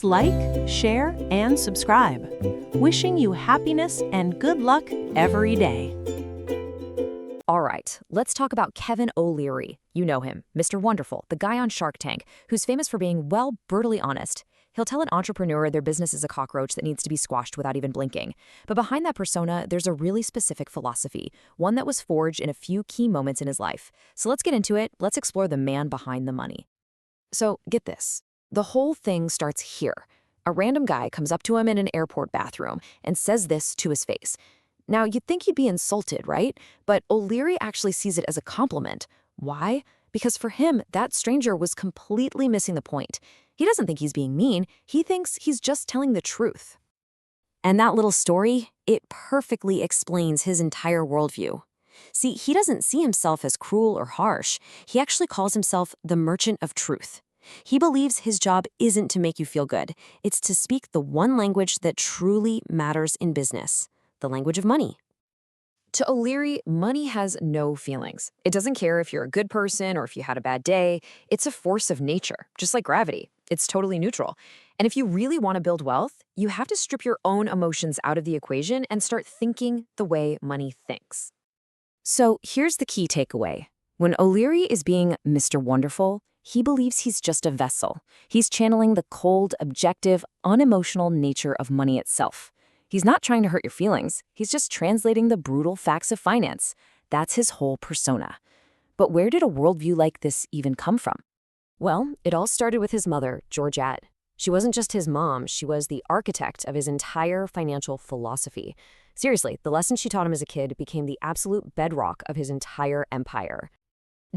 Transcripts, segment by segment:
Please like, share, and subscribe. Wishing you happiness and good luck every day. All right, let's talk about Kevin O'Leary. You know him, Mr. Wonderful, the guy on Shark Tank, who's famous for being, well, brutally honest. He'll tell an entrepreneur their business is a cockroach that needs to be squashed without even blinking. But behind that persona, there's a really specific philosophy, one that was forged in a few key moments in his life. So let's get into it. Let's explore the man behind the money. So get this. The whole thing starts here. A random guy comes up to him in an airport bathroom and says this to his face. Now, you'd think he'd be insulted, right? But O'Leary actually sees it as a compliment. Why? Because for him, that stranger was completely missing the point. He doesn't think he's being mean. He thinks he's just telling the truth. And that little story, it perfectly explains his entire worldview. See, he doesn't see himself as cruel or harsh. He actually calls himself the merchant of truth. He believes his job isn't to make you feel good. It's to speak the one language that truly matters in business, the language of money. To O'Leary, money has no feelings. It doesn't care if you're a good person or if you had a bad day. It's a force of nature, just like gravity. It's totally neutral. And if you really want to build wealth, you have to strip your own emotions out of the equation and start thinking the way money thinks. So here's the key takeaway. When O'Leary is being Mr. Wonderful, he believes he's just a vessel. He's channeling the cold, objective, unemotional nature of money itself. He's not trying to hurt your feelings. He's just translating the brutal facts of finance. That's his whole persona. But where did a worldview like this even come from? Well, it all started with his mother, Georgette. She wasn't just his mom, she was the architect of his entire financial philosophy. Seriously, the lessons she taught him as a kid became the absolute bedrock of his entire empire.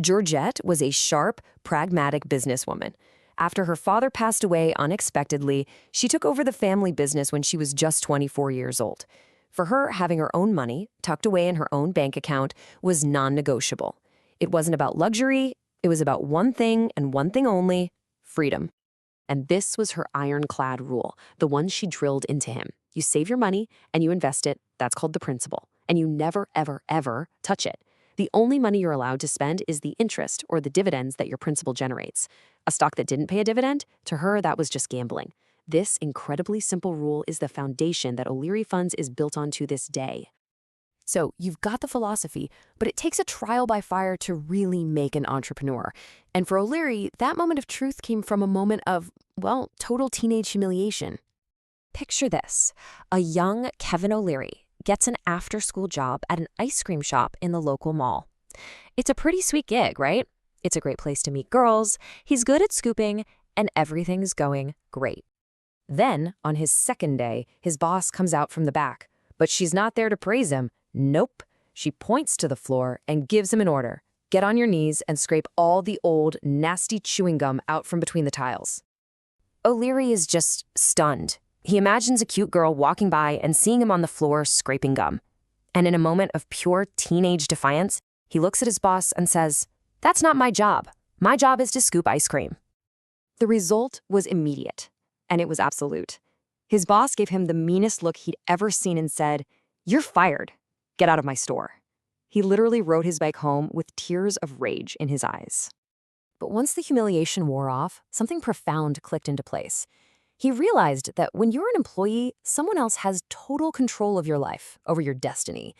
Georgette was a sharp, pragmatic businesswoman. After her father passed away unexpectedly, she took over the family business when she was just 24 years old. For her, having her own money, tucked away in her own bank account, was non-negotiable. It wasn't about luxury, it was about one thing and one thing only, freedom. And this was her ironclad rule, the one she drilled into him. You save your money and you invest it, that's called the principal. And you never, ever, ever touch it. The only money you're allowed to spend is the interest or the dividends that your principal generates. A stock that didn't pay a dividend, to her, that was just gambling. This incredibly simple rule is the foundation that O'Leary Funds is built on to this day. So you've got the philosophy, but it takes a trial by fire to really make an entrepreneur. And for O'Leary, that moment of truth came from a moment of, well, total teenage humiliation. Picture this. A young Kevin O'Leary gets an after-school job at an ice cream shop in the local mall. It's a pretty sweet gig, right? It's a great place to meet girls, he's good at scooping, and everything's going great. Then, on his second day, his boss comes out from the back. But she's not there to praise him. Nope. She points to the floor and gives him an order. Get on your knees and scrape all the old, nasty chewing gum out from between the tiles. O'Leary is just stunned. He imagines a cute girl walking by and seeing him on the floor scraping gum. And in a moment of pure teenage defiance, he looks at his boss and says, "That's not my job. My job is to scoop ice cream." The result was immediate, and it was absolute. His boss gave him the meanest look he'd ever seen and said, "You're fired. Get out of my store." He literally rode his bike home with tears of rage in his eyes. But once the humiliation wore off, something profound clicked into place. He realized that when you're an employee, someone else has total control of your life, over your destiny.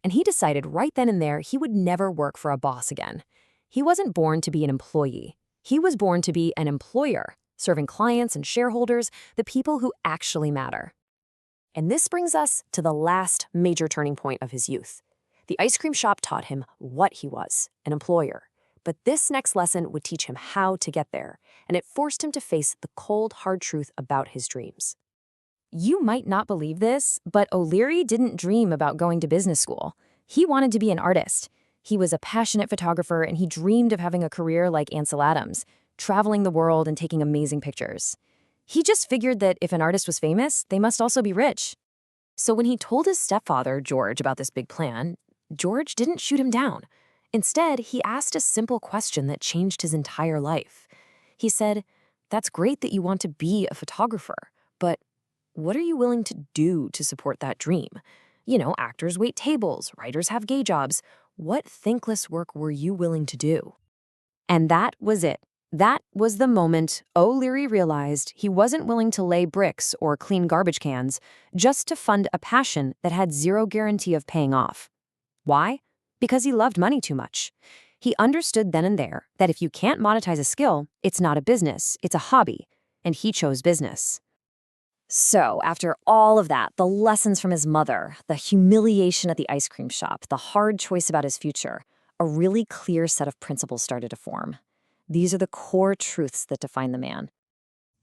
And he decided right then and there he would never work for a boss again. He wasn't born to be an employee. He was born to be an employer, serving clients and shareholders, the people who actually matter. And this brings us to the last major turning point of his youth. The ice cream shop taught him what he was, an employer. But this next lesson would teach him how to get there, and it forced him to face the cold, hard truth about his dreams. You might not believe this, but O'Leary didn't dream about going to business school. He wanted to be an artist. He was a passionate photographer, and he dreamed of having a career like Ansel Adams, traveling the world and taking amazing pictures. He just figured that if an artist was famous, they must also be rich. So when he told his stepfather, George, about this big plan, George didn't shoot him down. Instead, he asked a simple question that changed his entire life. He said, "That's great that you want to be a photographer, but what are you willing to do to support that dream? You know, actors wait tables, writers have gay jobs. What thankless work were you willing to do?" And that was it. That was the moment O'Leary realized he wasn't willing to lay bricks or clean garbage cans just to fund a passion that had zero guarantee of paying off. Why? Because he loved money too much. He understood then and there that if you can't monetize a skill, it's not a business, it's a hobby, and he chose business. So, after all of that, the lessons from his mother, the humiliation at the ice cream shop, the hard choice about his future, a really clear set of principles started to form. These are the core truths that define the man.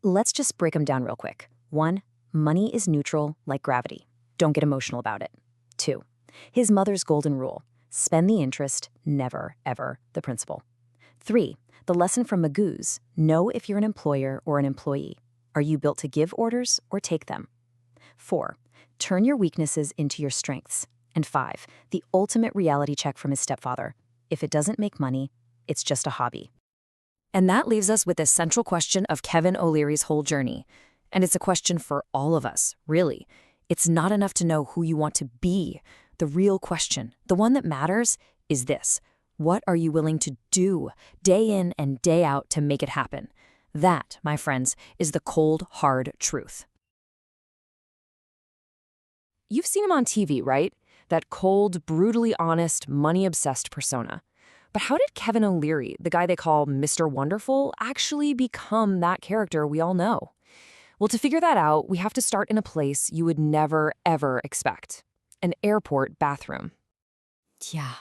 Let's just break them down real quick. 1, money is neutral like gravity. Don't get emotional about it. 2, his mother's golden rule. Spend the interest, never, ever the principal. 3, the lesson from Magoo's. Know if you're an employer or an employee. Are you built to give orders or take them? 4, turn your weaknesses into your strengths. And 5, the ultimate reality check from his stepfather. If it doesn't make money, it's just a hobby. And that leaves us with the central question of Kevin O'Leary's whole journey. And it's a question for all of us, really. It's not enough to know who you want to be. The real question, the one that matters, is this. What are you willing to do day in and day out to make it happen? That, my friends, is the cold, hard truth. You've seen him on TV, right? That cold, brutally honest, money-obsessed persona. But how did Kevin O'Leary, the guy they call Mr. Wonderful, actually become that character we all know? Well, to figure that out, we have to start in a place you would never, ever expect. An airport bathroom. Yeah,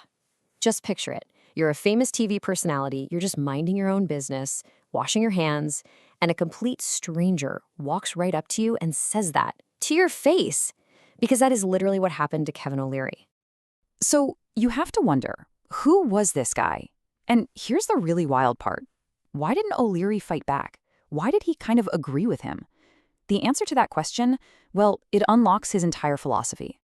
just picture it. You're a famous TV personality, you're just minding your own business, washing your hands, and a complete stranger walks right up to you and says that to your face, because that is literally what happened to Kevin O'Leary. So you have to wonder, who was this guy? And here's the really wild part. Why didn't O'Leary fight back? Why did he kind of agree with him? The answer to that question, well, it unlocks his entire philosophy.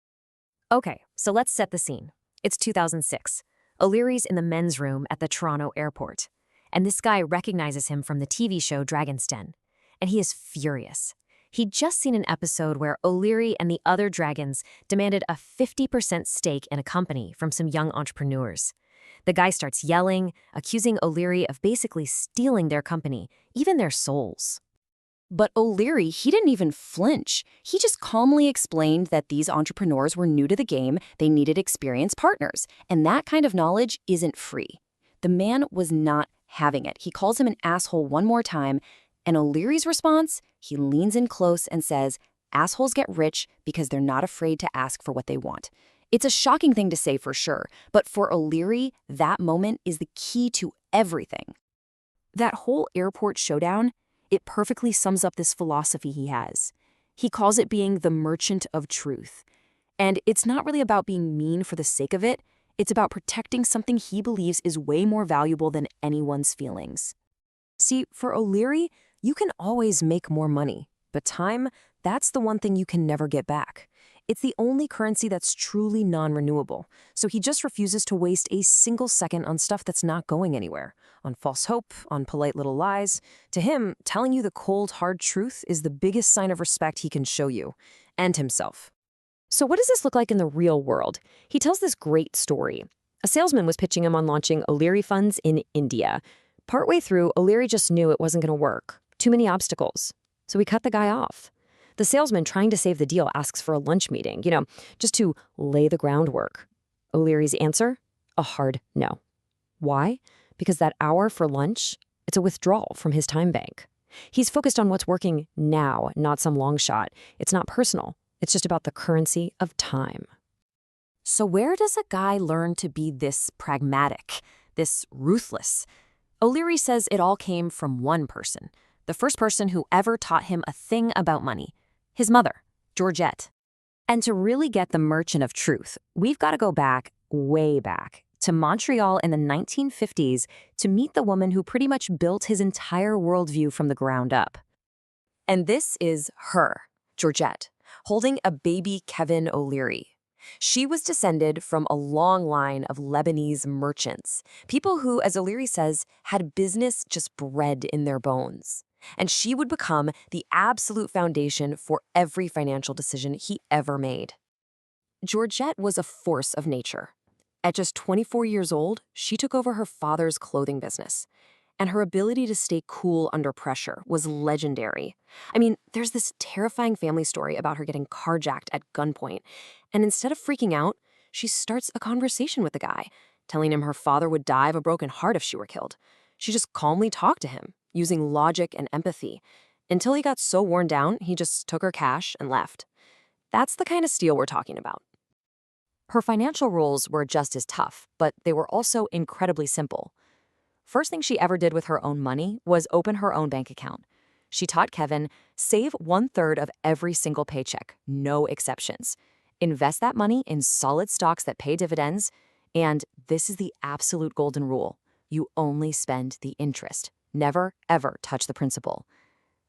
Okay, so let's set the scene. It's 2006. O'Leary's in the men's room at the Toronto airport. And this guy recognizes him from the TV show Dragon's Den. And he is furious. He'd just seen an episode where O'Leary and the other dragons demanded a 50% stake in a company from some young entrepreneurs. The guy starts yelling, accusing O'Leary of basically stealing their company, even their souls. But O'Leary, he didn't even flinch. He just calmly explained that these entrepreneurs were new to the game, they needed experienced partners, and that kind of knowledge isn't free. The man was not having it. He calls him an asshole one more time, and O'Leary's response? He leans in close and says, assholes get rich because they're not afraid to ask for what they want. It's a shocking thing to say for sure, but for O'Leary, that moment is the key to everything. That whole airport showdown, it perfectly sums up this philosophy he has. He calls it being the merchant of truth. And it's not really about being mean for the sake of it. It's about protecting something he believes is way more valuable than anyone's feelings. See, for O'Leary, you can always make more money, but time, that's the one thing you can never get back. It's the only currency that's truly non-renewable, so he just refuses to waste a single second on stuff that's not going anywhere, on false hope, on polite little lies. To him, telling you the cold, hard truth is the biggest sign of respect he can show you, and himself. So what does this look like in the real world? He tells this great story. A salesman was pitching him on launching O'Leary funds in India. Partway through, O'Leary just knew it wasn't going to work. Too many obstacles. So he cut the guy off. The salesman, trying to save the deal, asks for a lunch meeting, just to lay the groundwork. O'Leary's answer? A hard no. Why? Because that hour for lunch, it's a withdrawal from his time bank. He's focused on what's working now, not some long shot. It's not personal. It's just about the currency of time. So where does a guy learn to be this pragmatic, this ruthless? O'Leary says it all came from one person, the first person who ever taught him a thing about money, his mother, Georgette. And to really get the merchant of truth, we've got to go back, way back, to Montreal in the 1950s to meet the woman who pretty much built his entire worldview from the ground up. And this is her, Georgette, holding a baby Kevin O'Leary. She was descended from a long line of Lebanese merchants, people who, as O'Leary says, had business just bred in their bones. And she would become the absolute foundation for every financial decision he ever made. Georgette was a force of nature. At just 24 years old, she took over her father's clothing business. And her ability to stay cool under pressure was legendary. I mean, there's this terrifying family story about her getting carjacked at gunpoint. And instead of freaking out, she starts a conversation with the guy, telling him her father would die of a broken heart if she were killed. She just calmly talked to him, using logic and empathy, until he got so worn down, he just took her cash and left. That's the kind of steal we're talking about. Her financial rules were just as tough, but they were also incredibly simple. First thing she ever did with her own money was open her own bank account. She taught Kevin, save 1/3 of every single paycheck, no exceptions. Invest that money in solid stocks that pay dividends, and this is the absolute golden rule. You only spend the interest. Never, ever touch the principal.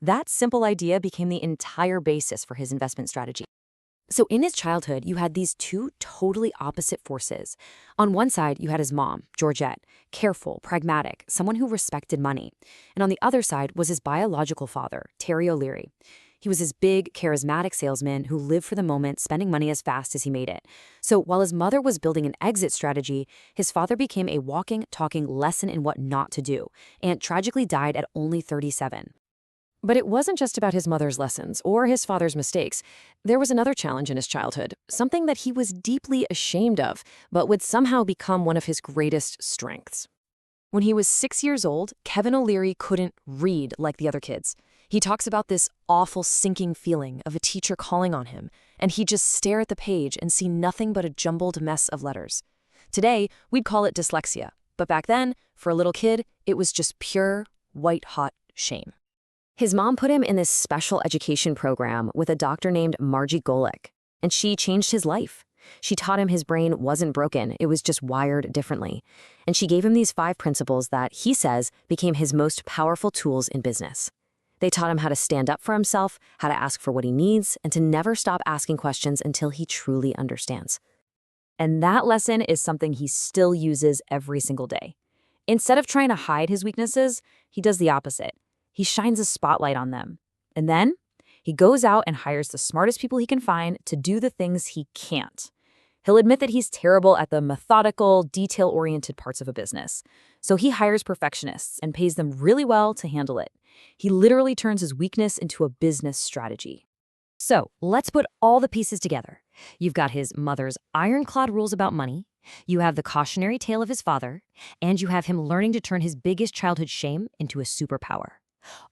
That simple idea became the entire basis for his investment strategy. So in his childhood, you had these two totally opposite forces. On one side, you had his mom, Georgette, careful, pragmatic, someone who respected money. And on the other side was his biological father, Terry O'Leary. He was this big, charismatic salesman who lived for the moment, spending money as fast as he made it. So while his mother was building an exit strategy, his father became a walking, talking lesson in what not to do, and tragically died at only 37. But it wasn't just about his mother's lessons or his father's mistakes. There was another challenge in his childhood, something that he was deeply ashamed of, but would somehow become one of his greatest strengths. When he was 6 years old, Kevin O'Leary couldn't read like the other kids. He talks about this awful sinking feeling of a teacher calling on him, and he'd just stare at the page and see nothing but a jumbled mess of letters. Today, we'd call it dyslexia, but back then, for a little kid, it was just pure, white-hot shame. His mom put him in this special education program with a doctor named Margie Golick, and she changed his life. She taught him his brain wasn't broken, it was just wired differently. And she gave him these 5 principles that, he says, became his most powerful tools in business. They taught him how to stand up for himself, how to ask for what he needs, and to never stop asking questions until he truly understands. And that lesson is something he still uses every single day. Instead of trying to hide his weaknesses, he does the opposite. He shines a spotlight on them. And then he goes out and hires the smartest people he can find to do the things he can't. He'll admit that he's terrible at the methodical, detail-oriented parts of a business. So he hires perfectionists and pays them really well to handle it. He literally turns his weakness into a business strategy. So let's put all the pieces together. You've got his mother's ironclad rules about money, you have the cautionary tale of his father, and you have him learning to turn his biggest childhood shame into a superpower.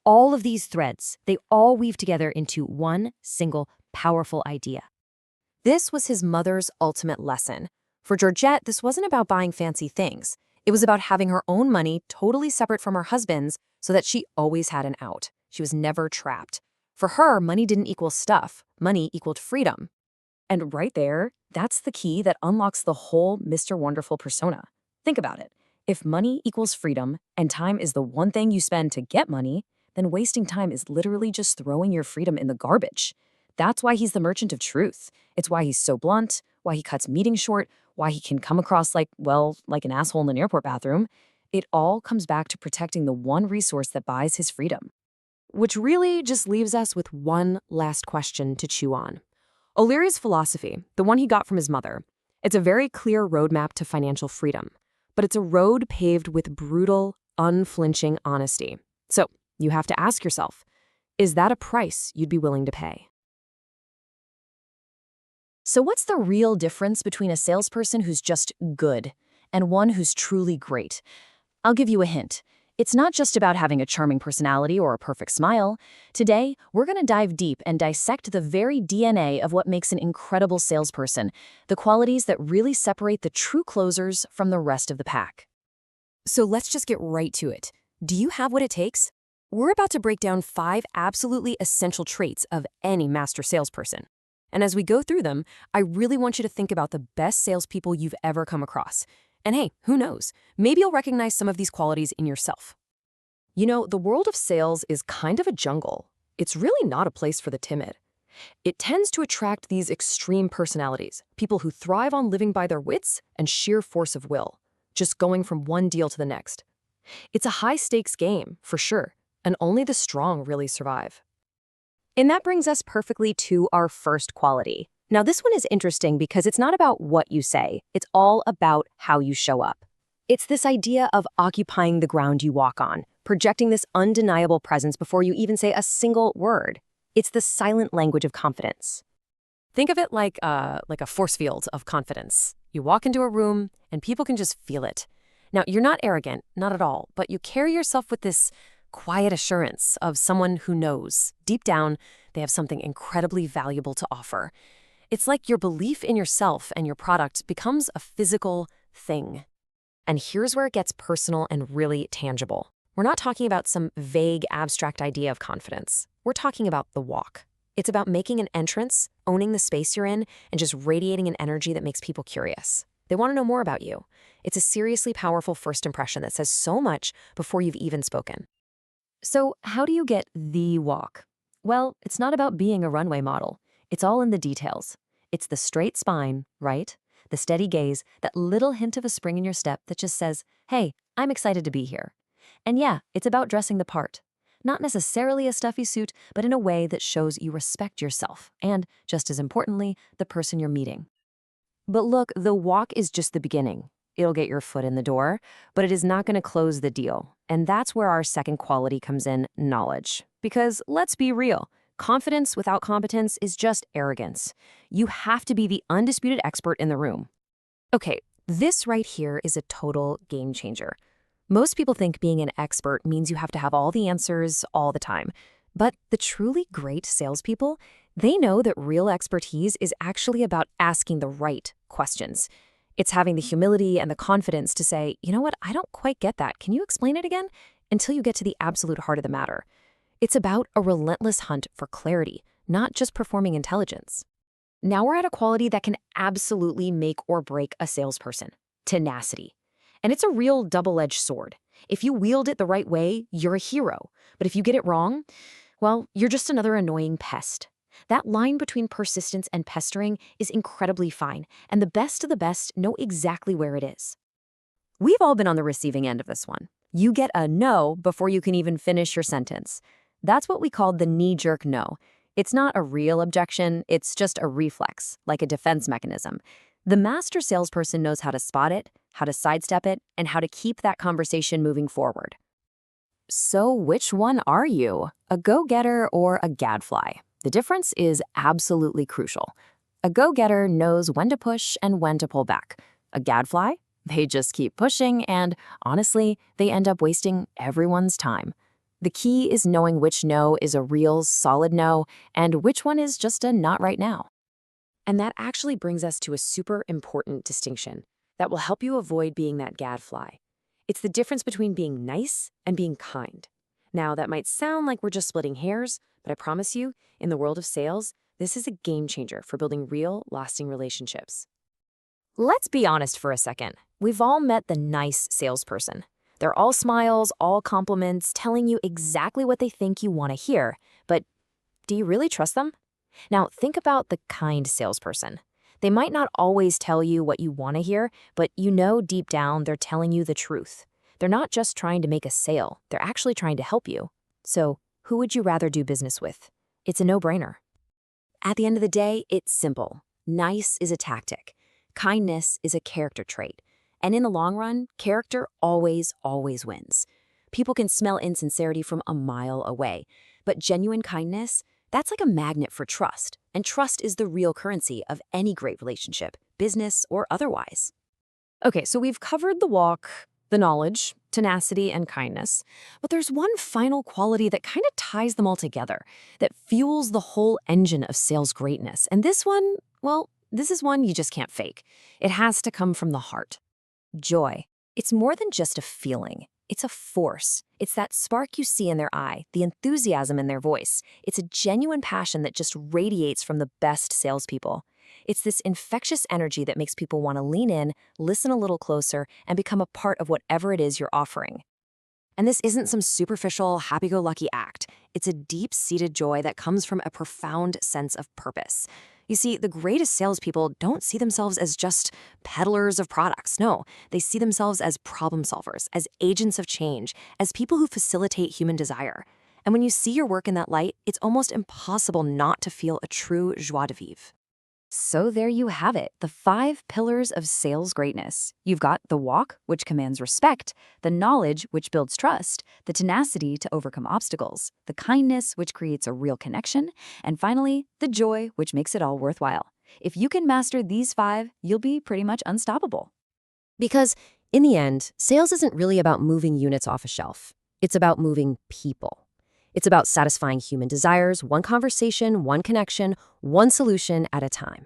All of these threads, they all weave together into one single powerful idea. This was his mother's ultimate lesson. For Georgette, this wasn't about buying fancy things. It was about having her own money totally separate from her husband's so that she always had an out. She was never trapped. For her, money didn't equal stuff. Money equaled freedom. And right there, that's the key that unlocks the whole Mr. Wonderful persona. Think about it. If money equals freedom and time is the one thing you spend to get money, then wasting time is literally just throwing your freedom in the garbage. That's why he's the merchant of truth. It's why he's so blunt, why he cuts meetings short, why he can come across like an asshole in an airport bathroom. It all comes back to protecting the one resource that buys his freedom. Which really just leaves us with one last question to chew on. O'Leary's philosophy, the one he got from his mother, it's a very clear roadmap to financial freedom. But it's a road paved with brutal, unflinching honesty. So you have to ask yourself, is that a price you'd be willing to pay? So what's the real difference between a salesperson who's just good and one who's truly great? I'll give you a hint. It's not just about having a charming personality or a perfect smile. Today, we're going to dive deep and dissect the very DNA of what makes an incredible salesperson, the qualities that really separate the true closers from the rest of the pack. So let's just get right to it. Do you have what it takes? We're about to break down 5 absolutely essential traits of any master salesperson. And as we go through them, I really want you to think about the best salespeople you've ever come across. And hey, who knows? Maybe you'll recognize some of these qualities in yourself. You know, the world of sales is kind of a jungle. It's really not a place for the timid. It tends to attract these extreme personalities, people who thrive on living by their wits and sheer force of will, just going from one deal to the next. It's a high-stakes game, for sure, and only the strong really survive. And that brings us perfectly to our first quality. Now, this one is interesting because it's not about what you say. It's all about how you show up. It's this idea of occupying the ground you walk on, projecting this undeniable presence before you even say a single word. It's the silent language of confidence. Think of it like a force field of confidence. You walk into a room, and people can just feel it. Now, you're not arrogant, not at all, but you carry yourself with this quiet assurance of someone who knows, deep down, they have something incredibly valuable to offer. It's like your belief in yourself and your product becomes a physical thing. And here's where it gets personal and really tangible. We're not talking about some vague, abstract idea of confidence. We're talking about the walk. It's about making an entrance, owning the space you're in, and just radiating an energy that makes people curious. They want to know more about you. It's a seriously powerful first impression that says so much before you've even spoken. So how do you get the walk? Well, it's not about being a runway model. It's all in the details. It's the straight spine, right? The steady gaze, that little hint of a spring in your step that just says, hey, I'm excited to be here. And yeah, it's about dressing the part. Not necessarily a stuffy suit, but in a way that shows you respect yourself and, just as importantly, the person you're meeting. But look, the walk is just the beginning. It'll get your foot in the door, but it is not going to close the deal. And that's where our second quality comes in, knowledge. Because let's be real, confidence without competence is just arrogance. You have to be the undisputed expert in the room. Okay, this right here is a total game changer. Most people think being an expert means you have to have all the answers all the time. But the truly great salespeople, they know that real expertise is actually about asking the right questions. It's having the humility and the confidence to say, you know what, I don't quite get that. Can you explain it again? Until you get to the absolute heart of the matter. It's about a relentless hunt for clarity, not just performing intelligence. Now we're at a quality that can absolutely make or break a salesperson: tenacity. And it's a real double-edged sword. If you wield it the right way, you're a hero. But if you get it wrong, well, you're just another annoying pest. That line between persistence and pestering is incredibly fine, and the best of the best know exactly where it is. We've all been on the receiving end of this one. You get a no before you can even finish your sentence. That's what we call the knee-jerk no. It's not a real objection, it's just a reflex, like a defense mechanism. The master salesperson knows how to spot it, how to sidestep it, and how to keep that conversation moving forward. So which one are you? A go-getter or a gadfly? The difference is absolutely crucial. A go-getter knows when to push and when to pull back. A gadfly? They just keep pushing and, honestly, they end up wasting everyone's time. The key is knowing which no is a real, solid no, and which one is just a not right now. And that actually brings us to a super important distinction that will help you avoid being that gadfly. It's the difference between being nice and being kind. Now, that might sound like we're just splitting hairs, but I promise you, in the world of sales, this is a game changer for building real, lasting relationships. Let's be honest for a second. We've all met the nice salesperson. They're all smiles, all compliments, telling you exactly what they think you want to hear. But do you really trust them? Now, think about the kind salesperson. They might not always tell you what you want to hear, but you know deep down they're telling you the truth. They're not just trying to make a sale, they're actually trying to help you. So, who would you rather do business with? It's a no-brainer. At the end of the day, it's simple. Nice is a tactic. Kindness is a character trait. And in the long run, character always wins. People can smell insincerity from a mile away. But genuine kindness, that's like a magnet for trust. And trust is the real currency of any great relationship, business or otherwise. Okay, so we've covered the walk, the knowledge, tenacity, and kindness. But there's one final quality that kind of ties them all together, that fuels the whole engine of sales greatness. And this one, well, this is one you just can't fake. It has to come from the heart. Joy. It's more than just a feeling. It's a force. It's that spark you see in their eye, the enthusiasm in their voice. It's a genuine passion that just radiates from the best salespeople. It's this infectious energy that makes people want to lean in, listen a little closer, and become a part of whatever it is you're offering. And this isn't some superficial, happy-go-lucky act. It's a deep-seated joy that comes from a profound sense of purpose. You see, the greatest salespeople don't see themselves as just peddlers of products. No, they see themselves as problem solvers, as agents of change, as people who facilitate human desire. And when you see your work in that light, it's almost impossible not to feel a true joie de vivre. So there you have it, the 5 pillars of sales greatness. You've got the walk, which commands respect, the knowledge, which builds trust, the tenacity to overcome obstacles, the kindness, which creates a real connection, and finally, the joy, which makes it all worthwhile. If you can master these 5, you'll be pretty much unstoppable. Because in the end, sales isn't really about moving units off a shelf. It's about moving people. It's about satisfying human desires, one conversation, one connection, one solution at a time.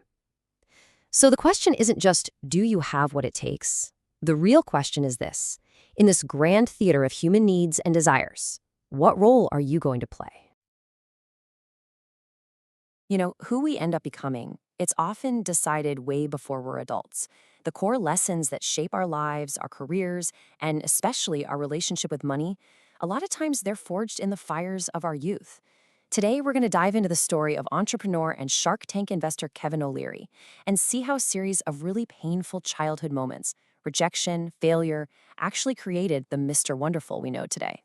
So the question isn't just, do you have what it takes? The real question is this: in this grand theater of human needs and desires, what role are you going to play? You know, who we end up becoming, it's often decided way before we're adults. The core lessons that shape our lives, our careers, and especially our relationship with money, a lot of times they're forged in the fires of our youth. Today, we're going to dive into the story of entrepreneur and Shark Tank investor Kevin O'Leary and see how a series of really painful childhood moments, rejection, failure, actually created the Mr. Wonderful we know today.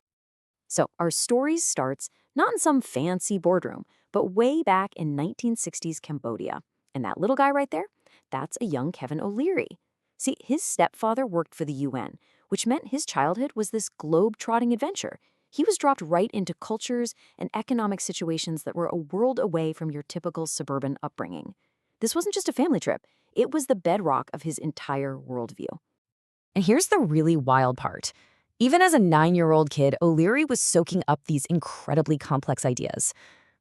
So our story starts not in some fancy boardroom, but way back in 1960s Cambodia. And that little guy right there, that's a young Kevin O'Leary. See, his stepfather worked for the UN, which meant his childhood was this globe-trotting adventure. He was dropped right into cultures and economic situations that were a world away from your typical suburban upbringing. This wasn't just a family trip. It was the bedrock of his entire worldview. And here's the really wild part. Even as a 9-year-old kid, O'Leary was soaking up these incredibly complex ideas.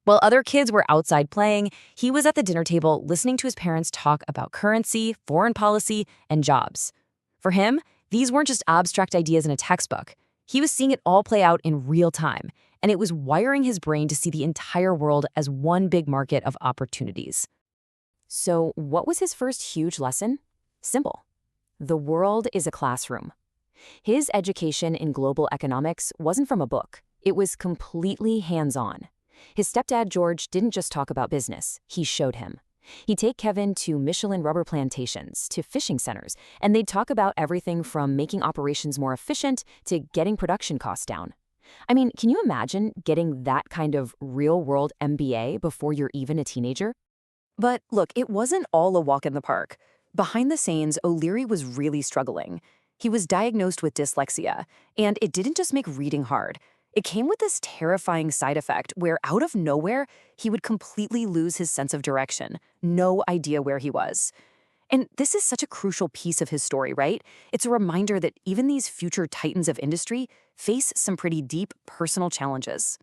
While other kids were outside playing, he was at the dinner table listening to his parents talk about currency, foreign policy, and jobs. For him, these weren't just abstract ideas in a textbook. He was seeing it all play out in real time, and it was wiring his brain to see the entire world as one big market of opportunities. So what was his first huge lesson? Simple. The world is a classroom. His education in global economics wasn't from a book. It was completely hands-on. His stepdad, George, didn't just talk about business. He showed him. He'd take Kevin to Michelin rubber plantations, to fishing centers, and they'd talk about everything from making operations more efficient to getting production costs down. I mean, can you imagine getting that kind of real-world MBA before you're even a teenager? But look, it wasn't all a walk in the park. Behind the scenes, O'Leary was really struggling. He was diagnosed with dyslexia, and it didn't just make reading hard. It came with this terrifying side effect where, out of nowhere, he would completely lose his sense of direction, no idea where he was. And this is such a crucial piece of his story, right? It's a reminder that even these future titans of industry face some pretty deep personal challenges.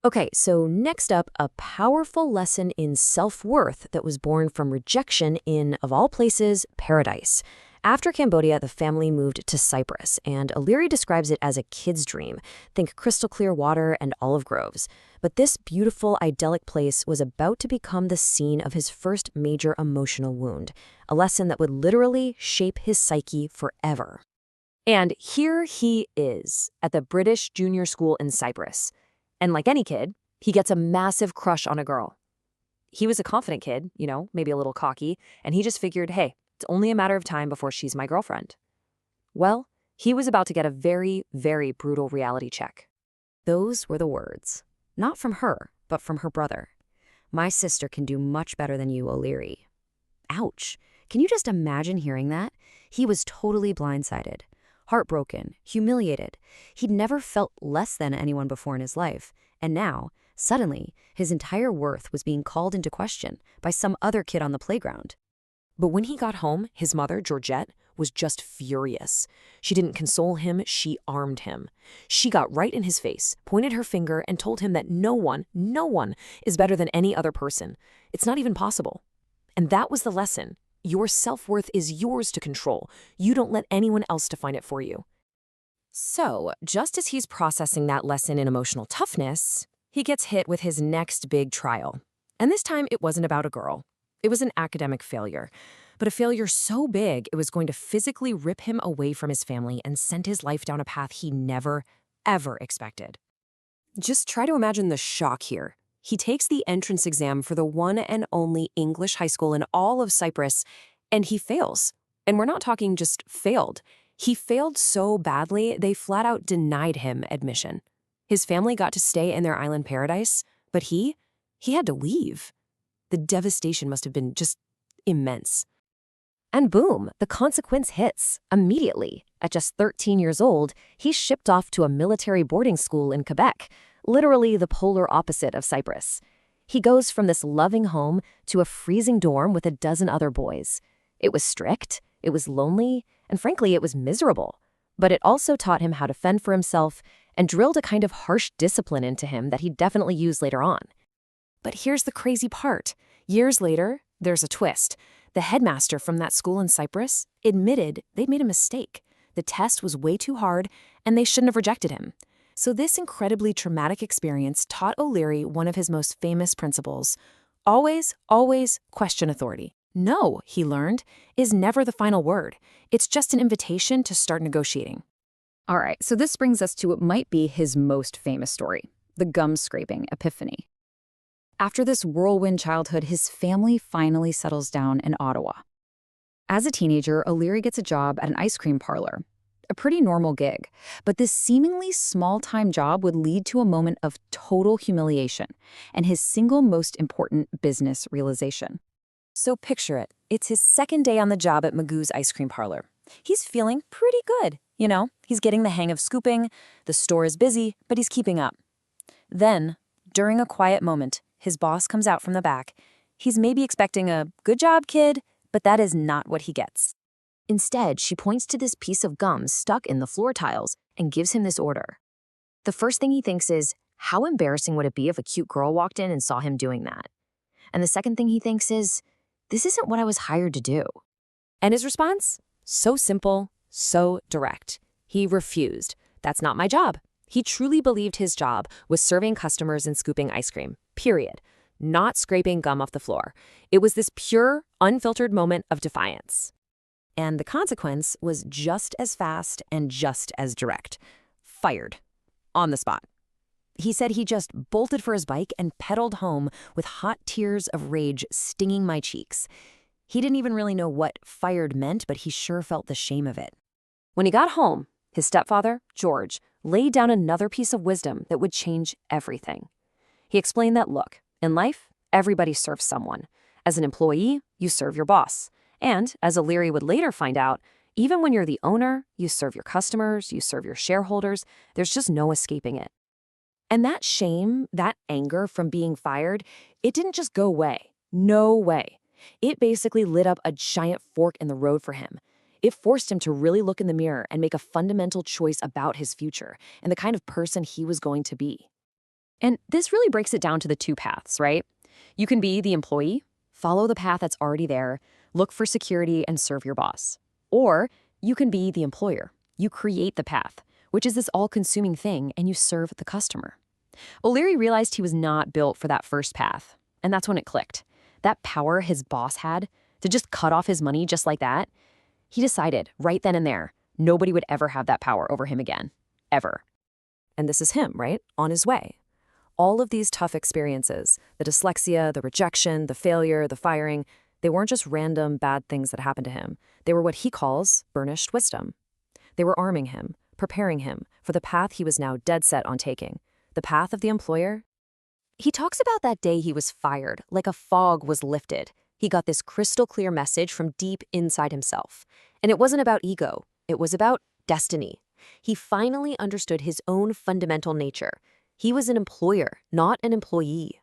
Okay, so next up, a powerful lesson in self-worth that was born from rejection in, of all places, paradise. After Cambodia, the family moved to Cyprus, and O'Leary describes it as a kid's dream. Think crystal clear water and olive groves. But this beautiful, idyllic place was about to become the scene of his first major emotional wound, a lesson that would literally shape his psyche forever. And here he is, at the British junior school in Cyprus. And like any kid, he gets a massive crush on a girl. He was a confident kid, maybe a little cocky, and he just figured, hey, it's only a matter of time before she's my girlfriend. Well, he was about to get a very, very brutal reality check. Those were the words. Not from her, but from her brother. My sister can do much better than you, O'Leary. Ouch. Can you just imagine hearing that? He was totally blindsided, heartbroken, humiliated. He'd never felt less than anyone before in his life. And now, suddenly, his entire worth was being called into question by some other kid on the playground. But when he got home, his mother, Georgette, was just furious. She didn't console him, she armed him. She got right in his face, pointed her finger, and told him that no one is better than any other person. It's not even possible. And that was the lesson. Your self-worth is yours to control. You don't let anyone else define it for you. So, just as he's processing that lesson in emotional toughness, he gets hit with his next big trial. And this time, it wasn't about a girl. It was an academic failure, but a failure so big it was going to physically rip him away from his family and send his life down a path he never, ever expected. Just try to imagine the shock here. He takes the entrance exam for the one and only English high school in all of Cyprus, and he fails. And we're not talking just failed. He failed so badly, they flat out denied him admission. His family got to stay in their island paradise, but he had to leave. The devastation must have been just immense. And boom, the consequence hits immediately. At just 13 years old, he's shipped off to a military boarding school in Quebec, literally the polar opposite of Cyprus. He goes from this loving home to a freezing dorm with a dozen other boys. It was strict, it was lonely, and frankly, it was miserable. But it also taught him how to fend for himself and drilled a kind of harsh discipline into him that he'd definitely use later on. But here's the crazy part. Years later, there's a twist. The headmaster from that school in Cyprus admitted they'd made a mistake. The test was way too hard, and they shouldn't have rejected him. So this incredibly traumatic experience taught O'Leary one of his most famous principles. Always, always question authority. No, he learned, is never the final word. It's just an invitation to start negotiating. All right, so this brings us to what might be his most famous story, the gum scraping epiphany. After this whirlwind childhood, his family finally settles down in Ottawa. As a teenager, O'Leary gets a job at an ice cream parlor, a pretty normal gig, but this seemingly small-time job would lead to a moment of total humiliation and his single most important business realization. So picture it. It's his second day on the job at Magoo's ice cream parlor. He's feeling pretty good. You know, he's getting the hang of scooping, the store is busy, but he's keeping up. Then, during a quiet moment, his boss comes out from the back. He's maybe expecting a "good job, kid," but that is not what he gets. Instead, she points to this piece of gum stuck in the floor tiles and gives him this order. The first thing he thinks is, how embarrassing would it be if a cute girl walked in and saw him doing that? And the second thing he thinks is, this isn't what I was hired to do. And his response? So simple, so direct. He refused. That's not my job. He truly believed his job was serving customers and scooping ice cream, period. Not scraping gum off the floor. It was this pure, unfiltered moment of defiance. And the consequence was just as fast and just as direct. Fired. On the spot. He said he just bolted for his bike and pedaled home with hot tears of rage stinging my cheeks. He didn't even really know what fired meant, but he sure felt the shame of it. When he got home, his stepfather, George, laid down another piece of wisdom that would change everything. He explained that, look, in life, everybody serves someone. As an employee, you serve your boss. And, as O'Leary would later find out, even when you're the owner, you serve your customers, you serve your shareholders, there's just no escaping it. And that shame, that anger from being fired, it didn't just go away. No way. It basically lit up a giant fork in the road for him. It forced him to really look in the mirror and make a fundamental choice about his future and the kind of person he was going to be. And this really breaks it down to the two paths, right? You can be the employee, follow the path that's already there, look for security and serve your boss. Or you can be the employer. You create the path, which is this all-consuming thing, and you serve the customer. O'Leary realized he was not built for that first path, and that's when it clicked. That power his boss had to just cut off his money just like that, he decided right then and there, nobody would ever have that power over him again. Ever. And this is him, right? On his way. All of these tough experiences, the dyslexia, the rejection, the failure, the firing, they weren't just random bad things that happened to him. They were what he calls burnished wisdom. They were arming him, preparing him for the path he was now dead set on taking, the path of the employer. He talks about that day he was fired, like a fog was lifted. He got this crystal clear message from deep inside himself. And it wasn't about ego. It was about destiny. He finally understood his own fundamental nature. He was an employer, not an employee.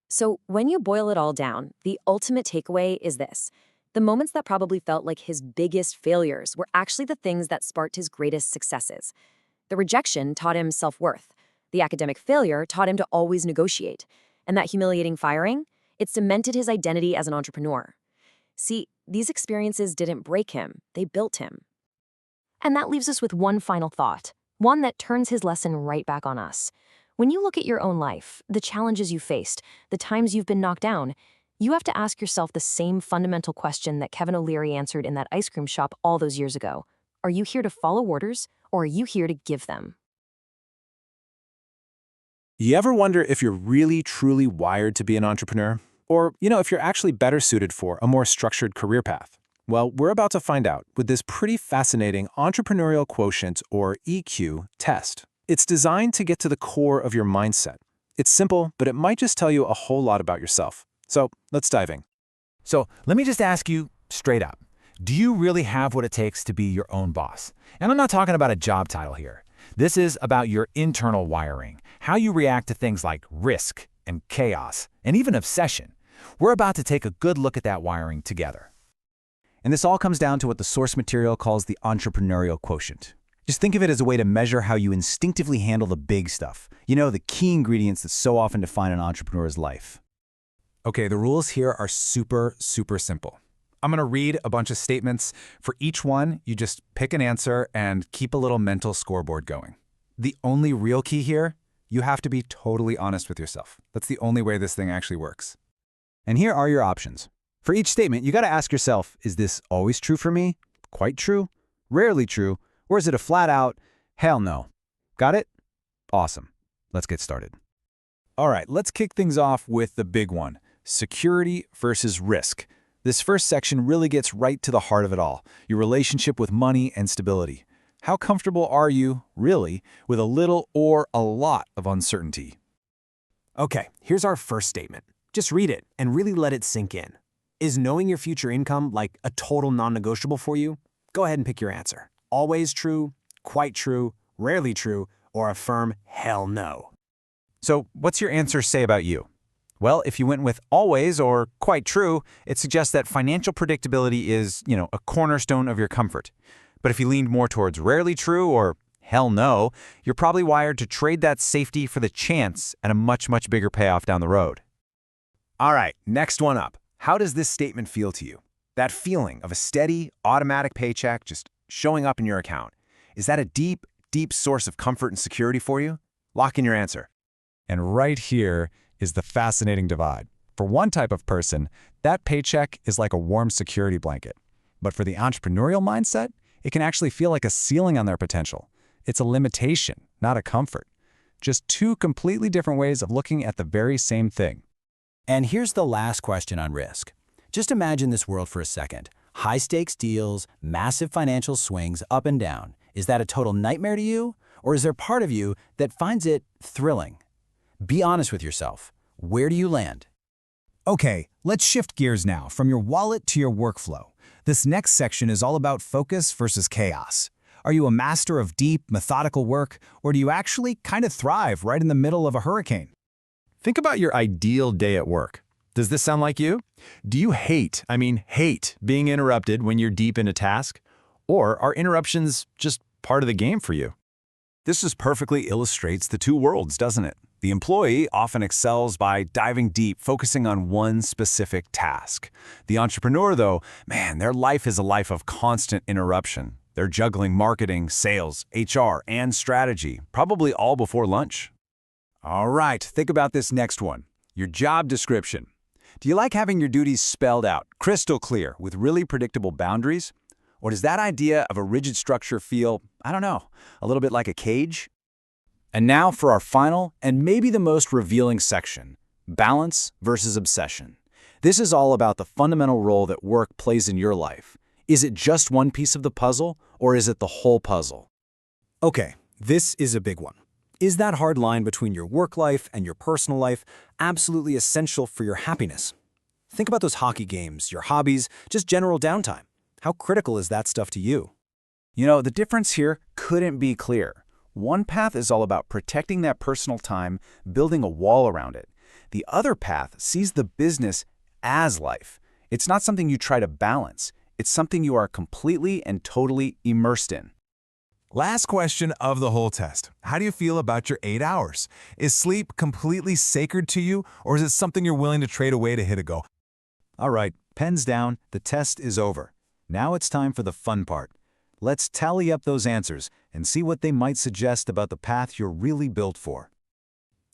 So when you boil it all down, the ultimate takeaway is this. The moments that probably felt like his biggest failures were actually the things that sparked his greatest successes. The rejection taught him self-worth. The academic failure taught him to always negotiate. And that humiliating firing, it cemented his identity as an entrepreneur. See, these experiences didn't break him, they built him. And that leaves us with one final thought, one that turns his lesson right back on us. When you look at your own life, the challenges you faced, the times you've been knocked down, you have to ask yourself the same fundamental question that Kevin O'Leary answered in that ice cream shop all those years ago. Are you here to follow orders, or are you here to give them? You ever wonder if you're really, truly wired to be an entrepreneur? Or, if you're actually better suited for a more structured career path? Well, we're about to find out with this pretty fascinating entrepreneurial quotient, or EQ, test. It's designed to get to the core of your mindset. It's simple, but it might just tell you a whole lot about yourself. So let's dive in. So let me just ask you straight up. Do you really have what it takes to be your own boss? And I'm not talking about a job title here. This is about your internal wiring, how you react to things like risk and chaos, and even obsession. We're about to take a good look at that wiring together. And this all comes down to what the source material calls the entrepreneurial quotient. Just think of it as a way to measure how you instinctively handle the big stuff. You know, the key ingredients that so often define an entrepreneur's life. Okay, the rules here are super simple. I'm going to read a bunch of statements. For each one, you just pick an answer and keep a little mental scoreboard going. The only real key here, you have to be totally honest with yourself. That's the only way this thing actually works. And here are your options. For each statement, you got to ask yourself, is this always true for me? Quite true? Rarely true? Or is it a flat out, hell no? Got it? Awesome. Let's get started. All right, let's kick things off with the big one, security versus risk. This first section really gets right to the heart of it all, your relationship with money and stability. How comfortable are you, really, with a little or a lot of uncertainty? Okay, here's our first statement. Just read it and really let it sink in. Is knowing your future income like a total non-negotiable for you? Go ahead and pick your answer. Always true, quite true, rarely true, or a firm hell no. So what's your answer say about you? Well, if you went with always or quite true, it suggests that financial predictability is, a cornerstone of your comfort. But if you leaned more towards rarely true or hell no, you're probably wired to trade that safety for the chance at a much bigger payoff down the road. All right, next one up. How does this statement feel to you? That feeling of a steady, automatic paycheck just showing up in your account. Is that a deep source of comfort and security for you? Lock in your answer. And right here is the fascinating divide. For one type of person, that paycheck is like a warm security blanket. But for the entrepreneurial mindset, it can actually feel like a ceiling on their potential. It's a limitation, not a comfort. Just two completely different ways of looking at the very same thing. And here's the last question on risk. Just imagine this world for a second. High-stakes deals, massive financial swings up and down. Is that a total nightmare to you? Or is there part of you that finds it thrilling? Be honest with yourself. Where do you land? Okay, let's shift gears now from your wallet to your workflow. This next section is all about focus versus chaos. Are you a master of deep, methodical work, or do you actually kind of thrive right in the middle of a hurricane? Think about your ideal day at work. Does this sound like you? Do you hate being interrupted when you're deep in a task? Or are interruptions just part of the game for you? This just perfectly illustrates the two worlds, doesn't it? The employee often excels by diving deep, focusing on one specific task. The entrepreneur, though, man, their life is a life of constant interruption. They're juggling marketing, sales, HR, and strategy, probably all before lunch. All right, think about this next one, your job description. Do you like having your duties spelled out, crystal clear, with really predictable boundaries? Or does that idea of a rigid structure feel, I don't know, a little bit like a cage? And now for our final and maybe the most revealing section, balance versus obsession. This is all about the fundamental role that work plays in your life. Is it just one piece of the puzzle, or is it the whole puzzle? Okay, this is a big one. Is that hard line between your work life and your personal life absolutely essential for your happiness? Think about those hockey games, your hobbies, just general downtime. How critical is that stuff to you? You know, the difference here couldn't be clear. One path is all about protecting that personal time, building a wall around it. The other path sees the business as life. It's not something you try to balance. It's something you are completely and totally immersed in. Last question of the whole test. How do you feel about your 8 hours? Is sleep completely sacred to you, or is it something you're willing to trade away to hit a go? All right, pens down, the test is over. Now it's time for the fun part. Let's tally up those answers and see what they might suggest about the path you're really built for.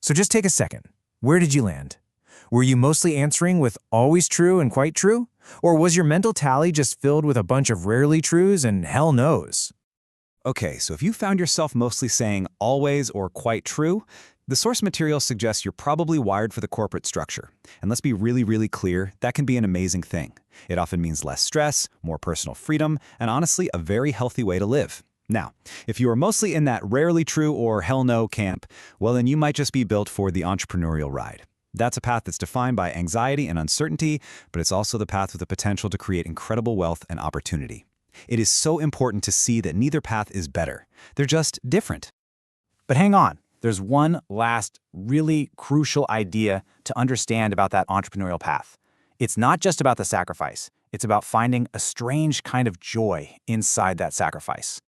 So just take a second. Where did you land? Were you mostly answering with always true and quite true? Or was your mental tally just filled with a bunch of rarely trues and hell no's? Okay, so if you found yourself mostly saying always or quite true, the source material suggests you're probably wired for the corporate structure. And let's be really clear, that can be an amazing thing. It often means less stress, more personal freedom, and honestly, a very healthy way to live. Now, if you are mostly in that rarely true or hell no camp, well then you might just be built for the entrepreneurial ride. That's a path that's defined by anxiety and uncertainty, but it's also the path with the potential to create incredible wealth and opportunity. It is so important to see that neither path is better. They're just different. But hang on, there's one last really crucial idea to understand about that entrepreneurial path. It's not just about the sacrifice. It's about finding a strange kind of joy inside that sacrifice.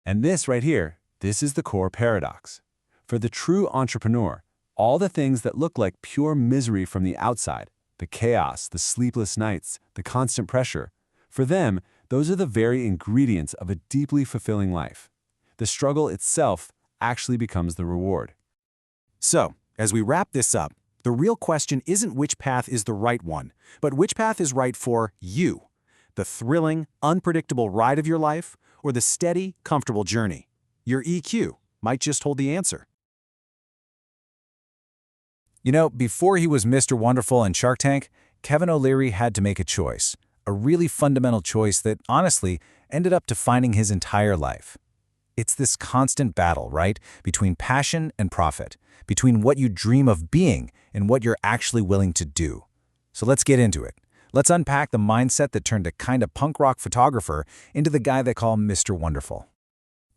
And this right here, this is the core paradox. For the true entrepreneur, all the things that look like pure misery from the outside, the chaos, the sleepless nights, the constant pressure, for them, those are the very ingredients of a deeply fulfilling life. The struggle itself actually becomes the reward. So, as we wrap this up, the real question isn't which path is the right one, but which path is right for you. The thrilling, unpredictable ride of your life, or the steady, comfortable journey. Your EQ might just hold the answer. You know, before he was Mr. Wonderful and Shark Tank, Kevin O'Leary had to make a choice. A really fundamental choice that, honestly, ended up defining his entire life. It's this constant battle, right? Between passion and profit. Between what you dream of being and what you're actually willing to do. So let's get into it. Let's unpack the mindset that turned a kind of punk rock photographer into the guy they call Mr. Wonderful.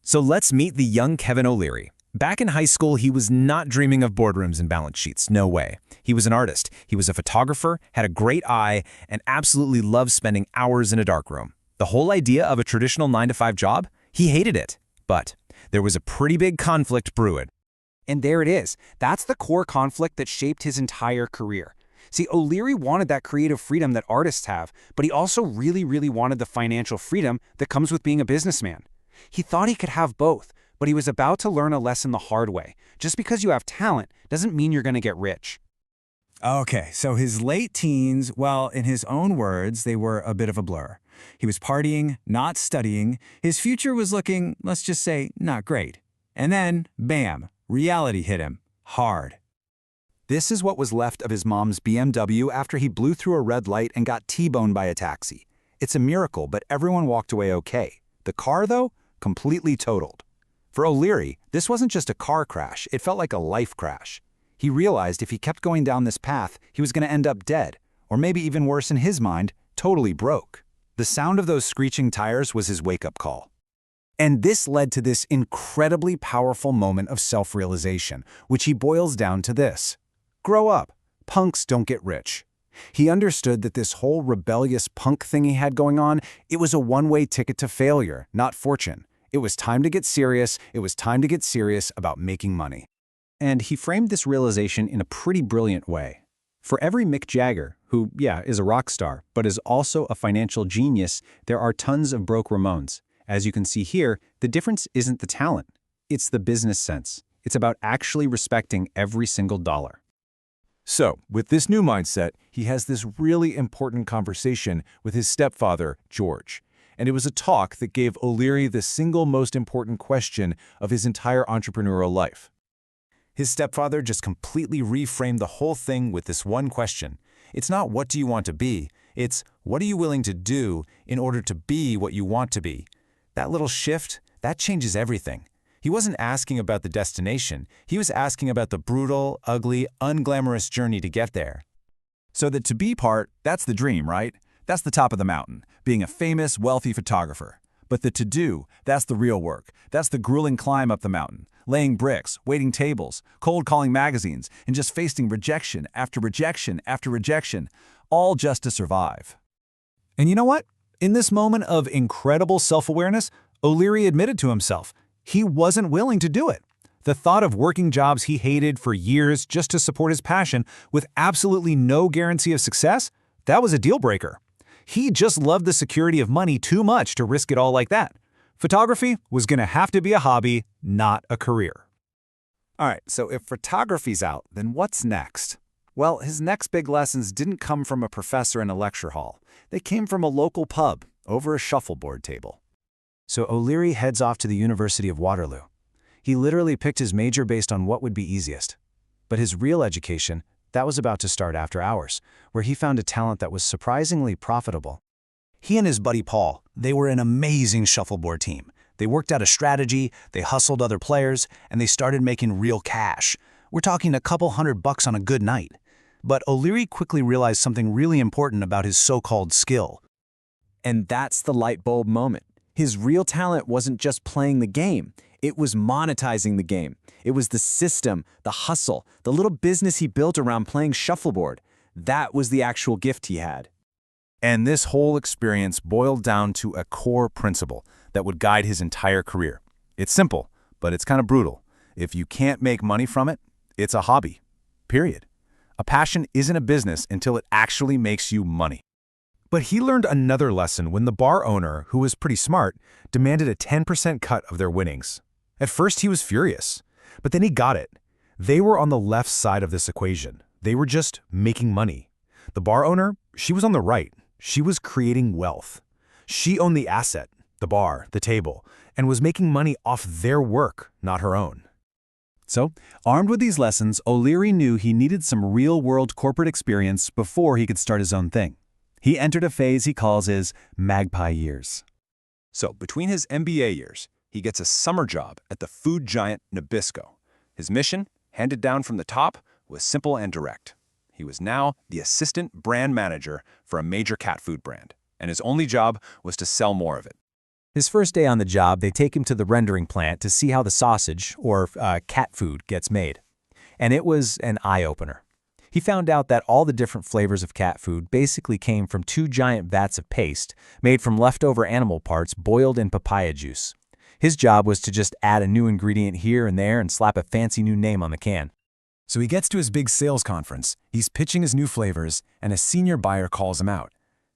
So let's meet the young Kevin O'Leary. Back in high school, he was not dreaming of boardrooms and balance sheets. No way. He was an artist. He was a photographer, had a great eye, and absolutely loved spending hours in a darkroom. The whole idea of a traditional 9-to-5 job? He hated it. But there was a pretty big conflict brewing. And there it is. That's the core conflict that shaped his entire career. See, O'Leary wanted that creative freedom that artists have, but he also really wanted the financial freedom that comes with being a businessman. He thought he could have both, but he was about to learn a lesson the hard way. Just because you have talent doesn't mean you're going to get rich. Okay, so his late teens, well, in his own words, they were a bit of a blur. He was partying, not studying. His future was looking, let's just say, not great. And then, bam, reality hit him. Hard. This is what was left of his mom's BMW after he blew through a red light and got T-boned by a taxi. It's a miracle, but everyone walked away okay. The car, though, completely totaled. For O'Leary, this wasn't just a car crash, it felt like a life crash. He realized if he kept going down this path, he was going to end up dead, or maybe even worse in his mind, totally broke. The sound of those screeching tires was his wake-up call. And this led to this incredibly powerful moment of self-realization, which he boils down to this. Grow up. Punks don't get rich. He understood that this whole rebellious punk thing he had going on, it was a one-way ticket to failure, not fortune. It was time to get serious. It was time to get serious about making money. And he framed this realization in a pretty brilliant way. For every Mick Jagger, who, yeah, is a rock star, but is also a financial genius, there are tons of broke Ramones. As you can see here, the difference isn't the talent. It's the business sense. It's about actually respecting every single dollar. So, with this new mindset, he has this really important conversation with his stepfather, George. And it was a talk that gave O'Leary the single most important question of his entire entrepreneurial life. His stepfather just completely reframed the whole thing with this one question. It's not what do you want to be, it's what are you willing to do in order to be what you want to be. That little shift, that changes everything. He wasn't asking about the destination, he was asking about the brutal, ugly, unglamorous journey to get there. So the to-be part, that's the dream, right? That's the top of the mountain, being a famous, wealthy photographer. But the to-do, that's the real work. That's the grueling climb up the mountain, laying bricks, waiting tables, cold calling magazines, and just facing rejection after rejection after rejection, all just to survive. And you know what? In this moment of incredible self-awareness, O'Leary admitted to himself, he wasn't willing to do it. The thought of working jobs he hated for years just to support his passion with absolutely no guarantee of success, that was a deal breaker. He just loved the security of money too much to risk it all like that. Photography was going to have to be a hobby, not a career. All right, so if photography's out, then what's next? Well, his next big lessons didn't come from a professor in a lecture hall. They came from a local pub over a shuffleboard table. So O'Leary heads off to the University of Waterloo. He literally picked his major based on what would be easiest. But his real education, that was about to start after hours, where he found a talent that was surprisingly profitable. He and his buddy Paul, they were an amazing shuffleboard team. They worked out a strategy, they hustled other players, and they started making real cash. We're talking a couple $100 on a good night. But O'Leary quickly realized something really important about his so-called skill. And that's the light bulb moment. His real talent wasn't just playing the game. It was monetizing the game. It was the system, the hustle, the little business he built around playing shuffleboard. That was the actual gift he had. And this whole experience boiled down to a core principle that would guide his entire career. It's simple, but it's kind of brutal. If you can't make money from it, it's a hobby. Period. A passion isn't a business until it actually makes you money. But he learned another lesson when the bar owner, who was pretty smart, demanded a 10% cut of their winnings. At first he was furious, but then he got it. They were on the left side of this equation. They were just making money. The bar owner, she was on the right. She was creating wealth. She owned the asset, the bar, the table, and was making money off their work, not her own. So, armed with these lessons, O'Leary knew he needed some real-world corporate experience before he could start his own thing. He entered a phase he calls his magpie years. So, between his MBA years, he gets a summer job at the food giant Nabisco. His mission, handed down from the top, was simple and direct. He was now the assistant brand manager for a major cat food brand, and his only job was to sell more of it. His first day on the job, they take him to the rendering plant to see how the sausage, or cat food, gets made. And it was an eye-opener. He found out that all the different flavors of cat food basically came from 2 giant vats of paste made from leftover animal parts boiled in papaya juice. His job was to just add a new ingredient here and there and slap a fancy new name on the can. So he gets to his big sales conference, he's pitching his new flavors, and a senior buyer calls him out.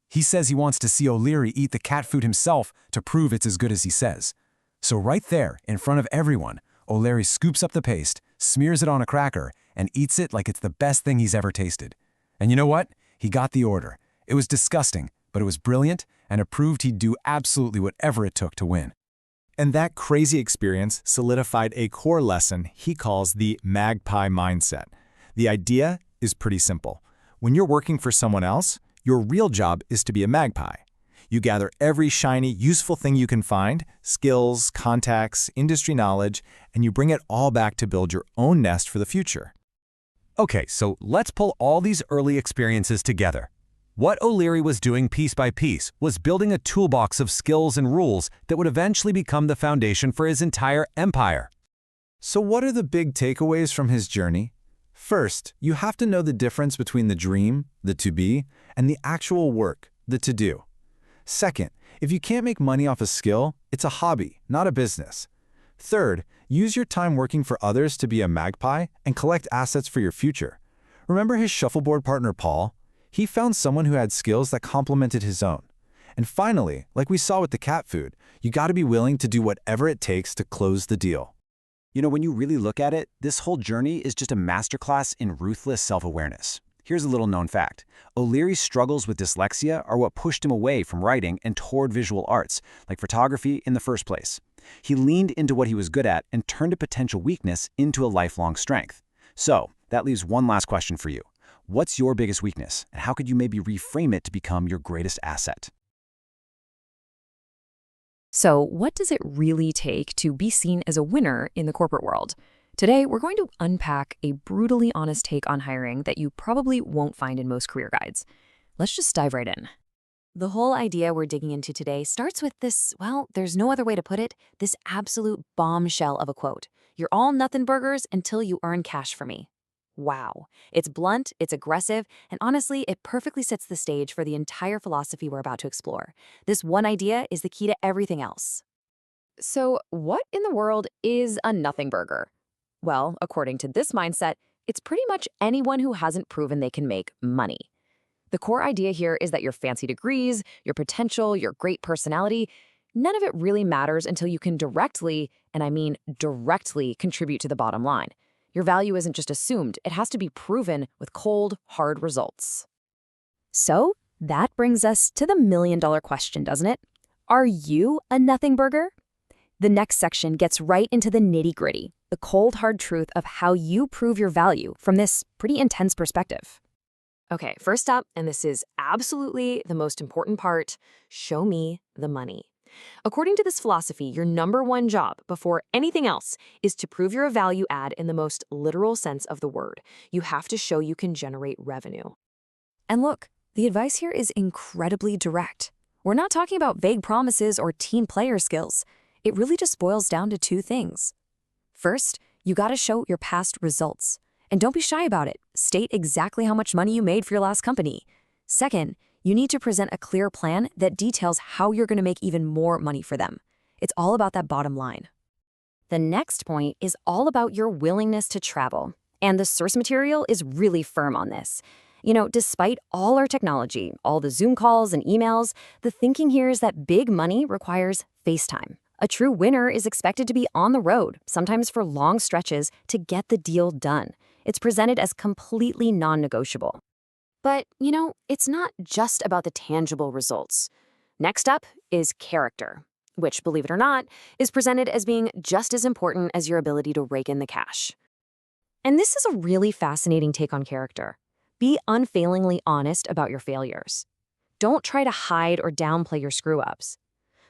He says he wants to see O'Leary eat the cat food himself to prove it's as good as he says. So right there, in front of everyone, O'Leary scoops up the paste, smears it on a cracker, and eats it like it's the best thing he's ever tasted. And you know what? He got the order. It was disgusting, but it was brilliant, and it proved he'd do absolutely whatever it took to win. And that crazy experience solidified a core lesson he calls the magpie mindset. The idea is pretty simple. When you're working for someone else, your real job is to be a magpie. You gather every shiny, useful thing you can find, skills, contacts, industry knowledge, and you bring it all back to build your own nest for the future. Okay, so let's pull all these early experiences together. What O'Leary was doing piece by piece was building a toolbox of skills and rules that would eventually become the foundation for his entire empire. So what are the big takeaways from his journey? First, you have to know the difference between the dream, the to be, and the actual work, the to do. Second, if you can't make money off a skill, it's a hobby, not a business. Third, use your time working for others to be a magpie and collect assets for your future. Remember his shuffleboard partner, Paul? He found someone who had skills that complemented his own. And finally, like we saw with the cat food, you got to be willing to do whatever it takes to close the deal. You know, when you really look at it, this whole journey is just a masterclass in ruthless self-awareness. Here's a little known fact. O'Leary's struggles with dyslexia are what pushed him away from writing and toward visual arts, like photography, in the first place. He leaned into what he was good at and turned a potential weakness into a lifelong strength. So, that leaves one last question for you. What's your biggest weakness, and how could you maybe reframe it to become your greatest asset? So, what does it really take to be seen as a winner in the corporate world? Today, we're going to unpack a brutally honest take on hiring that you probably won't find in most career guides. Let's just dive right in. The whole idea we're digging into today starts with this, well, there's no other way to put it, this absolute bombshell of a quote. You're all nothing burgers until you earn cash for me. Wow. It's blunt, it's aggressive, and honestly, it perfectly sets the stage for the entire philosophy we're about to explore. This one idea is the key to everything else. So, what in the world is a nothing burger? Well, according to this mindset, it's pretty much anyone who hasn't proven they can make money. The core idea here is that your fancy degrees, your potential, your great personality, none of it really matters until you can directly, and I mean directly, contribute to the bottom line. Your value isn't just assumed, it has to be proven with cold, hard results. So, that brings us to the million-dollar question, doesn't it? Are you a nothing burger? The next section gets right into the nitty-gritty, the cold, hard truth of how you prove your value from this pretty intense perspective. Okay, first up, and this is absolutely the most important part, show me the money. According to this philosophy, your number one job, before anything else, is to prove you're a value add in the most literal sense of the word. You have to show you can generate revenue. And look, the advice here is incredibly direct. We're not talking about vague promises or team player skills. It really just boils down to two things. First, you gotta show your past results. And don't be shy about it. State exactly how much money you made for your last company. Second, you need to present a clear plan that details how you're gonna make even more money for them. It's all about that bottom line. The next point is all about your willingness to travel. And the source material is really firm on this. You know, despite all our technology, all the Zoom calls and emails, the thinking here is that big money requires FaceTime. A true winner is expected to be on the road, sometimes for long stretches, to get the deal done. It's presented as completely non-negotiable. But, you know, it's not just about the tangible results. Next up is character, which, believe it or not, is presented as being just as important as your ability to rake in the cash. And this is a really fascinating take on character. Be unfailingly honest about your failures. Don't try to hide or downplay your screw-ups.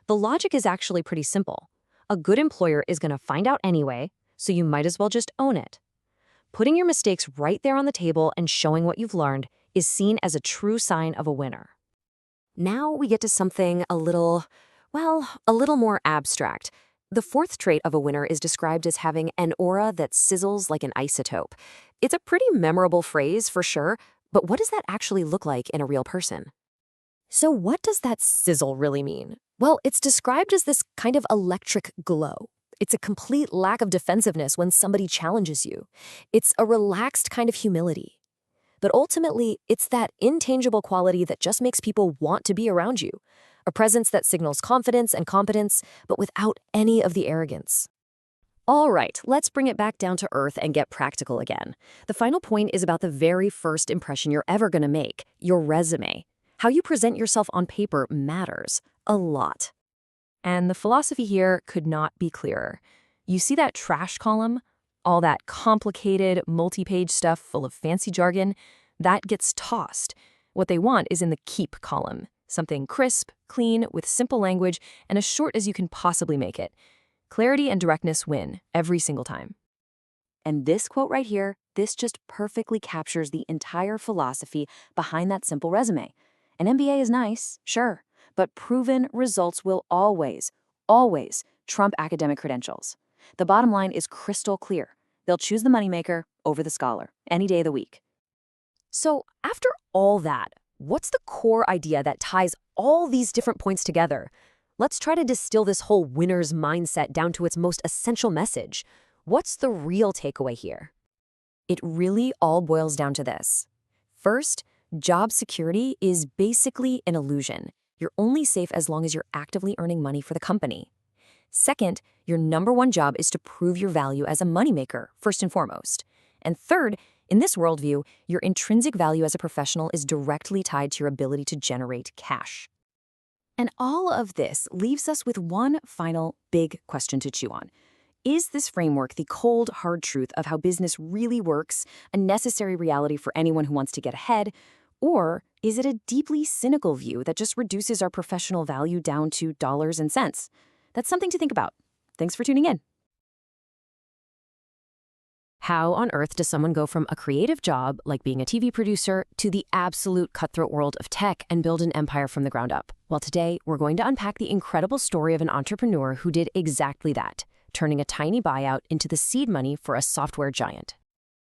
The logic is actually pretty simple. A good employer is going to find out anyway, so you might as well just own it. Putting your mistakes right there on the table and showing what you've learned is seen as a true sign of a winner. Now we get to something a little more abstract. The fourth trait of a winner is described as having an aura that sizzles like an isotope. It's a pretty memorable phrase for sure, but what does that actually look like in a real person? So what does that sizzle really mean? Well, it's described as this kind of electric glow. It's a complete lack of defensiveness when somebody challenges you. It's a relaxed kind of humility. But ultimately, it's that intangible quality that just makes people want to be around you. A presence that signals confidence and competence, but without any of the arrogance. All right, let's bring it back down to earth and get practical again. The final point is about the very first impression you're ever going to make, your resume. How you present yourself on paper matters a lot. And the philosophy here could not be clearer. You see that trash column? All that complicated, multi-page stuff full of fancy jargon? That gets tossed. What they want is in the keep column. Something crisp, clean, with simple language, and as short as you can possibly make it. Clarity and directness win every single time. And this quote right here, this just perfectly captures the entire philosophy behind that simple resume. An MBA is nice, sure, but proven results will always trump academic credentials. The bottom line is crystal clear. They'll choose the moneymaker over the scholar any day of the week. So after all that, what's the core idea that ties all these different points together? Let's try to distill this whole winner's mindset down to its most essential message. What's the real takeaway here? It really all boils down to this. First, job security is basically an illusion. You're only safe as long as you're actively earning money for the company. Second, your number one job is to prove your value as a moneymaker, first and foremost. And third, in this worldview, your intrinsic value as a professional is directly tied to your ability to generate cash. And all of this leaves us with one final big question to chew on. Is this framework the cold, hard truth of how business really works, a necessary reality for anyone who wants to get ahead, or is it a deeply cynical view that just reduces our professional value down to dollars and cents? That's something to think about. Thanks for tuning in. How on earth does someone go from a creative job, like being a TV producer, to the absolute cutthroat world of tech and build an empire from the ground up? Well, today, we're going to unpack the incredible story of an entrepreneur who did exactly that, turning a tiny buyout into the seed money for a software giant.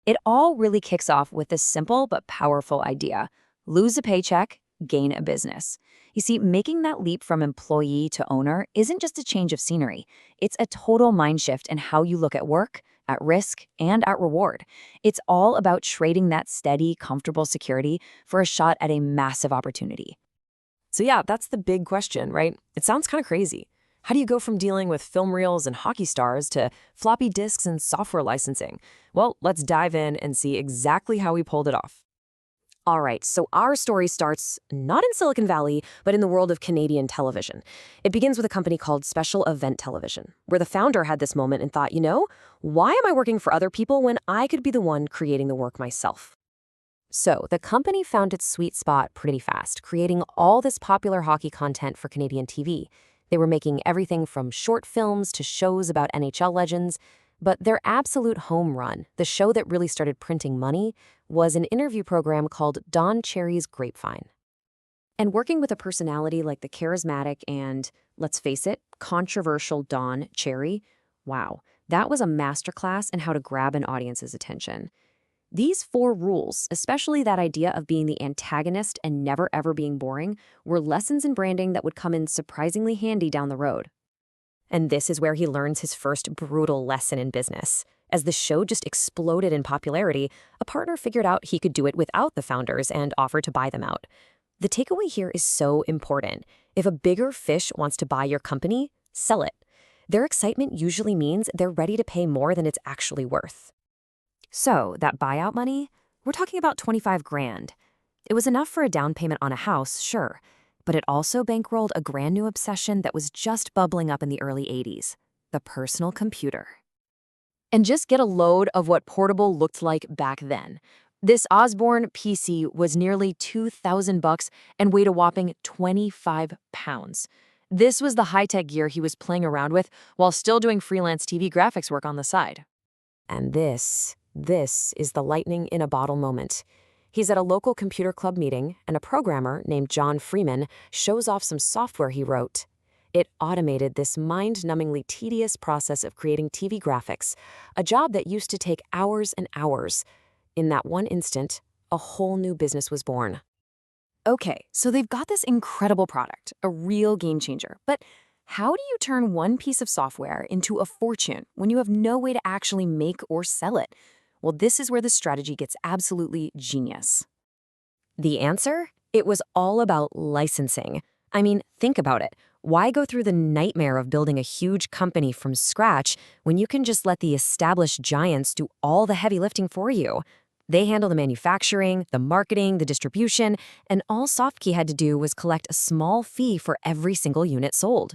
It all really kicks off with this simple but powerful idea: lose a paycheck, gain a business. You see, making that leap from employee to owner isn't just a change of scenery. It's a total mind shift in how you look at work, at risk, and at reward. It's all about trading that steady, comfortable security for a shot at a massive opportunity. So yeah, that's the big question, right? It sounds kind of crazy. How do you go from dealing with film reels and hockey stars to floppy disks and software licensing? Well, let's dive in and see exactly how we pulled it off. All right, so our story starts not in Silicon Valley, but in the world of Canadian television. It begins with a company called Special Event Television, where the founder had this moment and thought, why am I working for other people when I could be the one creating the work myself? So the company found its sweet spot pretty fast, creating all this popular hockey content for Canadian TV. They were making everything from short films to shows about NHL legends, but their absolute home run, the show that really started printing money, was an interview program called Don Cherry's Grapevine. And working with a personality like the charismatic and, let's face it, controversial Don Cherry, wow, that was a masterclass in how to grab an audience's attention. These 4 rules, especially that idea of being the antagonist and never ever being boring, were lessons in branding that would come in surprisingly handy down the road. And this is where he learns his first brutal lesson in business. As the show just exploded in popularity, a partner figured out he could do it without the founders and offered to buy them out. The takeaway here is so important. If a bigger fish wants to buy your company, sell it. Their excitement usually means they're ready to pay more than it's actually worth. So, that buyout money, we're talking about 25 grand. It was enough for a down payment on a house, sure, but it also bankrolled a brand new obsession that was just bubbling up in the early 80s, the personal computer. And just get a load of what portable looked like back then. This Osborne PC was nearly $2,000 and weighed a whopping 25 pounds. This was the high-tech gear he was playing around with while still doing freelance TV graphics work on the side. And this is the lightning in a bottle moment. He's at a local computer club meeting, and a programmer named John Freeman shows off some software he wrote. It automated this mind-numbingly tedious process of creating TV graphics, a job that used to take hours and hours. In that one instant, a whole new business was born. Okay, so they've got this incredible product, a real game changer, but how do you turn one piece of software into a fortune when you have no way to actually make or sell it? Well, this is where the strategy gets absolutely genius. The answer? It was all about licensing. I mean, think about it. Why go through the nightmare of building a huge company from scratch when you can just let the established giants do all the heavy lifting for you? They handle the manufacturing, the marketing, the distribution, and all SoftKey had to do was collect a small fee for every single unit sold.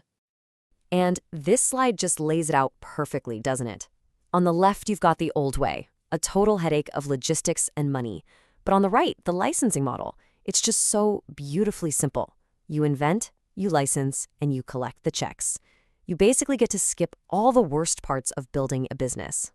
And this slide just lays it out perfectly, doesn't it? On the left, you've got the old way, a total headache of logistics and money. But on the right, the licensing model, it's just so beautifully simple. You invent, you license, and you collect the checks. You basically get to skip all the worst parts of building a business.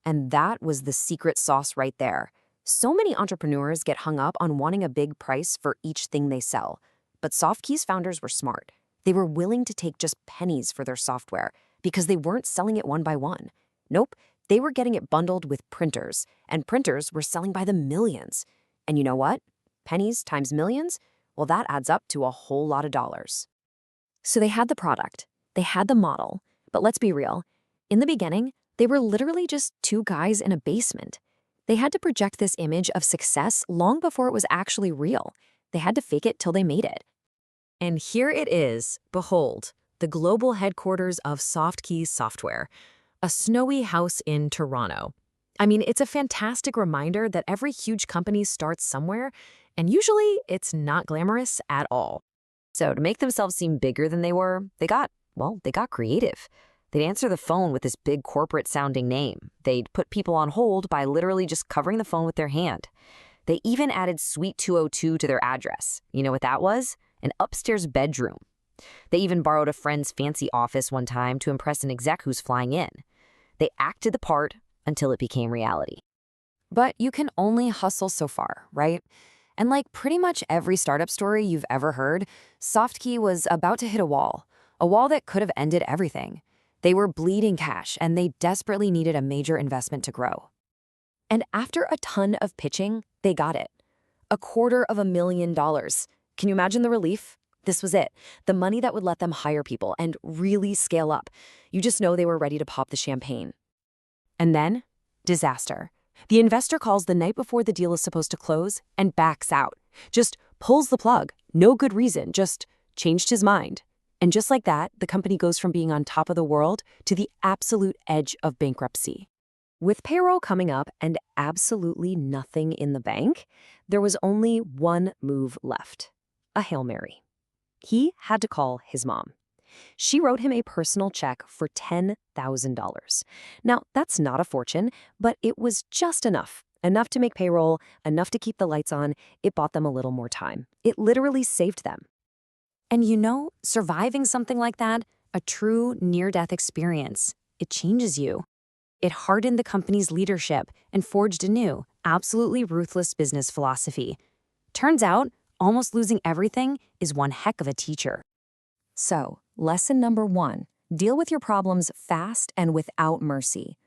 And that was the secret sauce right there. So many entrepreneurs get hung up on wanting a big price for each thing they sell. But SoftKey's founders were smart. They were willing to take just pennies for their software because they weren't selling it one by one. Nope, they were getting it bundled with printers, and printers were selling by the millions. And you know what? Pennies times millions? Well, that adds up to a whole lot of dollars. So they had the product, they had the model, but let's be real. In the beginning, they were literally just 2 guys in a basement. They had to project this image of success long before it was actually real. They had to fake it till they made it. And here it is, behold, the global headquarters of SoftKey Software, a snowy house in Toronto. I mean, it's a fantastic reminder that every huge company starts somewhere, and usually it's not glamorous at all. So to make themselves seem bigger than they were, they got creative. They'd answer the phone with this big corporate-sounding name. They'd put people on hold by literally just covering the phone with their hand. They even added Suite 202 to their address. You know what that was? An upstairs bedroom. They even borrowed a friend's fancy office one time to impress an exec who's flying in. They acted the part until it became reality. But you can only hustle so far, right? And like pretty much every startup story you've ever heard, SoftKey was about to hit a wall that could have ended everything. They were bleeding cash, and they desperately needed a major investment to grow. And after a ton of pitching, they got it. $250,000. Can you imagine the relief? This was it. The money that would let them hire people and really scale up. You just know they were ready to pop the champagne. And then, disaster. The investor calls the night before the deal is supposed to close and backs out. Just pulls the plug. No good reason, just changed his mind. And just like that, the company goes from being on top of the world to the absolute edge of bankruptcy. With payroll coming up and absolutely nothing in the bank, there was only one move left. A Hail Mary. He had to call his mom. She wrote him a personal check for $10,000. Now, that's not a fortune, but it was just enough. Enough to make payroll, enough to keep the lights on. It bought them a little more time. It literally saved them. And surviving something like that, a true near-death experience, it changes you. It hardened the company's leadership and forged a new, absolutely ruthless business philosophy. Turns out, almost losing everything is one heck of a teacher. So, lesson number 1, deal with your problems fast and without mercy.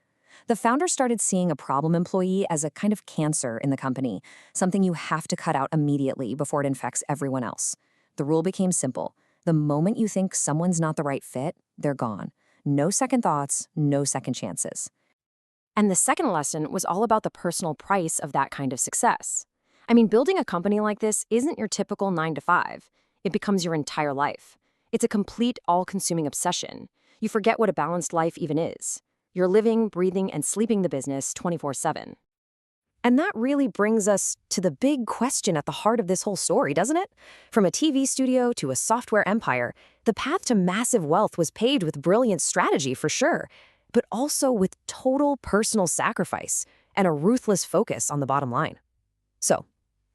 The founder started seeing a problem employee as a kind of cancer in the company, something you have to cut out immediately before it infects everyone else. The rule became simple. The moment you think someone's not the right fit, they're gone. No second thoughts, no second chances. And the second lesson was all about the personal price of that kind of success. I mean, building a company like this isn't your typical 9 to 5. It becomes your entire life. It's a complete, all-consuming obsession. You forget what a balanced life even is. You're living, breathing, and sleeping the business 24/7. And that really brings us to the big question at the heart of this whole story, doesn't it? From a TV studio to a software empire, the path to massive wealth was paved with brilliant strategy for sure, but also with total personal sacrifice and a ruthless focus on the bottom line. So,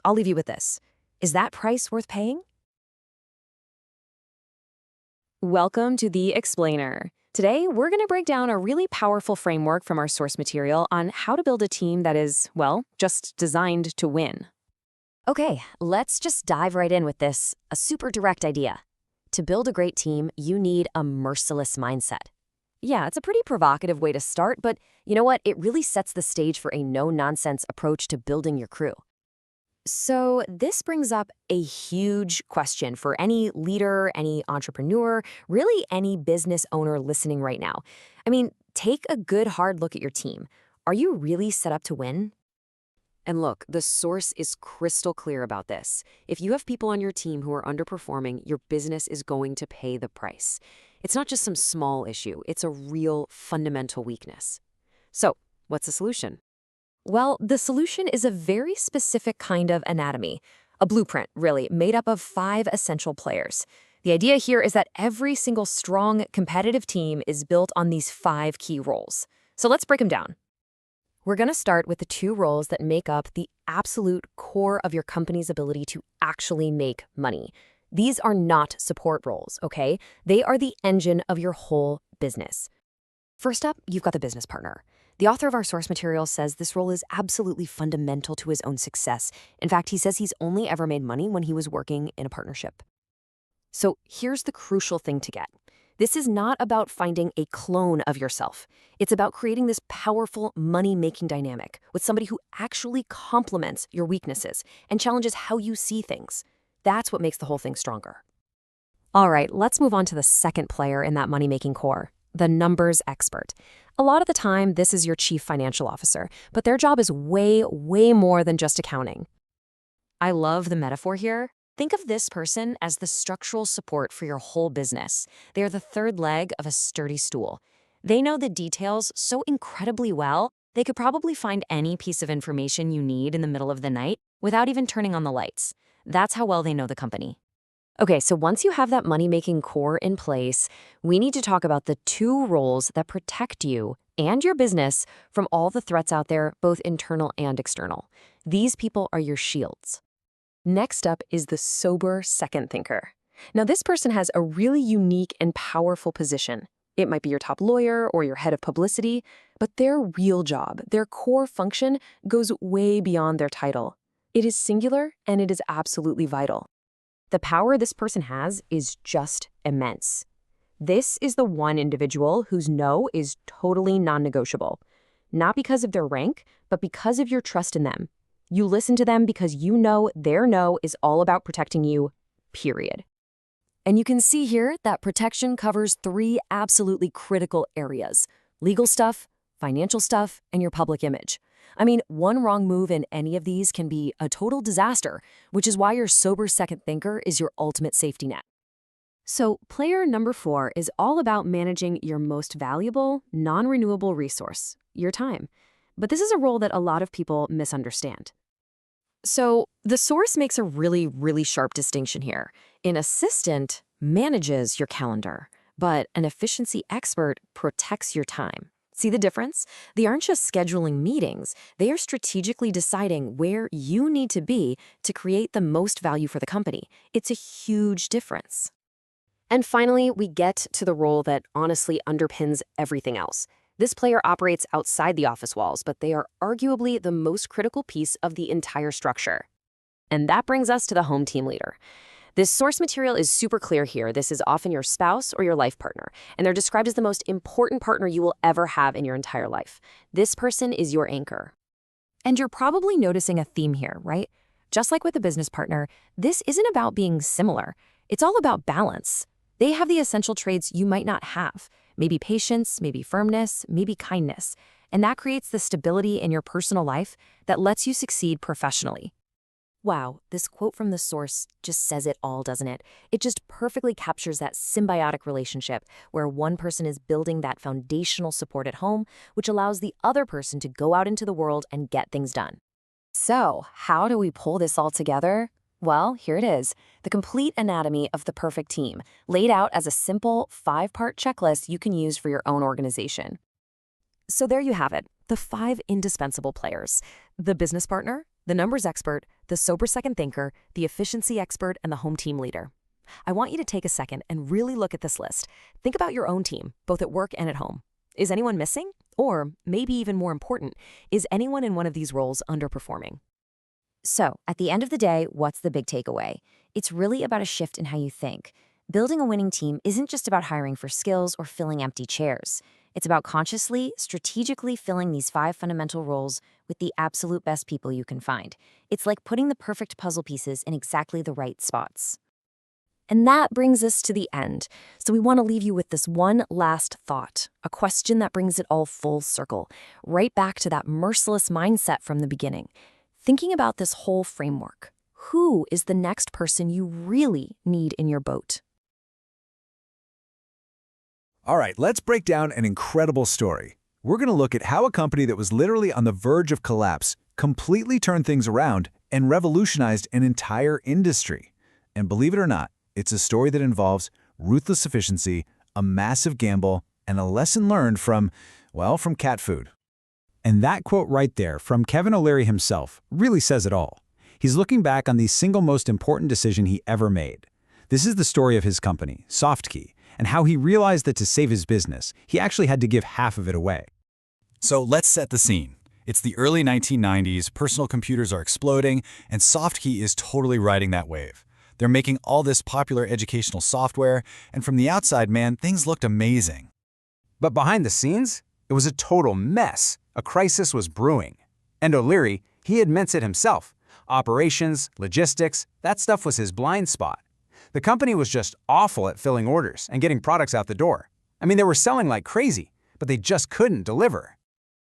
I'll leave you with this. Is that price worth paying? Welcome to The Explainer. Today, we're going to break down a really powerful framework from our source material on how to build a team that is, well, just designed to win. Okay, let's just dive right in with this, a super direct idea. To build a great team, you need a merciless mindset. Yeah, it's a pretty provocative way to start, but you know what? It really sets the stage for a no-nonsense approach to building your crew. So this brings up a huge question for any leader, any entrepreneur, really any business owner listening right now. I mean, take a good hard look at your team. Are you really set up to win? And look, the source is crystal clear about this. If you have people on your team who are underperforming, your business is going to pay the price. It's not just some small issue, it's a real fundamental weakness. So, what's the solution? Well, the solution is a very specific kind of anatomy, a blueprint, really, made up of 5 essential players. The idea here is that every single strong, competitive team is built on these 5 key roles. So let's break them down. We're going to start with the 2 roles that make up the absolute core of your company's ability to actually make money. These are not support roles, okay? They are the engine of your whole business. First up, you've got the business partner. The author of our source material says this role is absolutely fundamental to his own success. In fact, he says he's only ever made money when he was working in a partnership. So here's the crucial thing to get. This is not about finding a clone of yourself. It's about creating this powerful money-making dynamic with somebody who actually complements your weaknesses and challenges how you see things. That's what makes the whole thing stronger. All right, let's move on to the second player in that money-making core, the numbers expert. A lot of the time, this is your chief financial officer, but their job is way, way more than just accounting. I love the metaphor here. Think of this person as the structural support for your whole business. They are the third leg of a sturdy stool. They know the details so incredibly well, they could probably find any piece of information you need in the middle of the night without even turning on the lights. That's how well they know the company. Okay, so once you have that money-making core in place, we need to talk about the 2 roles that protect you and your business from all the threats out there, both internal and external. These people are your shields. Next up is the sober second thinker. Now, this person has a really unique and powerful position. It might be your top lawyer or your head of publicity, but their real job, their core function, goes way beyond their title. It is singular and it is absolutely vital. The power this person has is just immense. This is the one individual whose no is totally non-negotiable. Not because of their rank, but because of your trust in them. You listen to them because you know their no is all about protecting you, period. And you can see here that protection covers 3 absolutely critical areas: legal stuff, financial stuff, and your public image. I mean, one wrong move in any of these can be a total disaster, which is why your sober second thinker is your ultimate safety net. So, player number 4 is all about managing your most valuable, non-renewable resource, your time. But this is a role that a lot of people misunderstand. So, the source makes a really, really sharp distinction here. An assistant manages your calendar, but an efficiency expert protects your time. See the difference? They aren't just scheduling meetings, they are strategically deciding where you need to be to create the most value for the company. It's a huge difference. And finally, we get to the role that honestly underpins everything else. This player operates outside the office walls, but they are arguably the most critical piece of the entire structure. And that brings us to the home team leader. This source material is super clear here. This is often your spouse or your life partner, and they're described as the most important partner you will ever have in your entire life. This person is your anchor. And you're probably noticing a theme here, right? Just like with a business partner, this isn't about being similar. It's all about balance. They have the essential traits you might not have. Maybe patience, maybe firmness, maybe kindness. And that creates the stability in your personal life that lets you succeed professionally. Wow, this quote from the source just says it all, doesn't it? It just perfectly captures that symbiotic relationship where one person is building that foundational support at home, which allows the other person to go out into the world and get things done. So, how do we pull this all together? Well, here it is, the complete anatomy of the perfect team, laid out as a simple 5-part checklist you can use for your own organization. So there you have it, the 5 indispensable players: the business partner, the numbers expert, the sober second thinker, the efficiency expert, and the home team leader. I want you to take a second and really look at this list. Think about your own team, both at work and at home. Is anyone missing? Or, maybe even more important, is anyone in one of these roles underperforming? So, at the end of the day, what's the big takeaway? It's really about a shift in how you think. Building a winning team isn't just about hiring for skills or filling empty chairs. It's about consciously, strategically filling these 5 fundamental roles with the absolute best people you can find. It's like putting the perfect puzzle pieces in exactly the right spots. And that brings us to the end. So we want to leave you with this one last thought, a question that brings it all full circle, right back to that merciless mindset from the beginning. Thinking about this whole framework, who is the next person you really need in your boat? All right, let's break down an incredible story. We're going to look at how a company that was literally on the verge of collapse completely turned things around and revolutionized an entire industry. And believe it or not, it's a story that involves ruthless efficiency, a massive gamble, and a lesson learned from cat food. And that quote right there from Kevin O'Leary himself really says it all. He's looking back on the single most important decision he ever made. This is the story of his company, SoftKey, and how he realized that to save his business, he actually had to give half of it away. So let's set the scene. It's the early 1990s, personal computers are exploding, and SoftKey is totally riding that wave. They're making all this popular educational software, and from the outside, man, things looked amazing. But behind the scenes, it was a total mess. A crisis was brewing. And O'Leary, he admits it himself. Operations, logistics, that stuff was his blind spot. The company was just awful at filling orders and getting products out the door. I mean, they were selling like crazy, but they just couldn't deliver.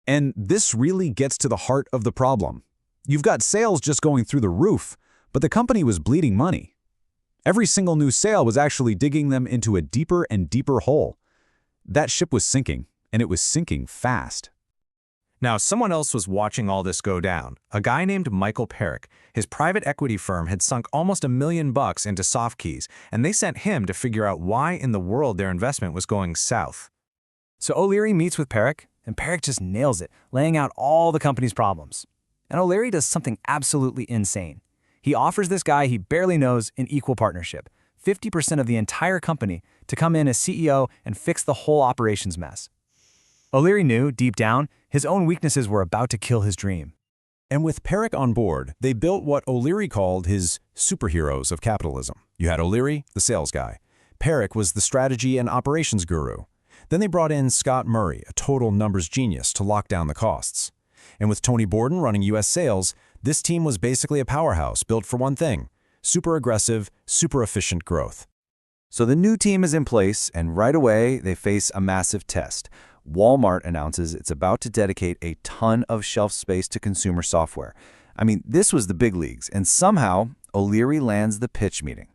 And this really gets to the heart of the problem. You've got sales just going through the roof, but the company was bleeding money. Every single new sale was actually digging them into a deeper and deeper hole. That ship was sinking, and it was sinking fast. Now, someone else was watching all this go down. A guy named Michael Perrick. His private equity firm had sunk almost $1 million into SoftKeys, and they sent him to figure out why in the world their investment was going south. So O'Leary meets with Perrick, and Perrick just nails it, laying out all the company's problems. And O'Leary does something absolutely insane. He offers this guy he barely knows an equal partnership, 50% of the entire company, to come in as CEO and fix the whole operations mess. O'Leary knew, deep down, his own weaknesses were about to kill his dream. And with Perrick on board, they built what O'Leary called his superheroes of capitalism. You had O'Leary, the sales guy. Perrick was the strategy and operations guru. Then they brought in Scott Murray, a total numbers genius, to lock down the costs. And with Tony Borden running U.S. sales, this team was basically a powerhouse built for one thing: super aggressive, super efficient growth. So the new team is in place, and right away they face a massive test. Walmart announces it's about to dedicate a ton of shelf space to consumer software. I mean, this was the big leagues, and somehow O'Leary lands the pitch meeting.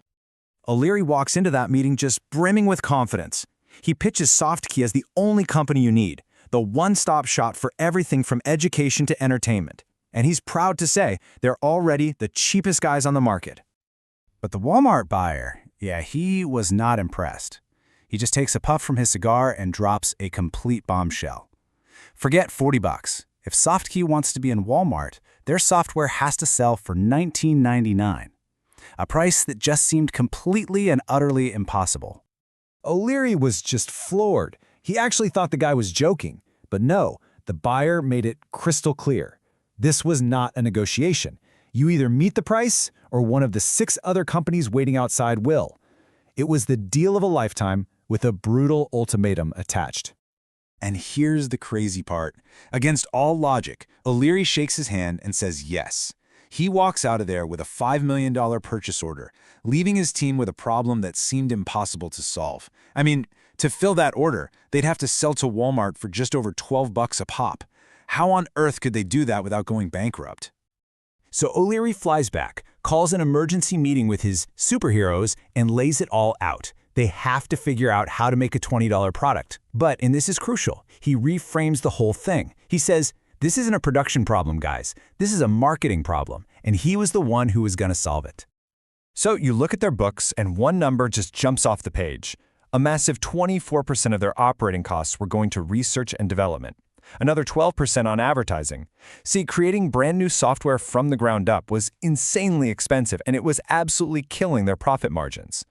O'Leary walks into that meeting just brimming with confidence. He pitches SoftKey as the only company you need, the one-stop shop for everything from education to entertainment. And he's proud to say they're already the cheapest guys on the market. But the Walmart buyer, he was not impressed. He just takes a puff from his cigar and drops a complete bombshell. Forget $40. If SoftKey wants to be in Walmart, their software has to sell for $19.99, a price that just seemed completely and utterly impossible. O'Leary was just floored. He actually thought the guy was joking. But no, the buyer made it crystal clear. This was not a negotiation. You either meet the price or one of the 6 other companies waiting outside will. It was the deal of a lifetime with a brutal ultimatum attached. And here's the crazy part. Against all logic, O'Leary shakes his hand and says yes. He walks out of there with a $5 million purchase order, leaving his team with a problem that seemed impossible to solve. I mean, to fill that order, they'd have to sell to Walmart for just over $12 a pop. How on earth could they do that without going bankrupt? So O'Leary flies back, calls an emergency meeting with his superheroes, and lays it all out. They have to figure out how to make a $20 product. But, and this is crucial, he reframes the whole thing. He says, this isn't a production problem, guys. This is a marketing problem, and he was the one who was going to solve it. So you look at their books, and one number just jumps off the page. A massive 24% of their operating costs were going to research and development. Another 12% on advertising. See, creating brand new software from the ground up was insanely expensive, and it was absolutely killing their profit margins.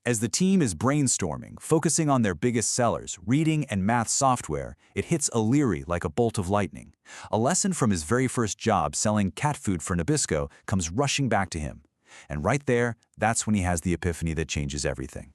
As the team is brainstorming, focusing on their biggest sellers, reading and math software, it hits O'Leary like a bolt of lightning. A lesson from his very first job selling cat food for Nabisco comes rushing back to him. And right there, that's when he has the epiphany that changes everything.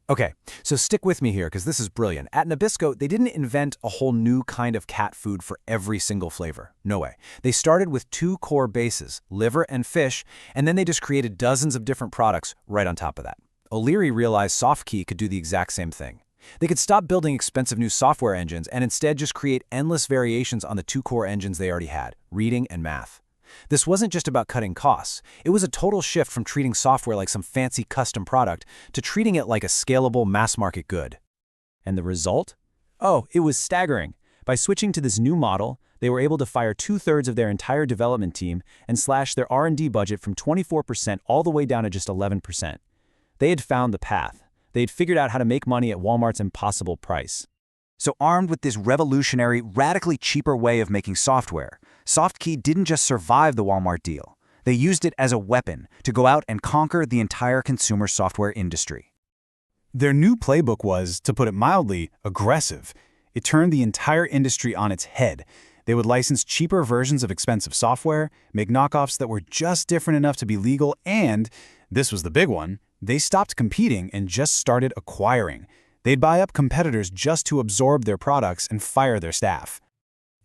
Okay, so stick with me here because this is brilliant. At Nabisco, they didn't invent a whole new kind of cat food for every single flavor. No way. They started with 2 core bases, liver and fish, and then they just created dozens of different products right on top of that. O'Leary realized SoftKey could do the exact same thing. They could stop building expensive new software engines and instead just create endless variations on the 2 core engines they already had, reading and math. This wasn't just about cutting costs. It was a total shift from treating software like some fancy custom product to treating it like a scalable mass-market good. And the result? Oh, it was staggering. By switching to this new model, they were able to fire 2/3 of their entire development team and slash their R&D budget from 24% all the way down to just 11%. They had found the path. They had figured out how to make money at Walmart's impossible price. So armed with this revolutionary, radically cheaper way of making software, SoftKey didn't just survive the Walmart deal. They used it as a weapon to go out and conquer the entire consumer software industry. Their new playbook was, to put it mildly, aggressive. It turned the entire industry on its head. They would license cheaper versions of expensive software, make knockoffs that were just different enough to be legal, and, this was the big one, they stopped competing and just started acquiring. They'd buy up competitors just to absorb their products and fire their staff.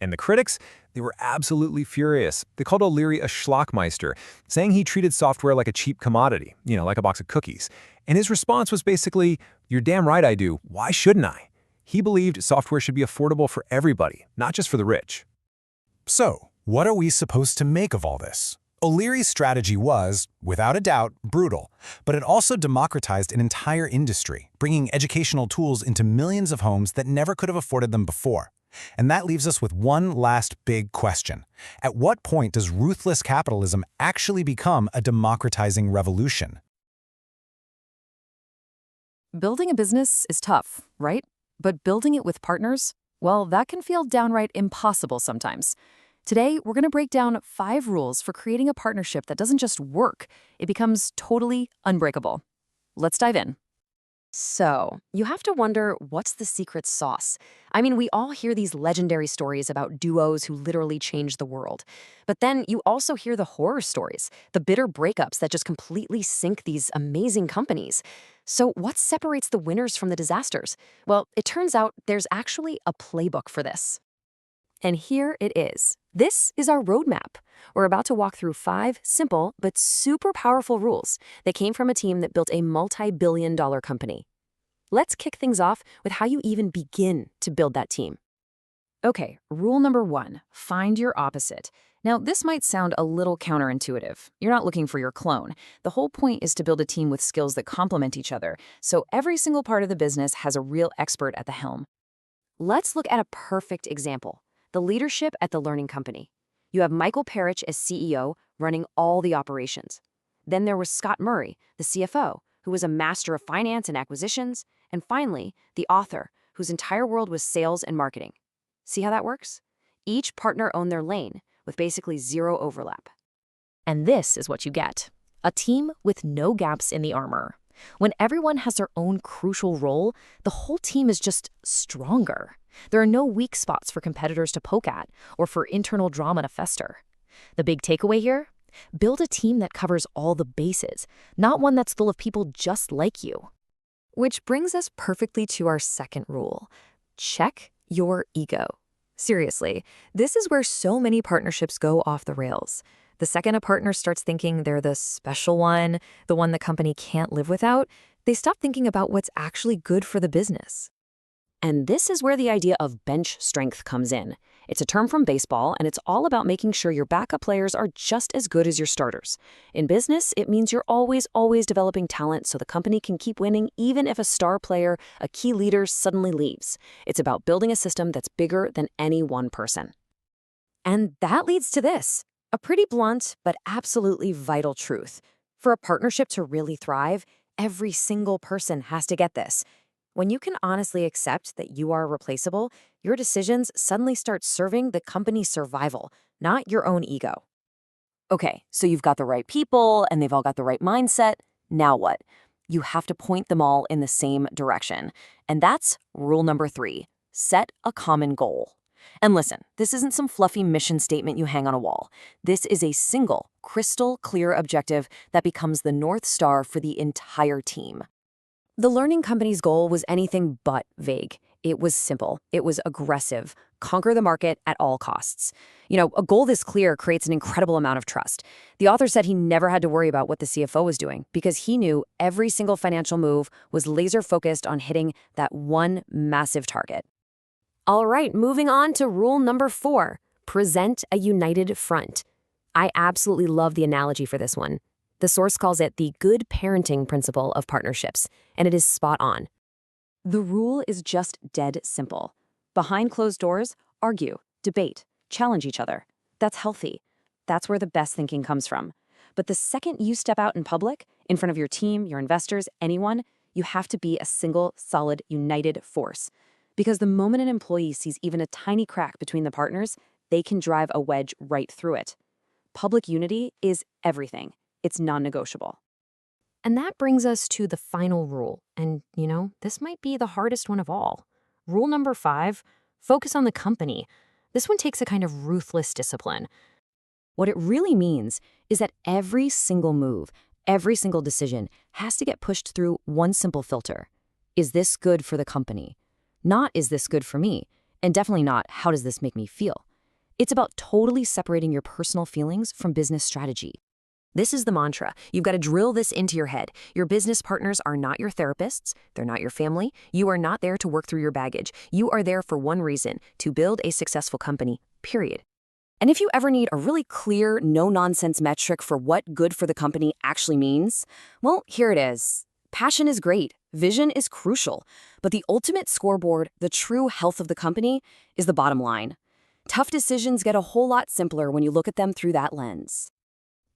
And the critics, they were absolutely furious. They called O'Leary a schlockmeister, saying he treated software like a cheap commodity, like a box of cookies. And his response was basically, "You're damn right I do. Why shouldn't I?" He believed software should be affordable for everybody, not just for the rich. So, what are we supposed to make of all this? O'Leary's strategy was, without a doubt, brutal, but it also democratized an entire industry, bringing educational tools into millions of homes that never could have afforded them before. And that leaves us with one last big question. At what point does ruthless capitalism actually become a democratizing revolution? Building a business is tough, right? But building it with partners, well, that can feel downright impossible sometimes. Today, we're going to break down 5 rules for creating a partnership that doesn't just work, it becomes totally unbreakable. Let's dive in. So, you have to wonder, what's the secret sauce? I mean, we all hear these legendary stories about duos who literally changed the world. But then you also hear the horror stories, the bitter breakups that just completely sink these amazing companies. So what separates the winners from the disasters? Well, it turns out there's actually a playbook for this. And here it is. This is our roadmap. We're about to walk through 5 simple but super powerful rules that came from a team that built a multi-billion-dollar company. Let's kick things off with how you even begin to build that team. Okay, rule number 1, find your opposite. Now, this might sound a little counterintuitive. You're not looking for your clone. The whole point is to build a team with skills that complement each other, so every single part of the business has a real expert at the helm. Let's look at a perfect example. The leadership at the learning company. You have Michael Parrish as CEO, running all the operations. Then there was Scott Murray, the CFO, who was a master of finance and acquisitions. And finally, the author, whose entire world was sales and marketing. See how that works? Each partner owned their lane, with basically zero overlap. And this is what you get. A team with no gaps in the armor. When everyone has their own crucial role, the whole team is just stronger. There are no weak spots for competitors to poke at or for internal drama to fester. The big takeaway here? Build a team that covers all the bases, not one that's full of people just like you. Which brings us perfectly to our second rule. Check your ego. Seriously, this is where so many partnerships go off the rails. The second a partner starts thinking they're the special one, the one the company can't live without, they stop thinking about what's actually good for the business. And this is where the idea of bench strength comes in. It's a term from baseball, and it's all about making sure your backup players are just as good as your starters. In business, it means you're always developing talent so the company can keep winning even if a star player, a key leader, suddenly leaves. It's about building a system that's bigger than any one person. And that leads to this, a pretty blunt but absolutely vital truth. For a partnership to really thrive, every single person has to get this. When you can honestly accept that you are replaceable, your decisions suddenly start serving the company's survival, not your own ego. Okay, so you've got the right people, and they've all got the right mindset. Now what? You have to point them all in the same direction. And that's rule number 3. Set a common goal. And listen, this isn't some fluffy mission statement you hang on a wall. This is a single, crystal clear objective that becomes the North Star for the entire team. The learning company's goal was anything but vague. It was simple. It was aggressive. Conquer the market at all costs. A goal this clear creates an incredible amount of trust. The author said he never had to worry about what the CFO was doing because he knew every single financial move was laser-focused on hitting that one massive target. All right, moving on to rule number 4. Present a united front. I absolutely love the analogy for this one. The source calls it the good parenting principle of partnerships, and it is spot on. The rule is just dead simple. Behind closed doors, argue, debate, challenge each other. That's healthy. That's where the best thinking comes from. But the second you step out in public, in front of your team, your investors, anyone, you have to be a single, solid, united force. Because the moment an employee sees even a tiny crack between the partners, they can drive a wedge right through it. Public unity is everything. It's non-negotiable. And that brings us to the final rule. And, this might be the hardest one of all. Rule number 5, focus on the company. This one takes a kind of ruthless discipline. What it really means is that every single move, every single decision has to get pushed through one simple filter. Is this good for the company? Not, is this good for me? And definitely not, how does this make me feel? It's about totally separating your personal feelings from business strategy. This is the mantra. You've got to drill this into your head. Your business partners are not your therapists. They're not your family. You are not there to work through your baggage. You are there for one reason, to build a successful company, period. And if you ever need a really clear, no-nonsense metric for what good for the company actually means, well, here it is. Passion is great. Vision is crucial. But the ultimate scoreboard, the true health of the company, is the bottom line. Tough decisions get a whole lot simpler when you look at them through that lens.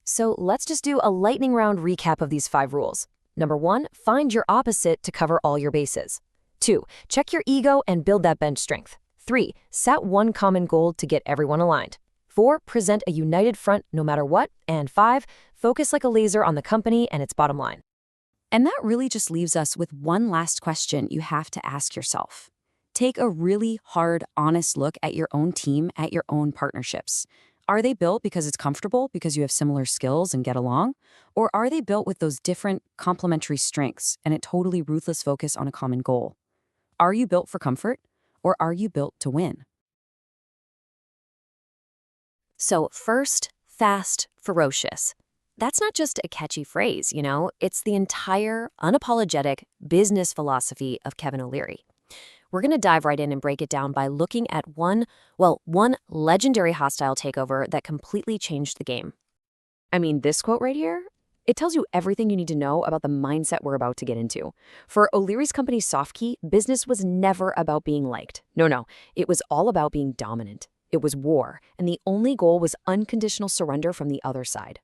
So let's just do a lightning round recap of these 5 rules. Number 1, find your opposite to cover all your bases. 2, check your ego and build that bench strength. 3, set one common goal to get everyone aligned. 4, present a united front no matter what. And 5, focus like a laser on the company and its bottom line. And that really just leaves us with one last question you have to ask yourself. Take a really hard, honest look at your own team, at your own partnerships. Are they built because it's comfortable, because you have similar skills and get along? Or are they built with those different complementary strengths and a totally ruthless focus on a common goal? Are you built for comfort, or are you built to win? So first, fast, ferocious. That's not just a catchy phrase, it's the entire, unapologetic business philosophy of Kevin O'Leary. We're going to dive right in and break it down by looking at one legendary hostile takeover that completely changed the game. I mean, this quote right here, it tells you everything you need to know about the mindset we're about to get into. For O'Leary's company Softkey, business was never about being liked. No, it was all about being dominant. It was war, and the only goal was unconditional surrender from the other side.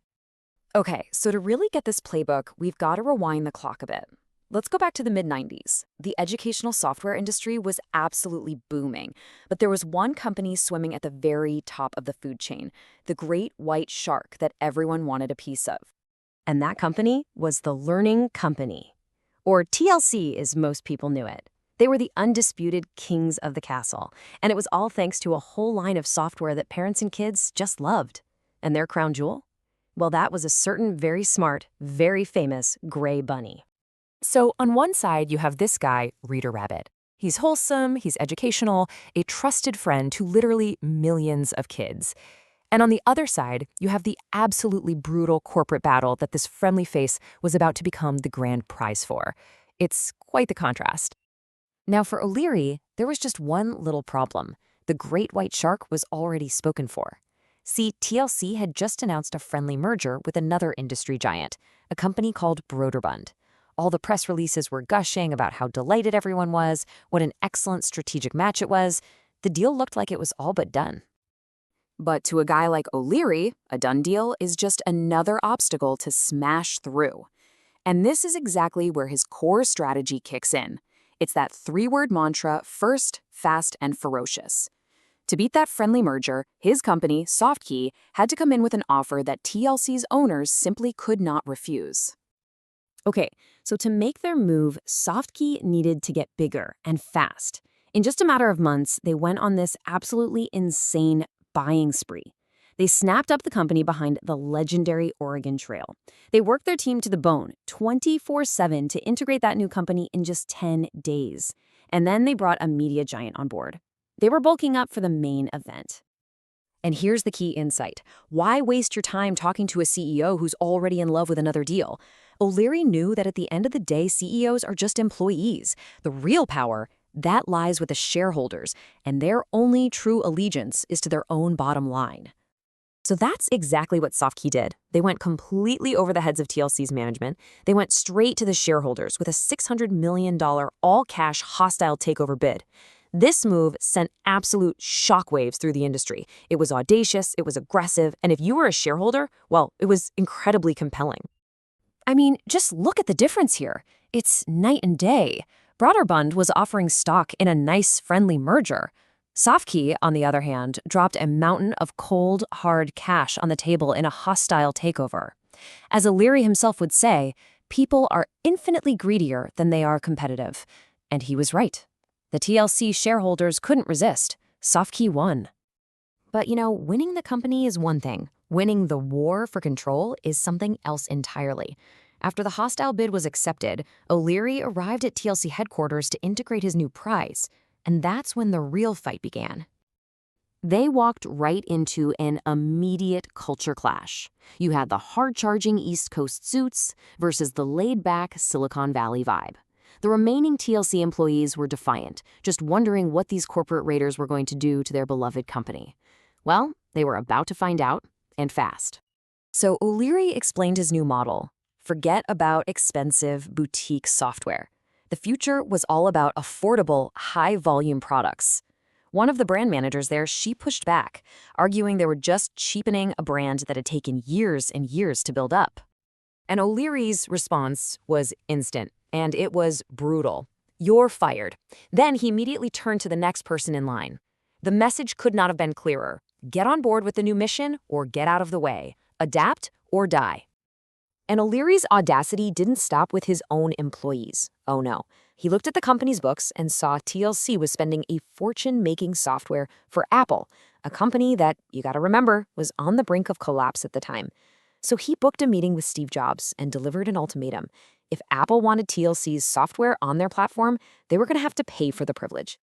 Okay, so to really get this playbook, we've got to rewind the clock a bit. Let's go back to the mid-90s. The educational software industry was absolutely booming, but there was one company swimming at the very top of the food chain, the great white shark that everyone wanted a piece of. And that company was the Learning Company. or TLC as most people knew it. They were the undisputed kings of the castle, and it was all thanks to a whole line of software that parents and kids just loved. And their crown jewel? Well, that was a certain very smart, very famous gray bunny. So on one side, you have this guy, Reader Rabbit. He's wholesome, he's educational, a trusted friend to literally millions of kids. And on the other side, you have the absolutely brutal corporate battle that this friendly face was about to become the grand prize for. It's quite the contrast. Now for O'Leary, there was just one little problem. The great white shark was already spoken for. See, TLC had just announced a friendly merger with another industry giant, a company called Broderbund. All the press releases were gushing about how delighted everyone was, what an excellent strategic match it was. The deal looked like it was all but done. But to a guy like O'Leary, a done deal is just another obstacle to smash through. And this is exactly where his core strategy kicks in. It's that three-word mantra, first, fast, and ferocious. To beat that friendly merger, his company, SoftKey, had to come in with an offer that TLC's owners simply could not refuse. Okay, so to make their move, SoftKey needed to get bigger and fast. In just a matter of months, they went on this absolutely insane buying spree. They snapped up the company behind the legendary Oregon Trail. They worked their team to the bone, 24/7, to integrate that new company in just 10 days. And then they brought a media giant on board. They were bulking up for the main event. And here's the key insight. Why waste your time talking to a CEO who's already in love with another deal? O'Leary knew that at the end of the day, CEOs are just employees. The real power, that lies with the shareholders, and their only true allegiance is to their own bottom line. So that's exactly what SoftKey did. They went completely over the heads of TLC's management. They went straight to the shareholders with a $600 million all-cash hostile takeover bid. This move sent absolute shockwaves through the industry. It was audacious, it was aggressive, and if you were a shareholder, well, it was incredibly compelling. I mean, just look at the difference here. It's night and day. Broderbund was offering stock in a nice, friendly merger. SoftKey, on the other hand, dropped a mountain of cold, hard cash on the table in a hostile takeover. As O'Leary himself would say, people are infinitely greedier than they are competitive. And he was right. The TLC shareholders couldn't resist. SoftKey won. But, winning the company is one thing. Winning the war for control is something else entirely. After the hostile bid was accepted, O'Leary arrived at TLC headquarters to integrate his new prize. And that's when the real fight began. They walked right into an immediate culture clash. You had the hard-charging East Coast suits versus the laid-back Silicon Valley vibe. The remaining TLC employees were defiant, just wondering what these corporate raiders were going to do to their beloved company. Well, they were about to find out, and fast. So O'Leary explained his new model. Forget about expensive boutique software. The future was all about affordable, high-volume products. One of the brand managers there, she pushed back, arguing they were just cheapening a brand that had taken years and years to build up. And O'Leary's response was instant, and it was brutal. You're fired. Then he immediately turned to the next person in line. The message could not have been clearer. Get on board with the new mission or get out of the way. Adapt or die. And O'Leary's audacity didn't stop with his own employees. Oh no. He looked at the company's books and saw TLC was spending a fortune making software for Apple, a company that, you gotta remember, was on the brink of collapse at the time. So he booked a meeting with Steve Jobs and delivered an ultimatum. If Apple wanted TLC's software on their platform, they were gonna have to pay for the privilege.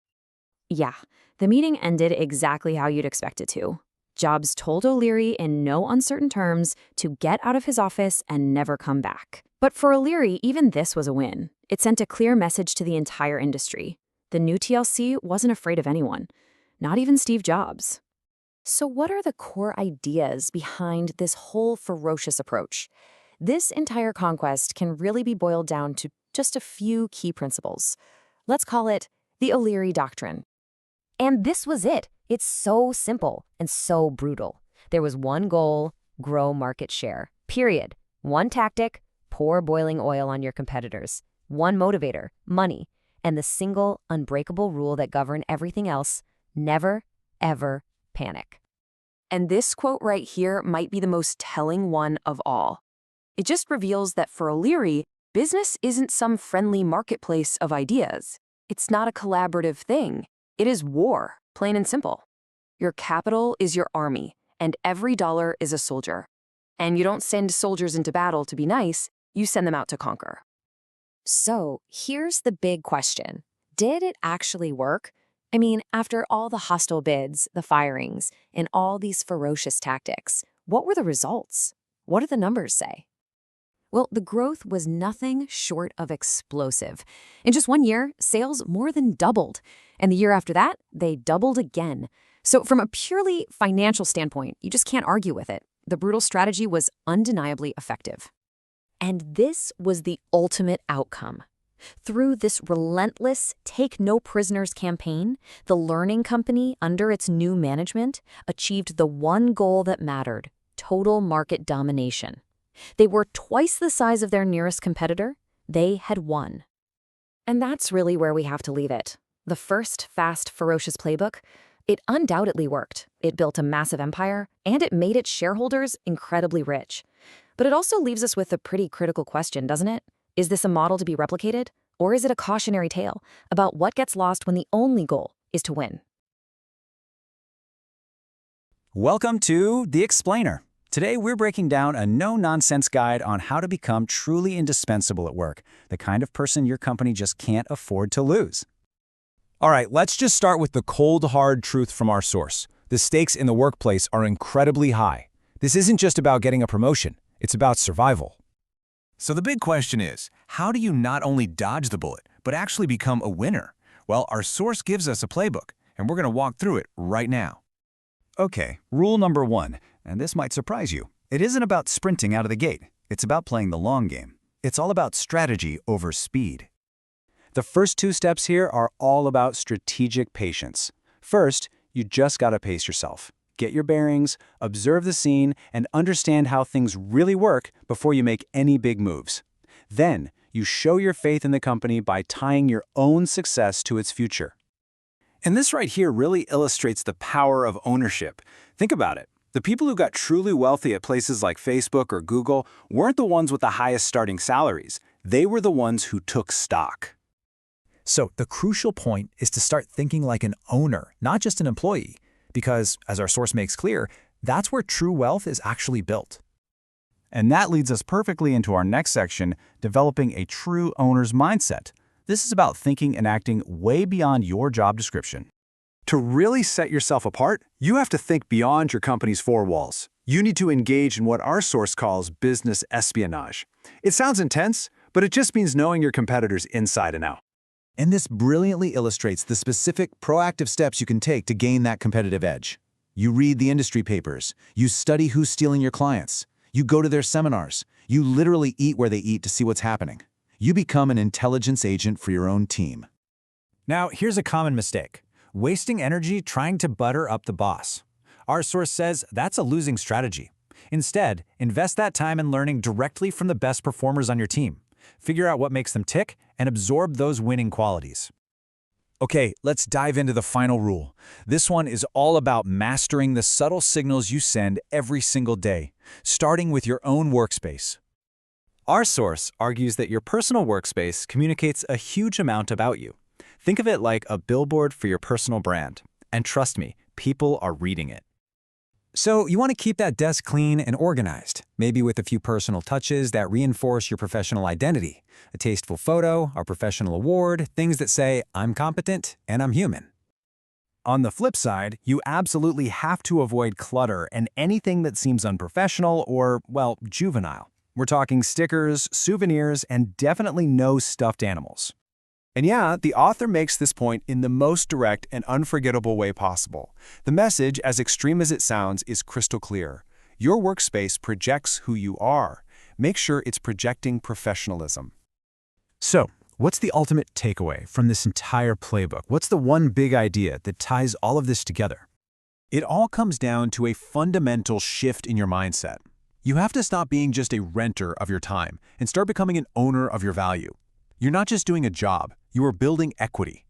Yeah, the meeting ended exactly how you'd expect it to. Jobs told O'Leary in no uncertain terms to get out of his office and never come back. But for O'Leary, even this was a win. It sent a clear message to the entire industry. The new TLC wasn't afraid of anyone, not even Steve Jobs. So what are the core ideas behind this whole ferocious approach? This entire conquest can really be boiled down to just a few key principles. Let's call it the O'Leary Doctrine. And this was it. It's so simple and so brutal. There was one goal, grow market share, period. One tactic, pour boiling oil on your competitors. One motivator, money. And the single, unbreakable rule that governed everything else, never, ever panic. And this quote right here might be the most telling one of all. It just reveals that for O'Leary, Business isn't some friendly marketplace of ideas. It's not a collaborative thing. It is war, plain and simple. Your capital is your army, and every dollar is a soldier. And you don't send soldiers into battle to be nice, you send them out to conquer. So here's the big question. Did it actually work? I mean, after all the hostile bids, the firings, and all these ferocious tactics, what were the results? What do the numbers say? Well, the growth was nothing short of explosive. In just 1 year, sales more than doubled. And the year after that, they doubled again. So from a purely financial standpoint, you just can't argue with it. The brutal strategy was undeniably effective. And this was the ultimate outcome. Through this relentless Take No Prisoners campaign, the Learning Company, under its new management, achieved the one goal that mattered: total market domination. They were twice the size of their nearest competitor. They had won. And that's really where we have to leave it. The first fast, ferocious playbook, it undoubtedly worked. It built a massive empire, and it made its shareholders incredibly rich. But it also leaves us with a pretty critical question, doesn't it? Is this a model to be replicated? Or is it a cautionary tale about what gets lost when the only goal is to win? Welcome to The Explainer. Today, we're breaking down a no-nonsense guide on how to become truly indispensable at work, the kind of person your company just can't afford to lose. All right, let's just start with the cold, hard truth from our source. The stakes in the workplace are incredibly high. This isn't just about getting a promotion, it's about survival. So the big question is, how do you not only dodge the bullet, but actually become a winner? Well, our source gives us a playbook, and we're going to walk through it right now. Okay, rule number 1, and this might surprise you. It isn't about sprinting out of the gate. It's about playing the long game. It's all about strategy over speed. The first 2 steps here are all about strategic patience. First, you just gotta pace yourself. Get your bearings, observe the scene, and understand how things really work before you make any big moves. Then, you show your faith in the company by tying your own success to its future. And this right here really illustrates the power of ownership. Think about it. The people who got truly wealthy at places like Facebook or Google weren't the ones with the highest starting salaries. They were the ones who took stock. So the crucial point is to start thinking like an owner, not just an employee, because, as our source makes clear, that's where true wealth is actually built. And that leads us perfectly into our next section, developing a true owner's mindset. This is about thinking and acting way beyond your job description. To really set yourself apart, you have to think beyond your company's 4 walls. You need to engage in what our source calls business espionage. It sounds intense, but it just means knowing your competitors inside and out. And this brilliantly illustrates the specific proactive steps you can take to gain that competitive edge. You read the industry papers, you study who's stealing your clients, you go to their seminars, you literally eat where they eat to see what's happening. You become an intelligence agent for your own team. Now, here's a common mistake: wasting energy trying to butter up the boss. Our source says that's a losing strategy. Instead, invest that time in learning directly from the best performers on your team. Figure out what makes them tick and absorb those winning qualities. Okay, let's dive into the final rule. This one is all about mastering the subtle signals you send every single day, starting with your own workspace. Our source argues that your personal workspace communicates a huge amount about you. Think of it like a billboard for your personal brand. And trust me, people are reading it. So you want to keep that desk clean and organized, maybe with a few personal touches that reinforce your professional identity. A tasteful photo, a professional award, things that say, I'm competent and I'm human. On the flip side, you absolutely have to avoid clutter and anything that seems unprofessional or, well, juvenile. We're talking stickers, souvenirs, and definitely no stuffed animals. And yeah, the author makes this point in the most direct and unforgettable way possible. The message, as extreme as it sounds, is crystal clear. Your workspace projects who you are. Make sure it's projecting professionalism. So, what's the ultimate takeaway from this entire playbook? What's the one big idea that ties all of this together? It all comes down to a fundamental shift in your mindset. You have to stop being just a renter of your time and start becoming an owner of your value. You're not just doing a job, you are building equity.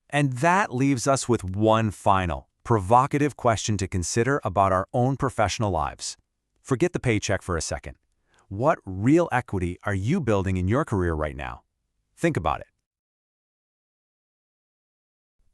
And that leaves us with one final, provocative question to consider about our own professional lives. Forget the paycheck for a second. What real equity are you building in your career right now? Think about it.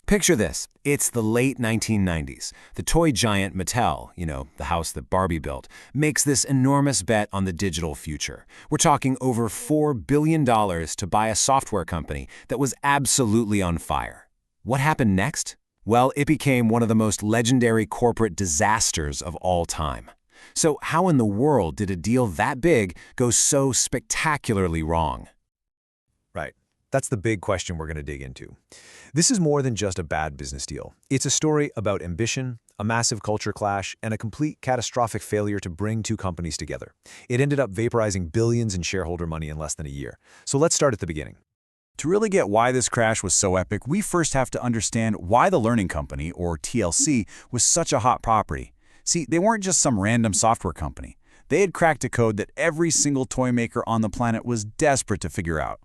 Picture this. It's the late 1990s. The toy giant Mattel, the house that Barbie built, makes this enormous bet on the digital future. We're talking over $4 billion to buy a software company that was absolutely on fire. What happened next? Well, it became one of the most legendary corporate disasters of all time. So how in the world did a deal that big go so spectacularly wrong? Right. That's the big question we're going to dig into. This is more than just a bad business deal. It's a story about ambition, a massive culture clash, and a complete catastrophic failure to bring two companies together. It ended up vaporizing billions in shareholder money in less than a year. So let's start at the beginning. To really get why this crash was so epic, we first have to understand why the Learning Company, or TLC, was such a hot property. See, they weren't just some random software company. They had cracked a code that every single toy maker on the planet was desperate to figure out.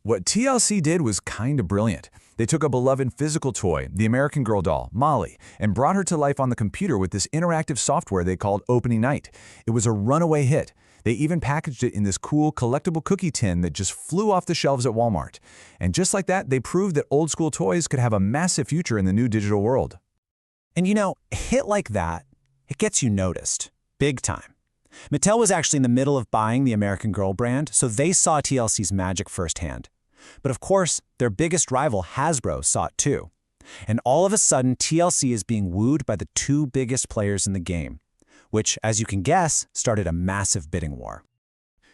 What TLC did was kind of brilliant. They took a beloved physical toy, the American Girl doll, Molly, and brought her to life on the computer with this interactive software they called Opening Night. It was a runaway hit. They even packaged it in this cool collectible cookie tin that just flew off the shelves at Walmart. And just like that, they proved that old school toys could have a massive future in the new digital world. And a hit like that, it gets you noticed. Big time. Mattel was actually in the middle of buying the American Girl brand, so they saw TLC's magic firsthand. But of course, their biggest rival, Hasbro, saw it too. And all of a sudden, TLC is being wooed by the two biggest players in the game, which, as you can guess, started a massive bidding war.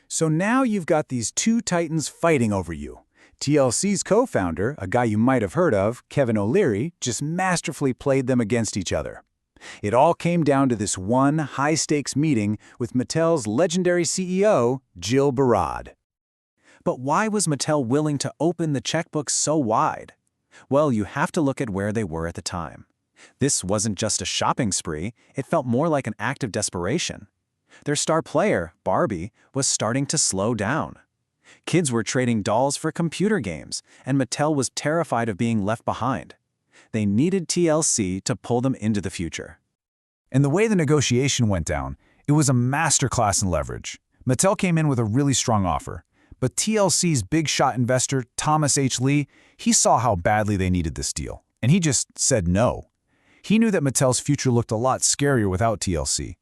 So now you've got these two titans fighting over you. TLC's co-founder, a guy you might have heard of, Kevin O'Leary, just masterfully played them against each other. It all came down to this one high-stakes meeting with Mattel's legendary CEO, Jill Barad. But why was Mattel willing to open the checkbook so wide? Well, you have to look at where they were at the time. This wasn't just a shopping spree, it felt more like an act of desperation. Their star player, Barbie, was starting to slow down. Kids were trading dolls for computer games, and Mattel was terrified of being left behind. They needed TLC to pull them into the future. And the way the negotiation went down, it was a masterclass in leverage. Mattel came in with a really strong offer. But TLC's big-shot investor, Thomas H. Lee, he saw how badly they needed this deal, and he just said no. He knew that Mattel's future looked a lot scarier without TLC.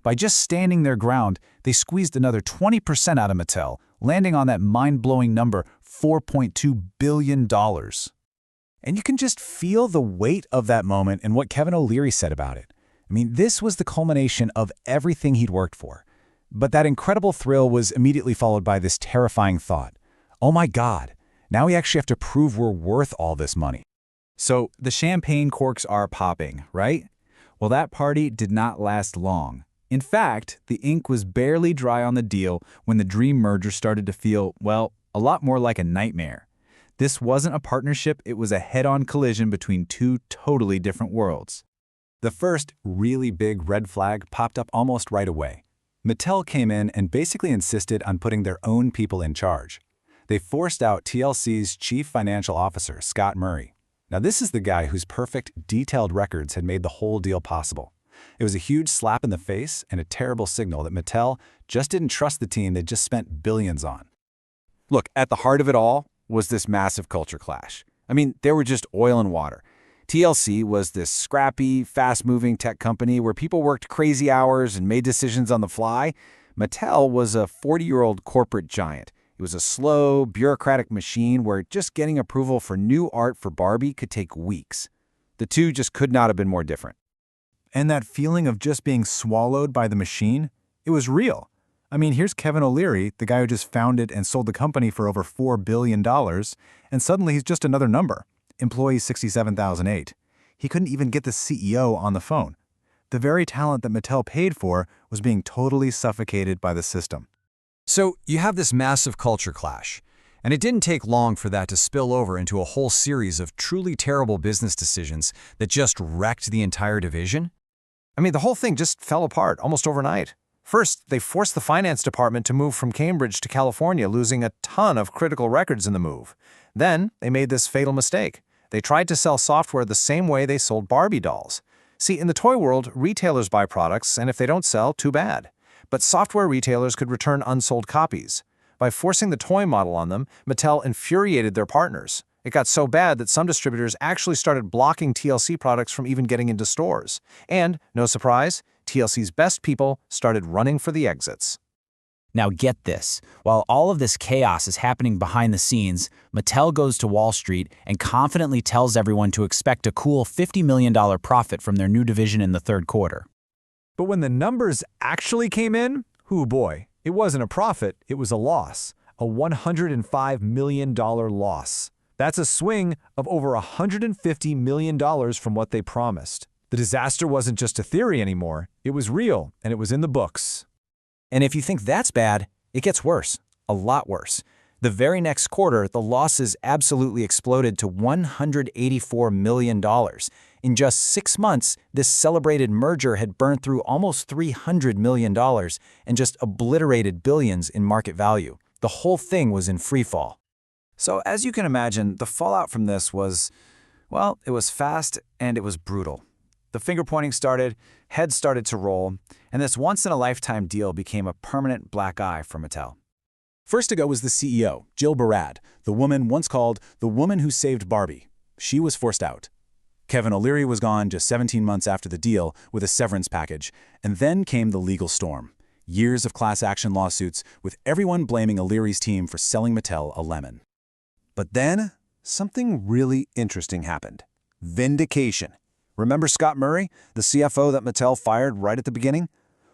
By just standing their ground, they squeezed another 20% out of Mattel, landing on that mind-blowing number, $4.2 billion. And you can just feel the weight of that moment and what Kevin O'Leary said about it. I mean, this was the culmination of everything he'd worked for. But that incredible thrill was immediately followed by this terrifying thought. Oh my God, now we actually have to prove we're worth all this money. So the champagne corks are popping, right? Well, that party did not last long. In fact, the ink was barely dry on the deal when the dream merger started to feel, well, a lot more like a nightmare. This wasn't a partnership, it was a head-on collision between two totally different worlds. The first really big red flag popped up almost right away. Mattel came in and basically insisted on putting their own people in charge. They forced out TLC's chief financial officer, Scott Murray. Now, this is the guy whose perfect, detailed records had made the whole deal possible. It was a huge slap in the face and a terrible signal that Mattel just didn't trust the team they'd just spent billions on. Look, at the heart of it all was this massive culture clash. I mean, they were just oil and water. TLC was this scrappy, fast-moving tech company where people worked crazy hours and made decisions on the fly. Mattel was a 40-year-old corporate giant. It was a slow, bureaucratic machine where just getting approval for new art for Barbie could take weeks. The two just could not have been more different. And that feeling of just being swallowed by the machine, it was real. I mean, here's Kevin O'Leary, the guy who just founded and sold the company for over $4 billion, and suddenly he's just another number. Employee 67,008. He couldn't even get the CEO on the phone. The very talent that Mattel paid for was being totally suffocated by the system. So you have this massive culture clash, and it didn't take long for that to spill over into a whole series of truly terrible business decisions that just wrecked the entire division? I mean, the whole thing just fell apart almost overnight. First, they forced the finance department to move from Cambridge to California, losing a ton of critical records in the move. Then, they made this fatal mistake. They tried to sell software the same way they sold Barbie dolls. See, in the toy world, retailers buy products, and if they don't sell, too bad. but software retailers could return unsold copies. By forcing the toy model on them, Mattel infuriated their partners. It got so bad that some distributors actually started blocking TLC products from even getting into stores. And, no surprise, TLC's best people started running for the exits. Now get this, while all of this chaos is happening behind the scenes, Mattel goes to Wall Street and confidently tells everyone to expect a cool $50 million profit from their new division in the third quarter. But when the numbers actually came in, hoo boy, it wasn't a profit, it was a loss. A $105 million loss. That's a swing of over $150 million from what they promised. The disaster wasn't just a theory anymore, it was real, and it was in the books. And if you think that's bad, it gets worse, a lot worse. The very next quarter, the losses absolutely exploded to $184 million. In just 6 months, this celebrated merger had burned through almost $300 million and just obliterated billions in market value. The whole thing was in free fall. So as you can imagine, the fallout from this was, well, it was fast and it was brutal. The finger-pointing started, heads started to roll, and this once-in-a-lifetime deal became a permanent black eye for Mattel. First to go was the CEO, Jill Barad, the woman once called the woman who saved Barbie. She was forced out. Kevin O'Leary was gone just 17 months after the deal with a severance package, and then came the legal storm. Years of class action lawsuits, with everyone blaming O'Leary's team for selling Mattel a lemon. But then, something really interesting happened. Vindication. Remember Scott Murray, the CFO that Mattel fired right at the beginning?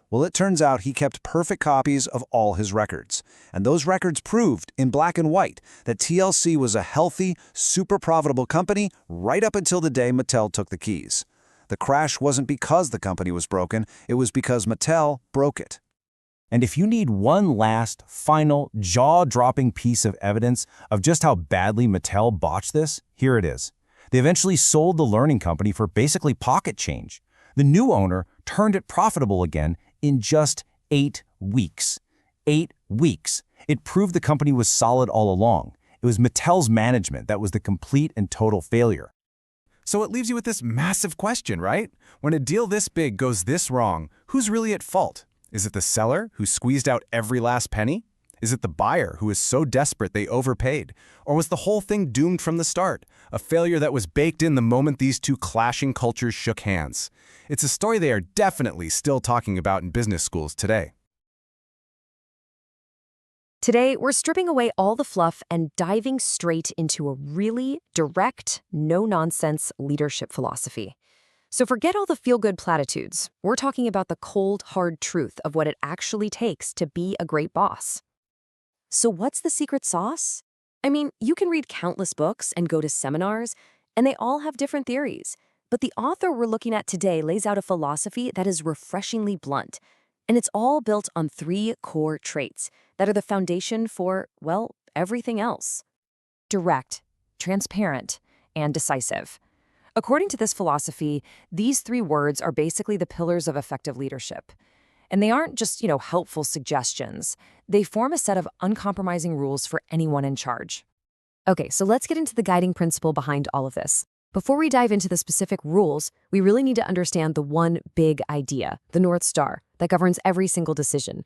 Well, it turns out he kept perfect copies of all his records. And those records proved, in black and white, that TLC was a healthy, super profitable company right up until the day Mattel took the keys. The crash wasn't because the company was broken, it was because Mattel broke it. And if you need one last, final, jaw-dropping piece of evidence of just how badly Mattel botched this, here it is. They eventually sold the learning company for basically pocket change. The new owner turned it profitable again in just 8 weeks. 8 weeks. It proved the company was solid all along. It was Mattel's management that was the complete and total failure. So it leaves you with this massive question, right? When a deal this big goes this wrong, who's really at fault? Is it the seller who squeezed out every last penny? Is it the buyer who is so desperate they overpaid? Or was the whole thing doomed from the start? A failure that was baked in the moment these two clashing cultures shook hands. It's a story they are definitely still talking about in business schools today. Today, we're stripping away all the fluff and diving straight into a really direct, no-nonsense leadership philosophy. So forget all the feel-good platitudes. We're talking about the cold, hard truth of what it actually takes to be a great boss. So what's the secret sauce? I mean, you can read countless books and go to seminars, and they all have different theories. But the author we're looking at today lays out a philosophy that is refreshingly blunt. And it's all built on 3 core traits that are the foundation for, well, everything else. Direct, transparent, and decisive. According to this philosophy, these 3 words are basically the pillars of effective leadership. And they aren't just, helpful suggestions. They form a set of uncompromising rules for anyone in charge. Okay, so let's get into the guiding principle behind all of this. Before we dive into the specific rules, we really need to understand the one big idea, the North Star, that governs every single decision.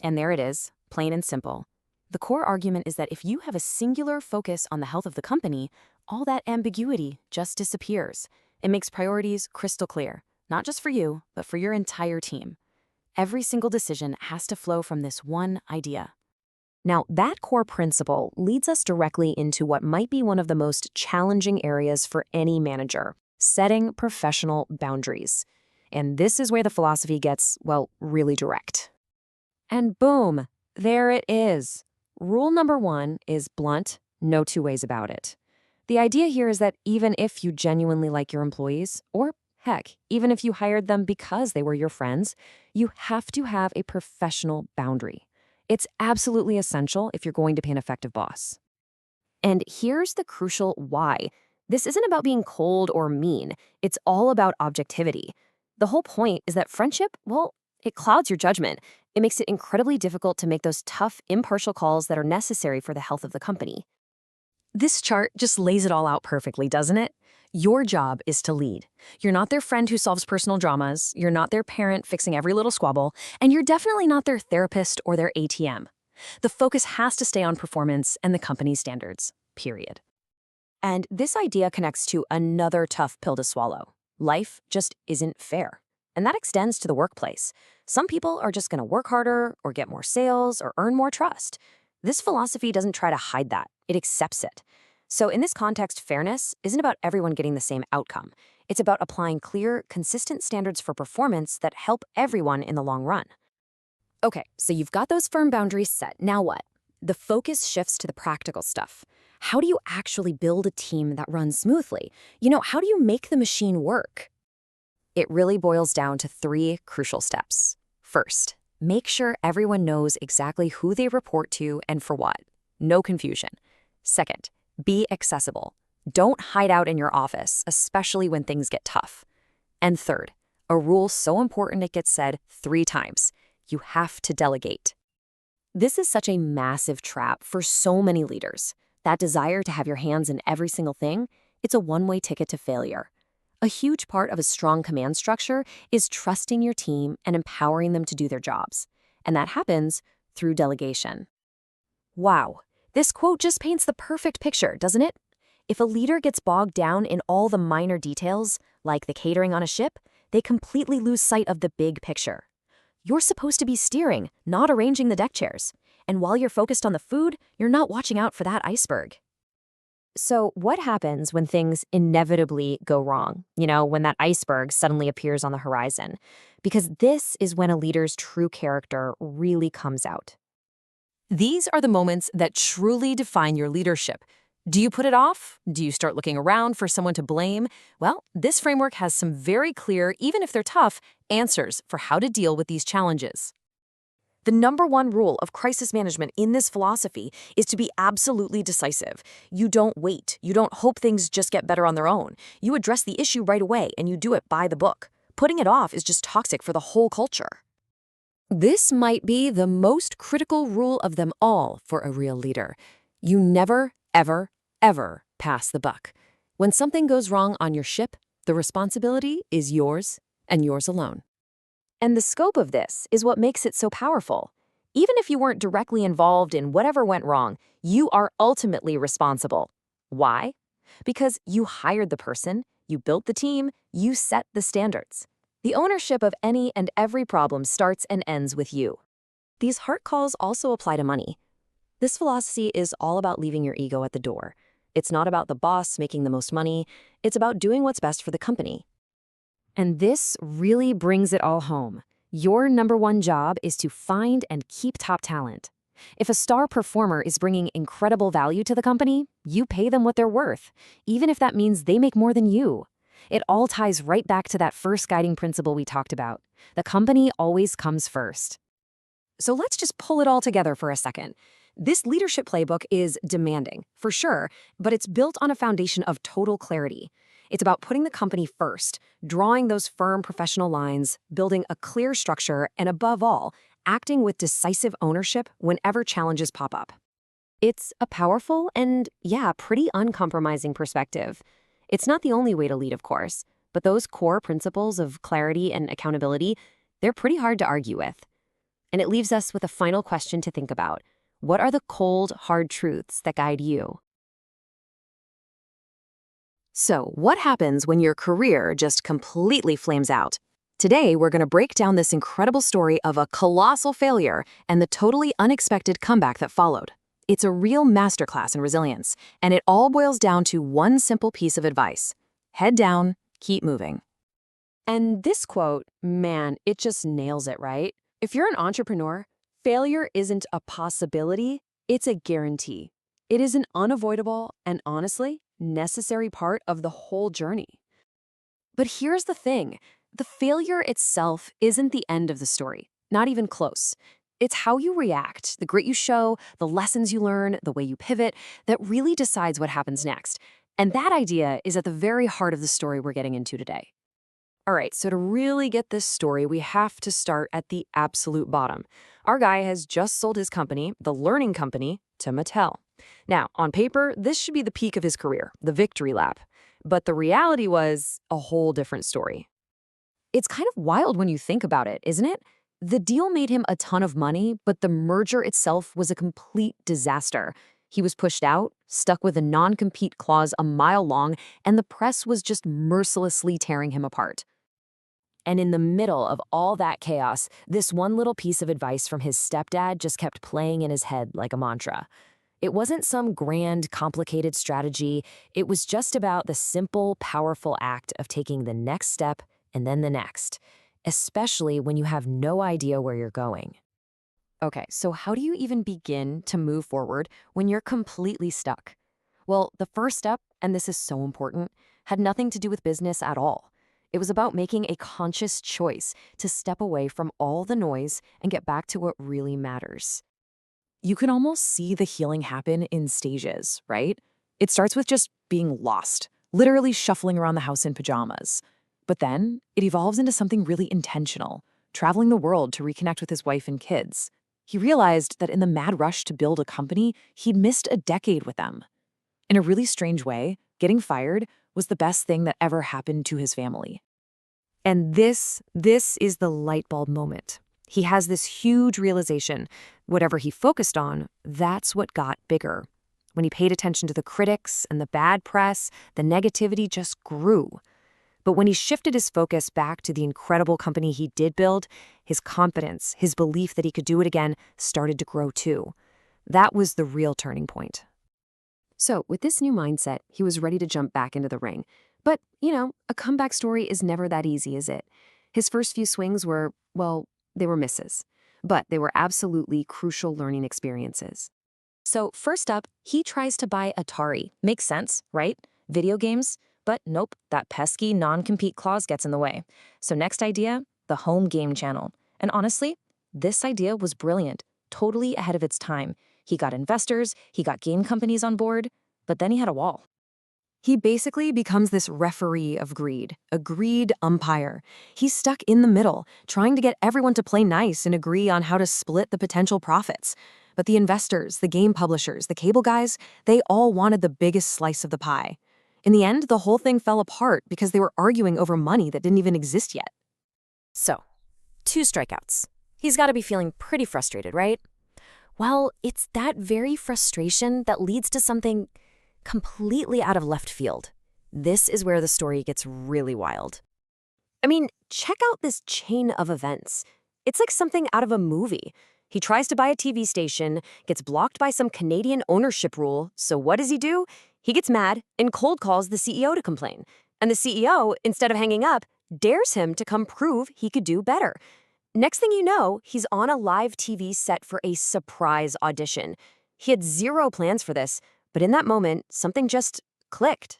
And there it is, plain and simple. The core argument is that if you have a singular focus on the health of the company, all that ambiguity just disappears. It makes priorities crystal clear, not just for you, but for your entire team. Every single decision has to flow from this one idea. Now, that core principle leads us directly into what might be one of the most challenging areas for any manager, setting professional boundaries. And this is where the philosophy gets, well, really direct. And boom, there it is. Rule number 1 is blunt, no two ways about it. The idea here is that even if you genuinely like your employees, or heck, even if you hired them because they were your friends, you have to have a professional boundary. It's absolutely essential if you're going to be an effective boss. And here's the crucial why. This isn't about being cold or mean. It's all about objectivity. The whole point is that friendship, well, it clouds your judgment. It makes it incredibly difficult to make those tough, impartial calls that are necessary for the health of the company. This chart just lays it all out perfectly, doesn't it? Your job is to lead. You're not their friend who solves personal dramas, you're not their parent fixing every little squabble, and you're definitely not their therapist or their ATM. The focus has to stay on performance and the company's standards, period. And this idea connects to another tough pill to swallow. Life just isn't fair. And that extends to the workplace. Some people are just going to work harder or get more sales or earn more trust. This philosophy doesn't try to hide that. It accepts it. So in this context, fairness isn't about everyone getting the same outcome. It's about applying clear, consistent standards for performance that help everyone in the long run. Okay, so you've got those firm boundaries set. Now what? The focus shifts to the practical stuff. How do you actually build a team that runs smoothly? How do you make the machine work? It really boils down to 3 crucial steps. First, make sure everyone knows exactly who they report to and for what. No confusion. Second, be accessible. Don't hide out in your office, especially when things get tough. And third, a rule so important it gets said 3 times. You have to delegate. This is such a massive trap for so many leaders. That desire to have your hands in every single thing, it's a one-way ticket to failure. A huge part of a strong command structure is trusting your team and empowering them to do their jobs. And that happens through delegation. Wow, this quote just paints the perfect picture, doesn't it? If a leader gets bogged down in all the minor details, like the catering on a ship, they completely lose sight of the big picture. You're supposed to be steering, not arranging the deck chairs. And while you're focused on the food, you're not watching out for that iceberg. So what happens when things inevitably go wrong? When that iceberg suddenly appears on the horizon? Because this is when a leader's true character really comes out. These are the moments that truly define your leadership. Do you put it off? Do you start looking around for someone to blame? Well, this framework has some very clear, even if they're tough, answers for how to deal with these challenges. The number 1 rule of crisis management in this philosophy is to be absolutely decisive. You don't wait. You don't hope things just get better on their own. You address the issue right away and you do it by the book. Putting it off is just toxic for the whole culture. This might be the most critical rule of them all for a real leader. You never, ever, ever pass the buck. When something goes wrong on your ship, the responsibility is yours and yours alone. And the scope of this is what makes it so powerful. Even if you weren't directly involved in whatever went wrong, you are ultimately responsible. Why? Because you hired the person, you built the team, you set the standards. The ownership of any and every problem starts and ends with you. These heart calls also apply to money. This philosophy is all about leaving your ego at the door. It's not about the boss making the most money. It's about doing what's best for the company. And this really brings it all home. Your number 1 job is to find and keep top talent. If a star performer is bringing incredible value to the company, you pay them what they're worth, even if that means they make more than you. It all ties right back to that first guiding principle we talked about. The company always comes first. So let's just pull it all together for a second. This leadership playbook is demanding, for sure, but it's built on a foundation of total clarity. It's about putting the company first, drawing those firm professional lines, building a clear structure, and above all, acting with decisive ownership whenever challenges pop up. It's a powerful and, pretty uncompromising perspective. It's not the only way to lead, of course, but those core principles of clarity and accountability, they're pretty hard to argue with. And it leaves us with a final question to think about. What are the cold, hard truths that guide you? So, what happens when your career just completely flames out? Today, we're going to break down this incredible story of a colossal failure and the totally unexpected comeback that followed. It's a real masterclass in resilience, and it all boils down to one simple piece of advice. Head down, keep moving. And this quote, man, it just nails it, right? If you're an entrepreneur, failure isn't a possibility, it's a guarantee. It is an unavoidable and honestly, necessary part of the whole journey. But here's the thing. The failure itself isn't the end of the story, not even close. It's how you react, the grit you show, the lessons you learn, the way you pivot, that really decides what happens next. And that idea is at the very heart of the story we're getting into today. All right, so to really get this story, we have to start at the absolute bottom. Our guy has just sold his company, the learning company, to Mattel. Now, on paper, this should be the peak of his career, the victory lap. But the reality was a whole different story. It's kind of wild when you think about it, isn't it? The deal made him a ton of money, but the merger itself was a complete disaster. He was pushed out, stuck with a non-compete clause a mile long, and the press was just mercilessly tearing him apart. And in the middle of all that chaos, this one little piece of advice from his stepdad just kept playing in his head like a mantra. It wasn't some grand, complicated strategy. It was just about the simple, powerful act of taking the next step and then the next, especially when you have no idea where you're going. Okay, so how do you even begin to move forward when you're completely stuck? Well, the first step, and this is so important, had nothing to do with business at all. It was about making a conscious choice to step away from all the noise and get back to what really matters. You can almost see the healing happen in stages, right? It starts with just being lost, literally shuffling around the house in pajamas. But then it evolves into something really intentional, traveling the world to reconnect with his wife and kids. He realized that in the mad rush to build a company, he'd missed a decade with them. In a really strange way, getting fired was the best thing that ever happened to his family. And this is the light bulb moment. He has this huge realization. Whatever he focused on, that's what got bigger. When he paid attention to the critics and the bad press, the negativity just grew. But when he shifted his focus back to the incredible company he did build, his confidence, his belief that he could do it again, started to grow too. That was the real turning point. So, with this new mindset, he was ready to jump back into the ring. But, a comeback story is never that easy, is it? His first few swings were, well, they were misses. But they were absolutely crucial learning experiences. So, first up, he tries to buy Atari. Makes sense, right? Video games? But nope, that pesky non-compete clause gets in the way. So next idea, the home game channel. And honestly, this idea was brilliant, totally ahead of its time. He got investors, he got game companies on board, but then he had a wall. He basically becomes this referee of greed, a greed umpire. He's stuck in the middle, trying to get everyone to play nice and agree on how to split the potential profits. But the investors, the game publishers, the cable guys, they all wanted the biggest slice of the pie. In the end, the whole thing fell apart because they were arguing over money that didn't even exist yet. So, 2 strikeouts. He's got to be feeling pretty frustrated, right? Well, it's that very frustration that leads to something completely out of left field. This is where the story gets really wild. I mean, check out this chain of events. It's like something out of a movie. He tries to buy a TV station, gets blocked by some Canadian ownership rule, so what does he do? He gets mad and cold calls the CEO to complain. And the CEO, instead of hanging up, dares him to come prove he could do better. Next thing you know, he's on a live TV set for a surprise audition. He had zero plans for this, but in that moment, something just clicked.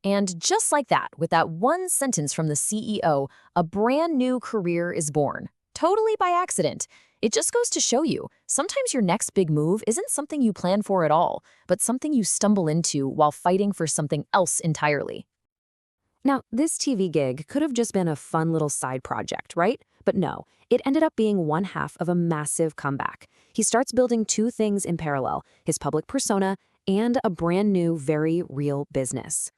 And just like that, with that one sentence from the CEO, a brand new career is born. Totally by accident. It just goes to show you, sometimes your next big move isn't something you plan for at all, but something you stumble into while fighting for something else entirely. Now, this TV gig could have just been a fun little side project, right? But no, it ended up being one half of a massive comeback. He starts building 2 things in parallel, his public persona and a brand new, very real business.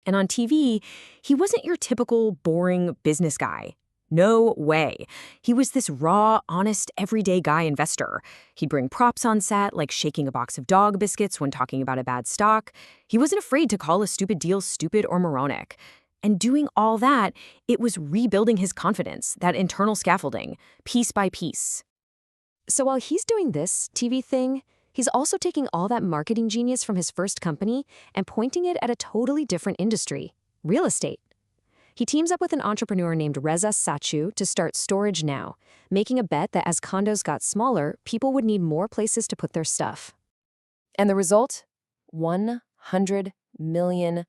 And on TV, he wasn't your typical boring business guy. No way. He was this raw, honest, everyday guy investor. He'd bring props on set, like shaking a box of dog biscuits when talking about a bad stock. He wasn't afraid to call a stupid deal stupid or moronic. And doing all that, it was rebuilding his confidence, that internal scaffolding, piece by piece. So while he's doing this TV thing, he's also taking all that marketing genius from his first company and pointing it at a totally different industry, real estate. He teams up with an entrepreneur named Reza Sachu to start Storage Now, making a bet that as condos got smaller, people would need more places to put their stuff. And the result? $100 million.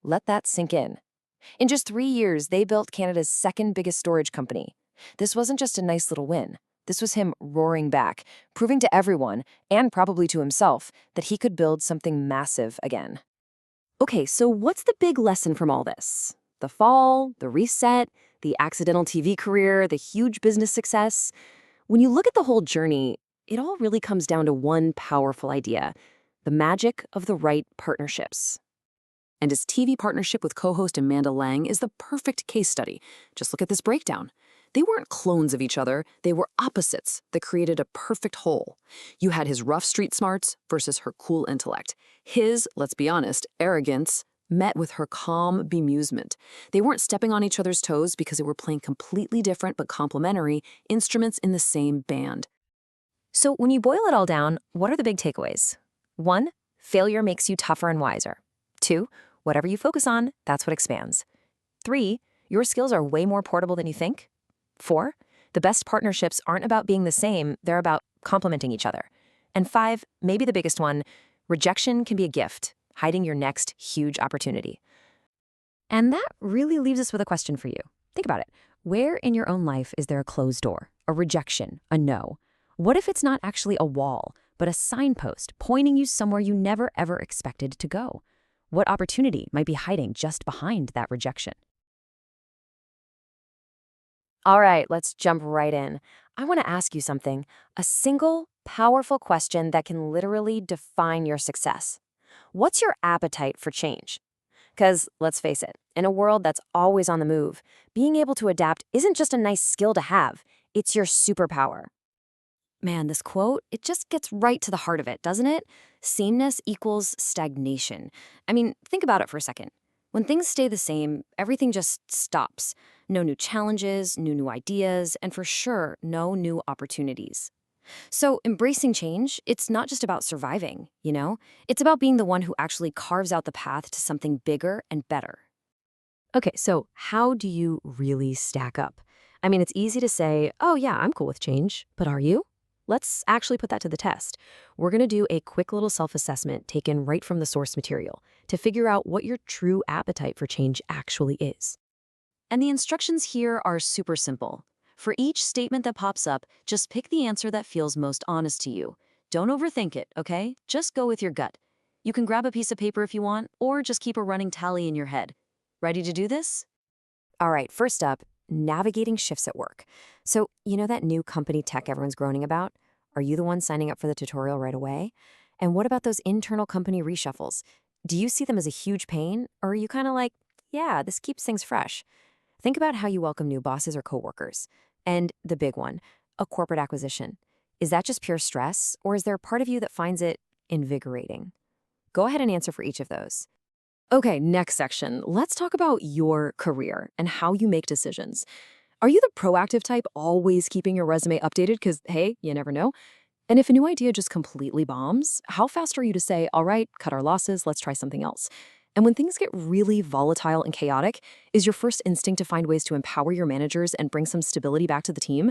Let that sink in. In just 3 years, they built Canada's second biggest storage company. This wasn't just a nice little win. This was him roaring back, proving to everyone, and probably to himself, that he could build something massive again. Okay, so what's the big lesson from all this? The fall, the reset, the accidental TV career, the huge business success? When you look at the whole journey, it all really comes down to one powerful idea: the magic of the right partnerships. And his TV partnership with co-host Amanda Lang is the perfect case study. Just look at this breakdown. They weren't clones of each other, they were opposites that created a perfect whole. You had his rough street smarts versus her cool intellect. His, let's be honest, arrogance met with her calm bemusement. They weren't stepping on each other's toes because they were playing completely different but complementary instruments in the same band. So when you boil it all down, what are the big takeaways? 1, failure makes you tougher and wiser. 2, whatever you focus on, that's what expands. 3, your skills are way more portable than you think. 4, the best partnerships aren't about being the same, they're about complementing each other. And 5, maybe the biggest one, rejection can be a gift, hiding your next huge opportunity. And that really leaves us with a question for you. Think about it. Where in your own life is there a closed door, a rejection, a no? What if it's not actually a wall, but a signpost pointing you somewhere you never ever expected to go? What opportunity might be hiding just behind that rejection? All right, let's jump right in. I want to ask you something, a single, powerful question that can literally define your success. What's your appetite for change? Because let's face it, in a world that's always on the move, being able to adapt isn't just a nice skill to have, it's your superpower. Man, this quote, it just gets right to the heart of it, doesn't it? Sameness equals stagnation. I mean, think about it for a second. When things stay the same, everything just stops. No new challenges, no new ideas, and for sure, no new opportunities. So embracing change, it's not just about surviving, you know? It's about being the one who actually carves out the path to something bigger and better. Okay, so how do you really stack up? I mean, it's easy to say, oh yeah, I'm cool with change, but are you? Let's actually put that to the test. We're going to do a quick little self-assessment taken right from the source material to figure out what your true appetite for change actually is. And the instructions here are super simple. For each statement that pops up, just pick the answer that feels most honest to you. Don't overthink it, okay? Just go with your gut. You can grab a piece of paper if you want, or just keep a running tally in your head. Ready to do this? All right, first up, navigating shifts at work. So, you know that new company tech everyone's groaning about? Are you the one signing up for the tutorial right away? And what about those internal company reshuffles? Do you see them as a huge pain, or are you kind of like, yeah, this keeps things fresh? Think about how you welcome new bosses or coworkers. And the big one, a corporate acquisition. Is that just pure stress, or is there a part of you that finds it invigorating? Go ahead and answer for each of those. Okay, next section. Let's talk about your career and how you make decisions. Are you the proactive type, always keeping your resume updated because, hey, you never know? And if a new idea just completely bombs, how fast are you to say, all right, cut our losses, let's try something else? And when things get really volatile and chaotic, is your first instinct to find ways to empower your managers and bring some stability back to the team?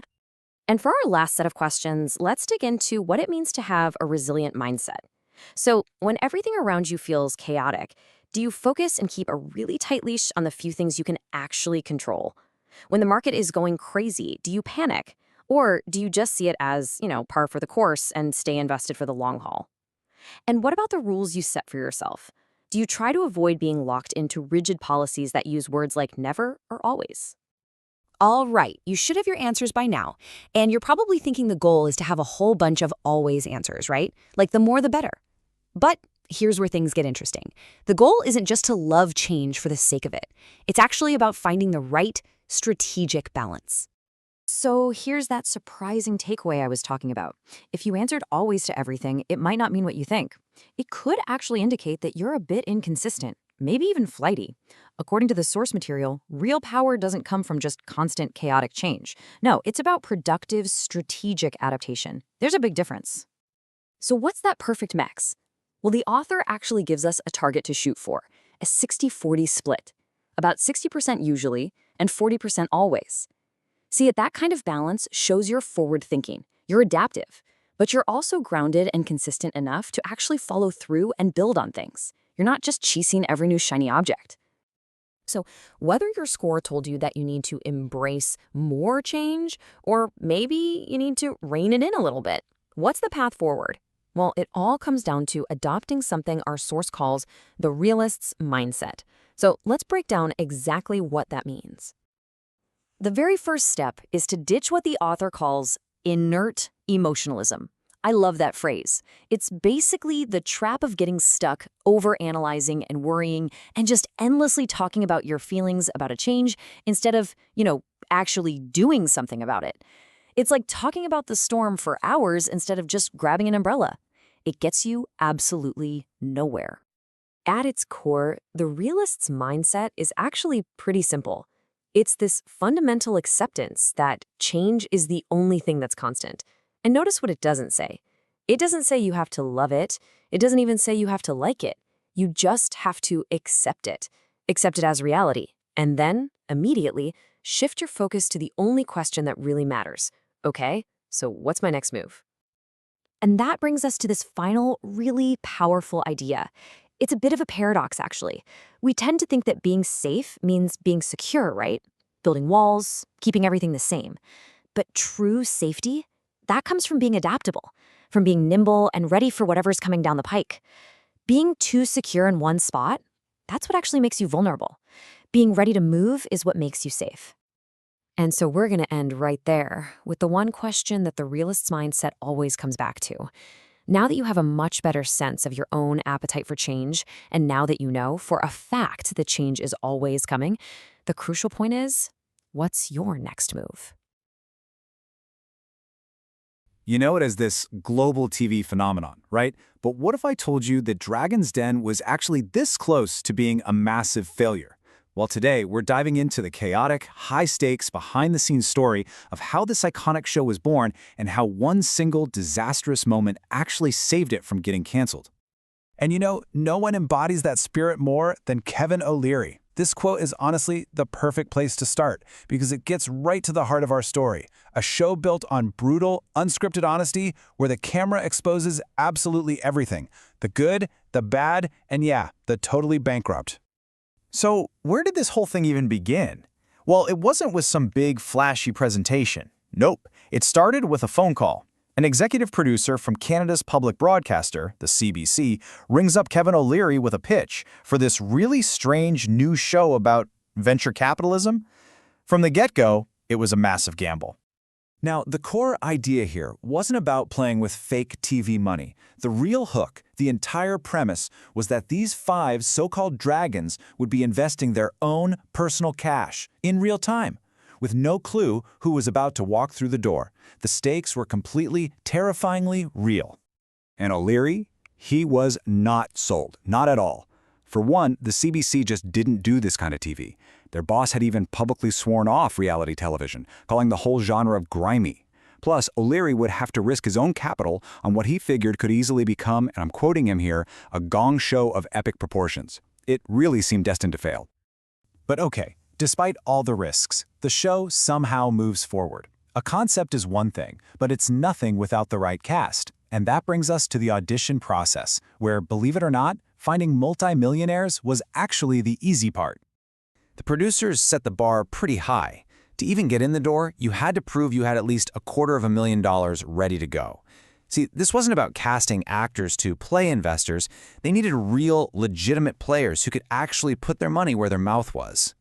And for our last set of questions, let's dig into what it means to have a resilient mindset. So when everything around you feels chaotic, do you focus and keep a really tight leash on the few things you can actually control? When the market is going crazy, do you panic? Or do you just see it as, par for the course and stay invested for the long haul? And what about the rules you set for yourself? Do you try to avoid being locked into rigid policies that use words like never or always? All right, you should have your answers by now. And you're probably thinking the goal is to have a whole bunch of always answers, right? Like the more the better. But here's where things get interesting. The goal isn't just to love change for the sake of it. It's actually about finding the right strategic balance. So here's that surprising takeaway I was talking about. If you answered always to everything, it might not mean what you think. It could actually indicate that you're a bit inconsistent, maybe even flighty. According to the source material, real power doesn't come from just constant chaotic change. No, it's about productive, strategic adaptation. There's a big difference. So what's that perfect mix? Well, the author actually gives us a target to shoot for, a 60-40 split. About 60% usually, and 40% always. See, that kind of balance shows you're forward thinking, you're adaptive, but you're also grounded and consistent enough to actually follow through and build on things. You're not just chasing every new shiny object. So whether your score told you that you need to embrace more change, or maybe you need to rein it in a little bit, what's the path forward? Well, it all comes down to adopting something our source calls the realist's mindset. So let's break down exactly what that means. The very first step is to ditch what the author calls inert emotionalism. I love that phrase. It's basically the trap of getting stuck, overanalyzing and worrying, and just endlessly talking about your feelings about a change instead of, actually doing something about it. It's like talking about the storm for hours instead of just grabbing an umbrella. It gets you absolutely nowhere. At its core, the realist's mindset is actually pretty simple. It's this fundamental acceptance that change is the only thing that's constant. And notice what it doesn't say. It doesn't say you have to love it. It doesn't even say you have to like it. You just have to accept it. Accept it as reality. And then, immediately, shift your focus to the only question that really matters. Okay, so what's my next move? And that brings us to this final, really powerful idea. It's a bit of a paradox, actually. We tend to think that being safe means being secure, right? Building walls, keeping everything the same. But true safety, that comes from being adaptable, from being nimble and ready for whatever's coming down the pike. Being too secure in one spot, that's what actually makes you vulnerable. Being ready to move is what makes you safe. And so we're going to end right there with the one question that the realist's mindset always comes back to. Now that you have a much better sense of your own appetite for change, and now that you know for a fact that change is always coming, the crucial point is, what's your next move? You know it as this global TV phenomenon, right? But what if I told you that Dragon's Den was actually this close to being a massive failure? Well, today we're diving into the chaotic, high-stakes, behind-the-scenes story of how this iconic show was born and how one single disastrous moment actually saved it from getting canceled. And no one embodies that spirit more than Kevin O'Leary. This quote is honestly the perfect place to start because it gets right to the heart of our story. A show built on brutal, unscripted honesty where the camera exposes absolutely everything. The good, the bad, and yeah, the totally bankrupt. So, where did this whole thing even begin? Well, it wasn't with some big, flashy presentation. Nope. It started with a phone call. An executive producer from Canada's public broadcaster, the CBC, rings up Kevin O'Leary with a pitch for this really strange new show about venture capitalism. From the get-go, it was a massive gamble. Now, the core idea here wasn't about playing with fake TV money. The real hook, the entire premise, was that these 5 so-called dragons would be investing their own personal cash in real time, with no clue who was about to walk through the door. The stakes were completely, terrifyingly real. And O'Leary, he was not sold, not at all. For one, the CBC just didn't do this kind of TV. Their boss had even publicly sworn off reality television, calling the whole genre of grimy. Plus, O'Leary would have to risk his own capital on what he figured could easily become, and I'm quoting him here, a gong show of epic proportions. It really seemed destined to fail. But okay, despite all the risks, the show somehow moves forward. A concept is one thing, but it's nothing without the right cast. And that brings us to the audition process, where, believe it or not, finding multimillionaires was actually the easy part. The producers set the bar pretty high. To even get in the door, you had to prove you had at least $250,000 ready to go. See, this wasn't about casting actors to play investors. They needed real, legitimate players who could actually put their money where their mouth was.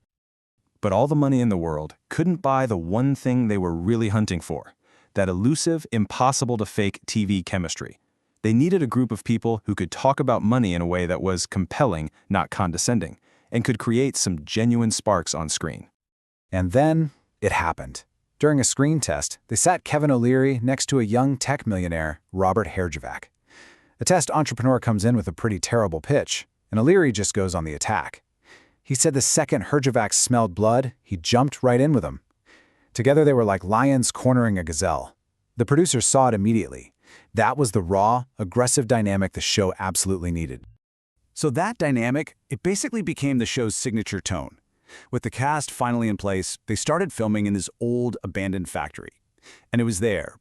But all the money in the world couldn't buy the one thing they were really hunting for, that elusive, impossible-to-fake TV chemistry. They needed a group of people who could talk about money in a way that was compelling, not condescending, and could create some genuine sparks on screen. And then it happened. During a screen test, they sat Kevin O'Leary next to a young tech millionaire, Robert Herjavec. The test entrepreneur comes in with a pretty terrible pitch, and O'Leary just goes on the attack. He said the second Herjavec smelled blood, he jumped right in with him. Together they were like lions cornering a gazelle. The producers saw it immediately. That was the raw, aggressive dynamic the show absolutely needed. So that dynamic, it basically became the show's signature tone. With the cast finally in place, they started filming in this old, abandoned factory. And it was there,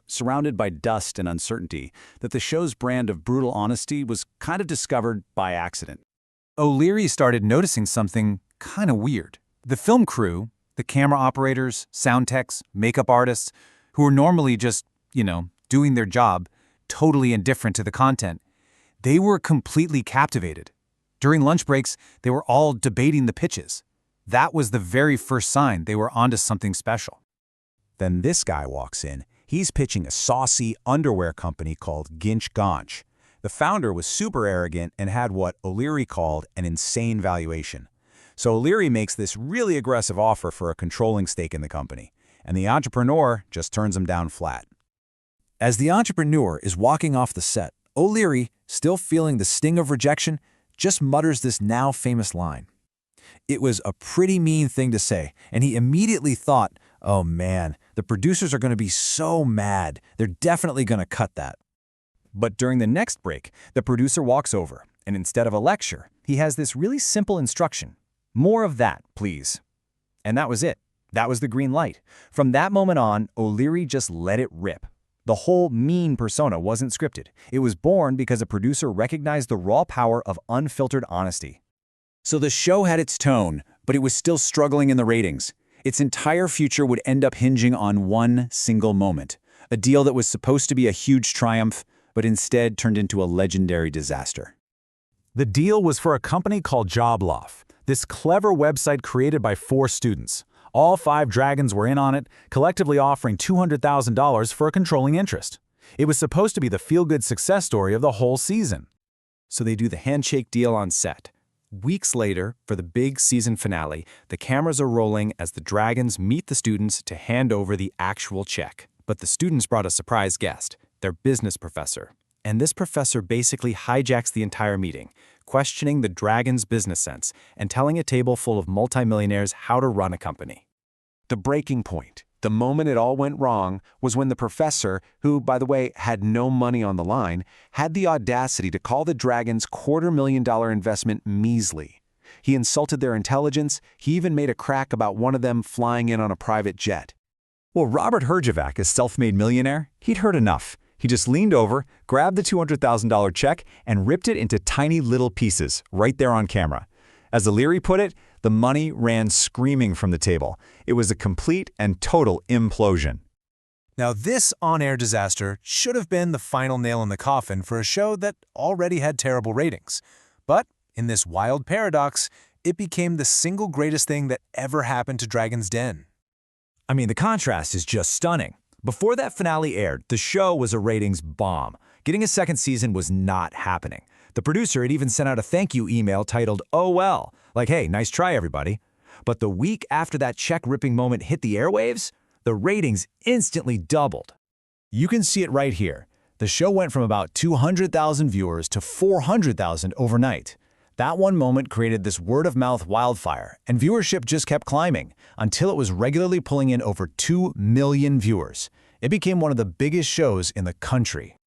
surrounded by dust and uncertainty, that the show's brand of brutal honesty was kind of discovered by accident. O'Leary started noticing something kind of weird. The film crew, the camera operators, sound techs, makeup artists, who were normally just, doing their job, totally indifferent to the content, they were completely captivated. During lunch breaks, they were all debating the pitches. That was the very first sign they were onto something special. Then this guy walks in. He's pitching a saucy underwear company called Ginch Gonch. The founder was super arrogant and had what O'Leary called an insane valuation. So O'Leary makes this really aggressive offer for a controlling stake in the company, and the entrepreneur just turns him down flat. As the entrepreneur is walking off the set, O'Leary, still feeling the sting of rejection, just mutters this now famous line. It was a pretty mean thing to say, and he immediately thought, oh man, the producers are going to be so mad. They're definitely going to cut that. But during the next break, the producer walks over, and instead of a lecture, he has this really simple instruction. More of that, please. And that was it. That was the green light. From that moment on, O'Leary just let it rip. The whole mean persona wasn't scripted. It was born because a producer recognized the raw power of unfiltered honesty. So the show had its tone, but it was still struggling in the ratings. Its entire future would end up hinging on one single moment. A deal that was supposed to be a huge triumph, but instead turned into a legendary disaster. The deal was for a company called Jobloft, this clever website created by 4 students. All 5 dragons were in on it, collectively offering $200,000 for a controlling interest. It was supposed to be the feel-good success story of the whole season. So they do the handshake deal on set. Weeks later, for the big season finale, the cameras are rolling as the dragons meet the students to hand over the actual check. But the students brought a surprise guest, their business professor. And this professor basically hijacks the entire meeting, questioning the dragon's business sense and telling a table full of multimillionaires how to run a company. The breaking point, the moment it all went wrong, was when the professor, who, by the way, had no money on the line, had the audacity to call the Dragons' $250,000 investment measly. He insulted their intelligence. He even made a crack about one of them flying in on a private jet. Well, Robert Herjavec, a self-made millionaire, he'd heard enough. He just leaned over, grabbed the $200,000 check, and ripped it into tiny little pieces, right there on camera. As O'Leary put it, the money ran screaming from the table. It was a complete and total implosion. Now, this on-air disaster should have been the final nail in the coffin for a show that already had terrible ratings. But in this wild paradox, it became the single greatest thing that ever happened to Dragon's Den. I mean, the contrast is just stunning. Before that finale aired, the show was a ratings bomb. Getting a second season was not happening. The producer had even sent out a thank you email titled, "Oh well," like, hey, nice try, everybody. But the week after that check-ripping moment hit the airwaves, the ratings instantly doubled. You can see it right here. The show went from about 200,000 viewers to 400,000 overnight. That one moment created this word-of-mouth wildfire, and viewership just kept climbing until it was regularly pulling in over 2 million viewers. It became one of the biggest shows in the country.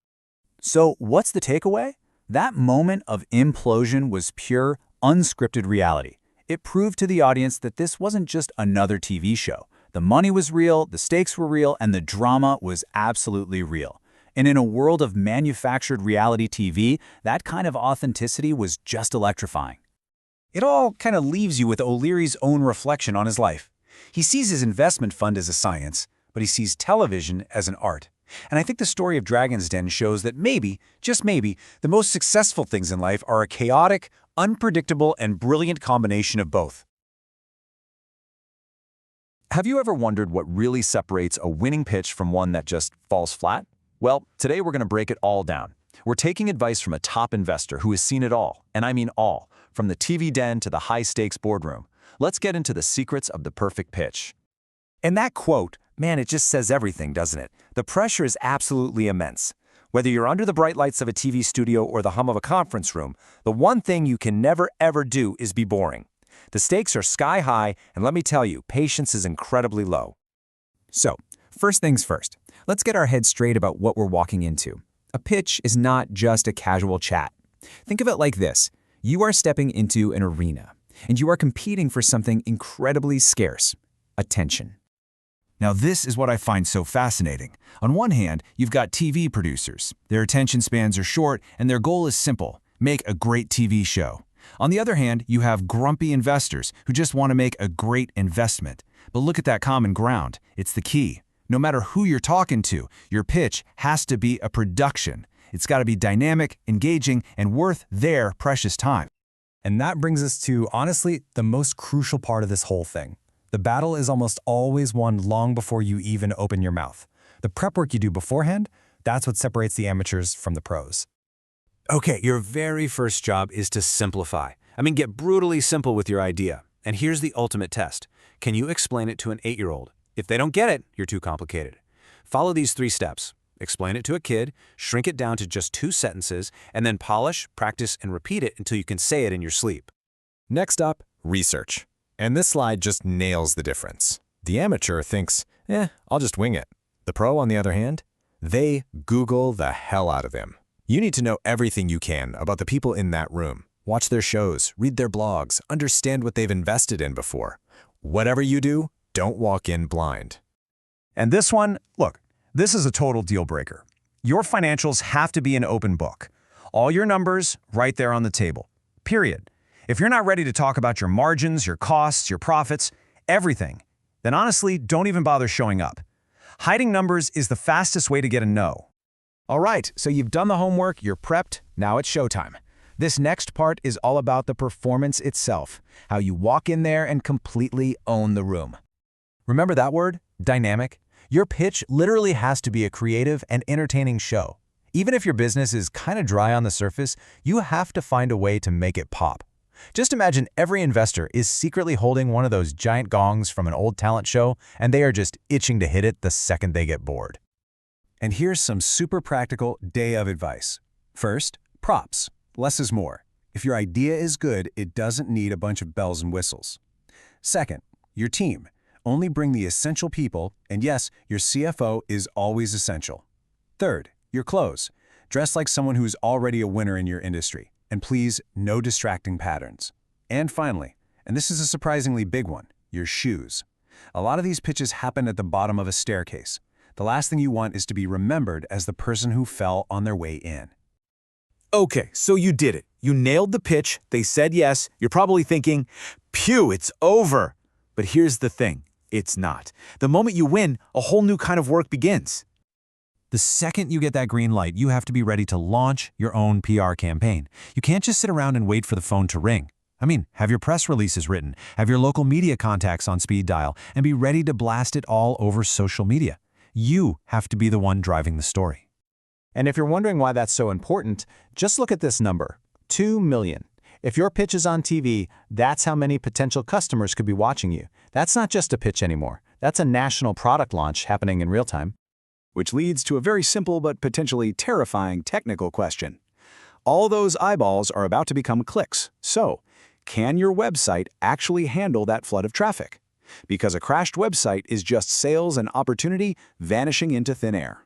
So what's the takeaway? That moment of implosion was pure, unscripted reality. It proved to the audience that this wasn't just another TV show. The money was real, the stakes were real, and the drama was absolutely real. And in a world of manufactured reality TV, that kind of authenticity was just electrifying. It all kind of leaves you with O'Leary's own reflection on his life. He sees his investment fund as a science, but he sees television as an art. And I think the story of Dragon's Den shows that maybe, just maybe, the most successful things in life are a chaotic, unpredictable, and brilliant combination of both. Have you ever wondered what really separates a winning pitch from one that just falls flat? Well, today we're going to break it all down. We're taking advice from a top investor who has seen it all, and I mean all, from the TV den to the high-stakes boardroom. Let's get into the secrets of the perfect pitch. And that quote, man, it just says everything, doesn't it? The pressure is absolutely immense. Whether you're under the bright lights of a TV studio or the hum of a conference room, the one thing you can never ever do is be boring. The stakes are sky high, and let me tell you, patience is incredibly low. So, first things first, let's get our heads straight about what we're walking into. A pitch is not just a casual chat. Think of it like this. You are stepping into an arena, and you are competing for something incredibly scarce: attention. Now, this is what I find so fascinating. On one hand, you've got TV producers. Their attention spans are short, and their goal is simple: make a great TV show. On the other hand, you have grumpy investors who just want to make a great investment. But look at that common ground. It's the key. No matter who you're talking to, your pitch has to be a production. It's got to be dynamic, engaging, and worth their precious time. And that brings us to, honestly, the most crucial part of this whole thing. The battle is almost always won long before you even open your mouth. The prep work you do beforehand, that's what separates the amateurs from the pros. Okay, your very first job is to simplify. Get brutally simple with your idea. And here's the ultimate test. Can you explain it to an 8-year-old? If they don't get it, you're too complicated. Follow these 3 steps. Explain it to a kid, shrink it down to just 2 sentences, and then polish, practice, and repeat it until you can say it in your sleep. Next up, research. And this slide just nails the difference. The amateur thinks, I'll just wing it. The pro, on the other hand, they Google the hell out of him. You need to know everything you can about the people in that room. Watch their shows, read their blogs, understand what they've invested in before. Whatever you do, don't walk in blind. And this one, look, this is a total deal breaker. Your financials have to be an open book. All your numbers right there on the table. Period. If you're not ready to talk about your margins, your costs, your profits, everything, then honestly, don't even bother showing up. Hiding numbers is the fastest way to get a no. All right, so you've done the homework, you're prepped, now it's showtime. This next part is all about the performance itself, how you walk in there and completely own the room. Remember that word? Dynamic? Your pitch literally has to be a creative and entertaining show. Even if your business is kind of dry on the surface, you have to find a way to make it pop. Just imagine every investor is secretly holding one of those giant gongs from an old talent show, and they are just itching to hit it the second they get bored. And here's some super practical day of advice. First, props. Less is more. If your idea is good, it doesn't need a bunch of bells and whistles. Second, your team. Only bring the essential people, and yes, your CFO is always essential. Third, your clothes. Dress like someone who's already a winner in your industry. And please, no distracting patterns. And finally, and this is a surprisingly big one, your shoes. A lot of these pitches happen at the bottom of a staircase. The last thing you want is to be remembered as the person who fell on their way in. Okay, so you did it. You nailed the pitch, they said yes. You're probably thinking, "Phew, it's over." But here's the thing, it's not. The moment you win, a whole new kind of work begins. The second you get that green light, you have to be ready to launch your own PR campaign. You can't just sit around and wait for the phone to ring. Have your press releases written, have your local media contacts on speed dial, and be ready to blast it all over social media. You have to be the one driving the story. And if you're wondering why that's so important, just look at this number, 2 million. If your pitch is on TV, that's how many potential customers could be watching you. That's not just a pitch anymore. That's a national product launch happening in real time. Which leads to a very simple but potentially terrifying technical question. All those eyeballs are about to become clicks. So, can your website actually handle that flood of traffic? Because a crashed website is just sales and opportunity vanishing into thin air.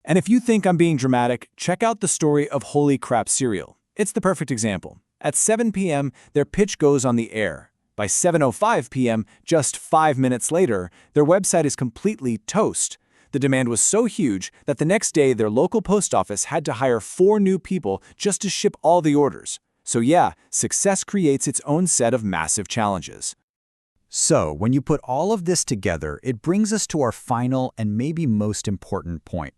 And if you think I'm being dramatic, check out the story of Holy Crap Cereal. It's the perfect example. At 7 p.m., their pitch goes on the air. By 7:05 p.m., just 5 minutes later, their website is completely toast. The demand was so huge that the next day their local post office had to hire 4 new people just to ship all the orders. So yeah, success creates its own set of massive challenges. So, when you put all of this together, it brings us to our final and maybe most important point.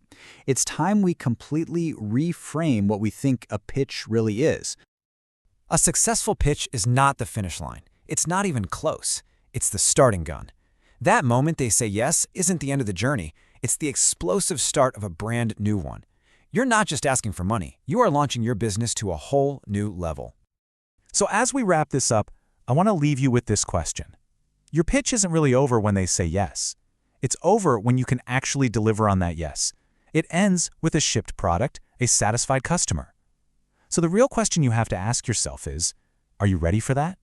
It's time we completely reframe what we think a pitch really is. A successful pitch is not the finish line. It's not even close. It's the starting gun. That moment they say yes isn't the end of the journey. It's the explosive start of a brand new one. You're not just asking for money. You are launching your business to a whole new level. So as we wrap this up, I want to leave you with this question. Your pitch isn't really over when they say yes. It's over when you can actually deliver on that yes. It ends with a shipped product, a satisfied customer. So the real question you have to ask yourself is, are you ready for that?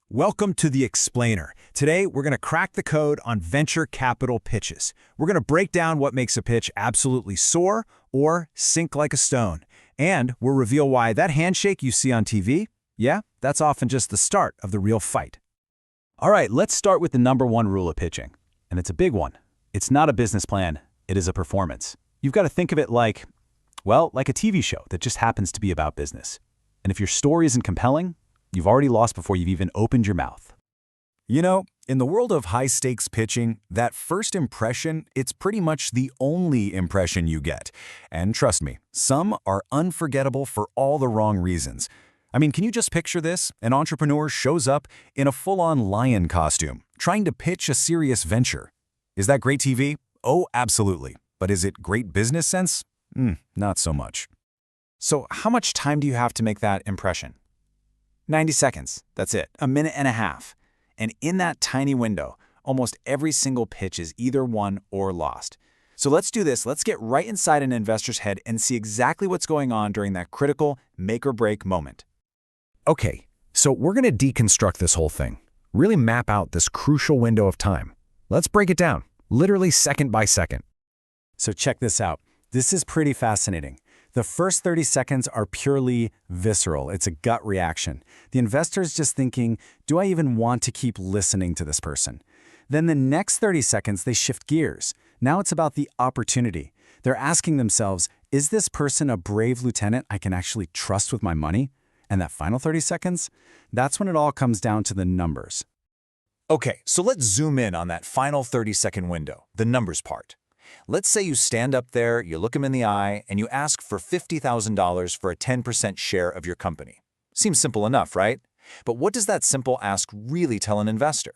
Welcome to The Explainer. Today, we're going to crack the code on venture capital pitches. We're going to break down what makes a pitch absolutely soar or sink like a stone. And we'll reveal why that handshake you see on TV, yeah, that's often just the start of the real fight. All right, let's start with the #1 rule of pitching. And it's a big one. It's not a business plan, it is a performance. You've got to think of it like a TV show that just happens to be about business. And if your story isn't compelling, you've already lost before you've even opened your mouth. You know, in the world of high-stakes pitching, that first impression, it's pretty much the only impression you get. And trust me, some are unforgettable for all the wrong reasons. Can you just picture this? An entrepreneur shows up in a full-on lion costume, trying to pitch a serious venture. Is that great TV? Oh, absolutely. But is it great business sense? Not so much. So how much time do you have to make that impression? 90 seconds. That's it. A minute and a half. And in that tiny window, almost every single pitch is either won or lost. So let's do this. Let's get right inside an investor's head and see exactly what's going on during that critical make-or-break moment. Okay, so we're going to deconstruct this whole thing. Really map out this crucial window of time. Let's break it down, literally second by second. So check this out. This is pretty fascinating. The first 30 seconds are purely visceral. It's a gut reaction. The investor's just thinking, do I even want to keep listening to this person? Then the next 30 seconds, they shift gears. Now it's about the opportunity. They're asking themselves, is this person a brave lieutenant I can actually trust with my money? And that final 30 seconds, that's when it all comes down to the numbers. Okay, so let's zoom in on that final 30-second window, the numbers part. Let's say you stand up there, you look him in the eye, and you ask for $50,000 for a 10% share of your company. Seems simple enough, right? But what does that simple ask really tell an investor?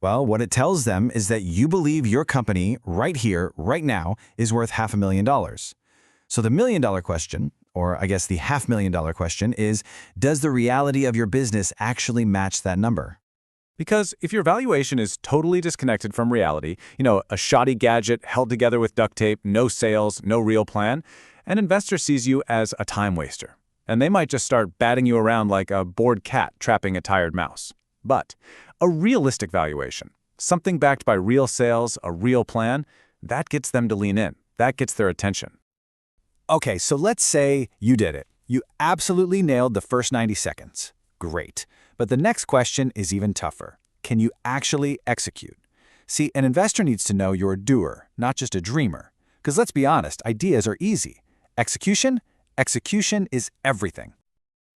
Well, what it tells them is that you believe your company right here, right now, is worth $500,000. So the $1 million question, or I guess the $500,000 question, is, does the reality of your business actually match that number? Because if your valuation is totally disconnected from reality, a shoddy gadget held together with duct tape, no sales, no real plan, an investor sees you as a time waster. And they might just start batting you around like a bored cat trapping a tired mouse. But a realistic valuation, something backed by real sales, a real plan, that gets them to lean in. That gets their attention. Okay, so let's say you did it. You absolutely nailed the first 90 seconds. Great. But the next question is even tougher. Can you actually execute? See, an investor needs to know you're a doer, not just a dreamer. Because let's be honest, ideas are easy. Execution is everything.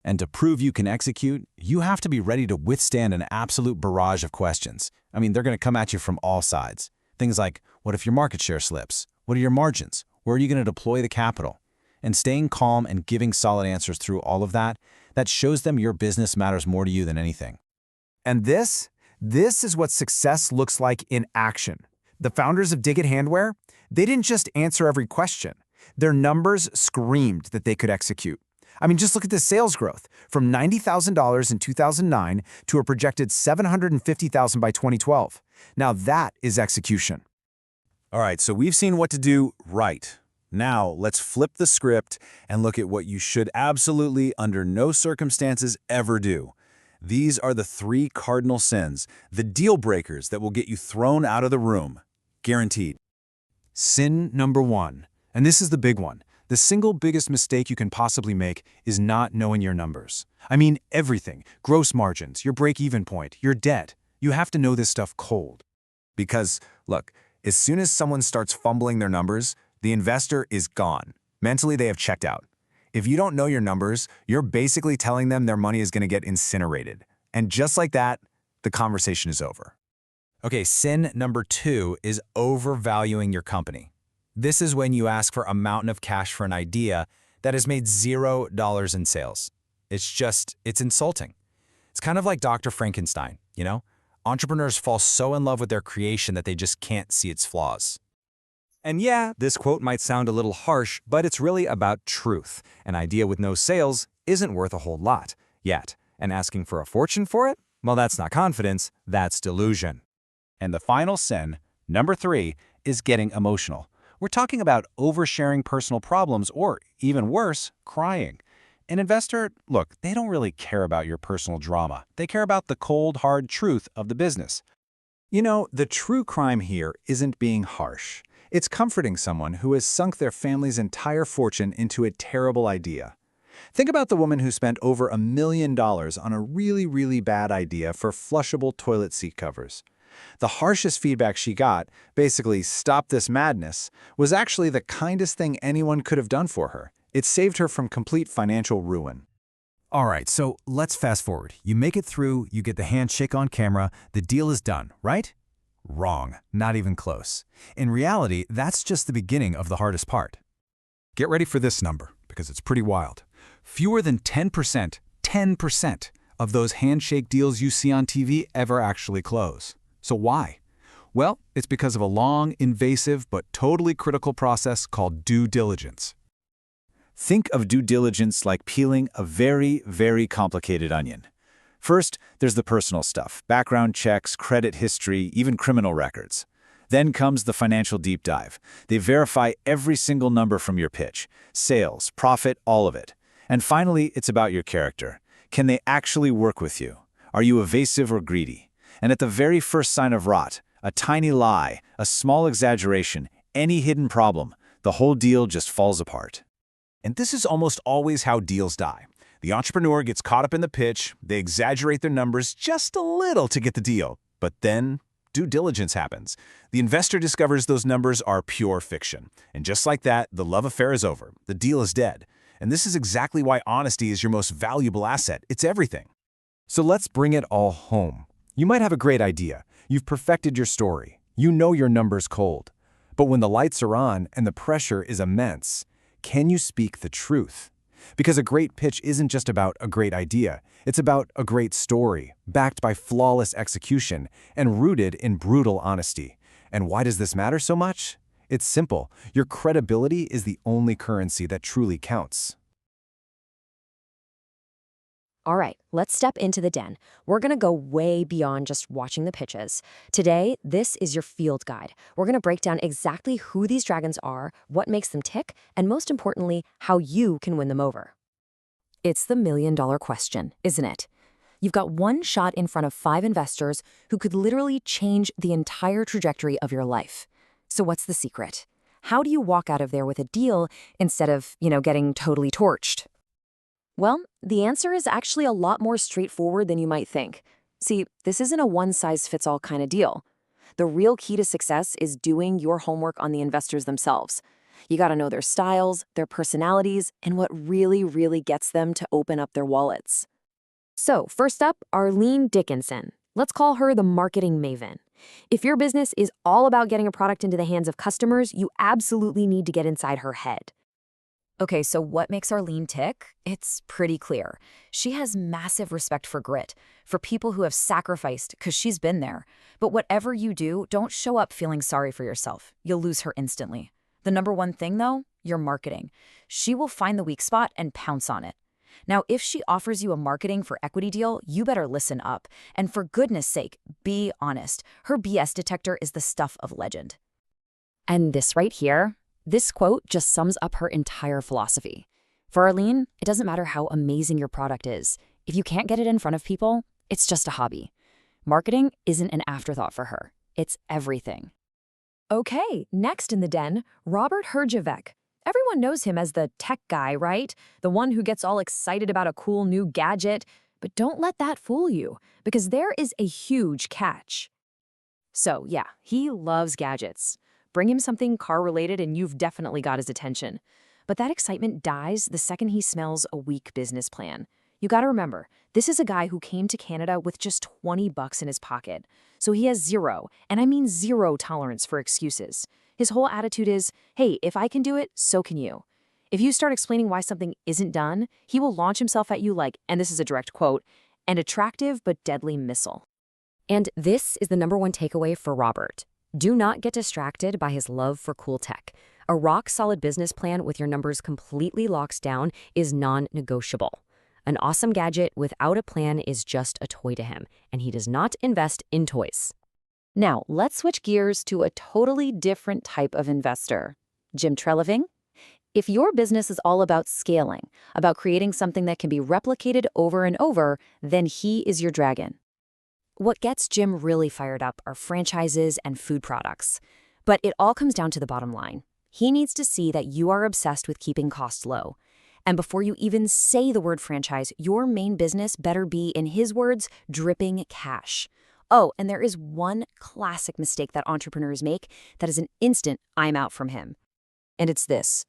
And to prove you can execute, you have to be ready to withstand an absolute barrage of questions. I mean, they're going to come at you from all sides. Things like, what if your market share slips? What are your margins? Where are you going to deploy the capital? And staying calm and giving solid answers through all of that shows them your business matters more to you than anything. And this is what success looks like in action. The founders of Dig It Handwear, they didn't just answer every question. Their numbers screamed that they could execute. I mean, just look at the sales growth from $90,000 in 2009 to a projected $750,000 by 2012. Now that is execution. All right, so we've seen what to do right. Now let's flip the script and look at what you should absolutely, under no circumstances, ever do. These are the 3 cardinal sins, the deal breakers that will get you thrown out of the room. Guaranteed. Sin number 1, and this is the big one. The single biggest mistake you can possibly make is not knowing your numbers. I mean everything, gross margins, your break-even point, your debt. You have to know this stuff cold. Because, look, as soon as someone starts fumbling their numbers, the investor is gone. Mentally, they have checked out. If you don't know your numbers, you're basically telling them their money is going to get incinerated. And just like that, the conversation is over. Okay, sin number 2 is overvaluing your company. This is when you ask for a mountain of cash for an idea that has made $0 in sales. It's insulting. It's kind of like Dr. Frankenstein, Entrepreneurs fall so in love with their creation that they just can't see its flaws. And yeah, this quote might sound a little harsh, but it's really about truth. An idea with no sales isn't worth a whole lot yet. And asking for a fortune for it? Well, that's not confidence, that's delusion. And the final sin, number 3, is getting emotional. We're talking about oversharing personal problems or, even worse, crying. An investor, look, they don't really care about your personal drama. They care about the cold, hard truth of the business. The true crime here isn't being harsh. It's comforting someone who has sunk their family's entire fortune into a terrible idea. Think about the woman who spent over $1 million on a really, really bad idea for flushable toilet seat covers. The harshest feedback she got, basically stop this madness, was actually the kindest thing anyone could have done for her. It saved her from complete financial ruin. All right, so let's fast forward. You make it through, you get the handshake on camera, the deal is done, right? Wrong, not even close. In reality, that's just the beginning of the hardest part. Get ready for this number, because it's pretty wild. Fewer than 10% of those handshake deals you see on TV ever actually close. So why? Well, it's because of a long, invasive, but totally critical process called due diligence. Think of due diligence like peeling a very, very complicated onion. First, there's the personal stuff, background checks, credit history, even criminal records. Then comes the financial deep dive. They verify every single number from your pitch, sales, profit, all of it. And finally, it's about your character. Can they actually work with you? Are you evasive or greedy? And at the very first sign of rot, a tiny lie, a small exaggeration, any hidden problem, the whole deal just falls apart. And this is almost always how deals die. The entrepreneur gets caught up in the pitch, they exaggerate their numbers just a little to get the deal. But then, due diligence happens. The investor discovers those numbers are pure fiction. And just like that, the love affair is over. The deal is dead. And this is exactly why honesty is your most valuable asset. It's everything. So let's bring it all home. You might have a great idea. You've perfected your story. You know your numbers cold. But when the lights are on and the pressure is immense, can you speak the truth? Because a great pitch isn't just about a great idea. It's about a great story, backed by flawless execution and rooted in brutal honesty. And why does this matter so much? It's simple. Your credibility is the only currency that truly counts. All right, let's step into the den. We're going to go way beyond just watching the pitches. Today, this is your field guide. We're going to break down exactly who these dragons are, what makes them tick, and most importantly, how you can win them over. It's the million-dollar question, isn't it? You've got one shot in front of 5 investors who could literally change the entire trajectory of your life. So what's the secret? How do you walk out of there with a deal instead of, getting totally torched? Well, the answer is actually a lot more straightforward than you might think. See, this isn't a one-size-fits-all kind of deal. The real key to success is doing your homework on the investors themselves. You got to know their styles, their personalities, and what really, really gets them to open up their wallets. So, first up, Arlene Dickinson. Let's call her the marketing maven. If your business is all about getting a product into the hands of customers, you absolutely need to get inside her head. Okay, so what makes Arlene tick? It's pretty clear. She has massive respect for grit, for people who have sacrificed, because she's been there. But whatever you do, don't show up feeling sorry for yourself. You'll lose her instantly. The number one thing, though, your marketing. She will find the weak spot and pounce on it. Now, if she offers you a marketing for equity deal, you better listen up. And for goodness sake, be honest. Her BS detector is the stuff of legend. And this right here, this quote just sums up her entire philosophy. For Arlene, it doesn't matter how amazing your product is. If you can't get it in front of people, it's just a hobby. Marketing isn't an afterthought for her. It's everything. Okay, next in the den, Robert Herjavec. Everyone knows him as the tech guy, right? The one who gets all excited about a cool new gadget. But don't let that fool you, because there is a huge catch. So yeah, he loves gadgets. Bring him something car-related and you've definitely got his attention. But that excitement dies the second he smells a weak business plan. You gotta remember, this is a guy who came to Canada with just $20 in his pocket. So he has zero, and I mean zero tolerance for excuses. His whole attitude is, hey, if I can do it, so can you. If you start explaining why something isn't done, he will launch himself at you like, and this is a direct quote, an attractive but deadly missile. And this is the number one takeaway for Robert. Do not get distracted by his love for cool tech. A rock-solid business plan with your numbers completely locked down is non-negotiable. An awesome gadget without a plan is just a toy to him, and he does not invest in toys. Now, let's switch gears to a totally different type of investor. Jim Treliving? If your business is all about scaling, about creating something that can be replicated over and over, then he is your dragon. What gets Jim really fired up are franchises and food products. But it all comes down to the bottom line. He needs to see that you are obsessed with keeping costs low. And before you even say the word franchise, your main business better be, in his words, dripping cash. Oh, and there is one classic mistake that entrepreneurs make that is an instant I'm out from him. And it's this: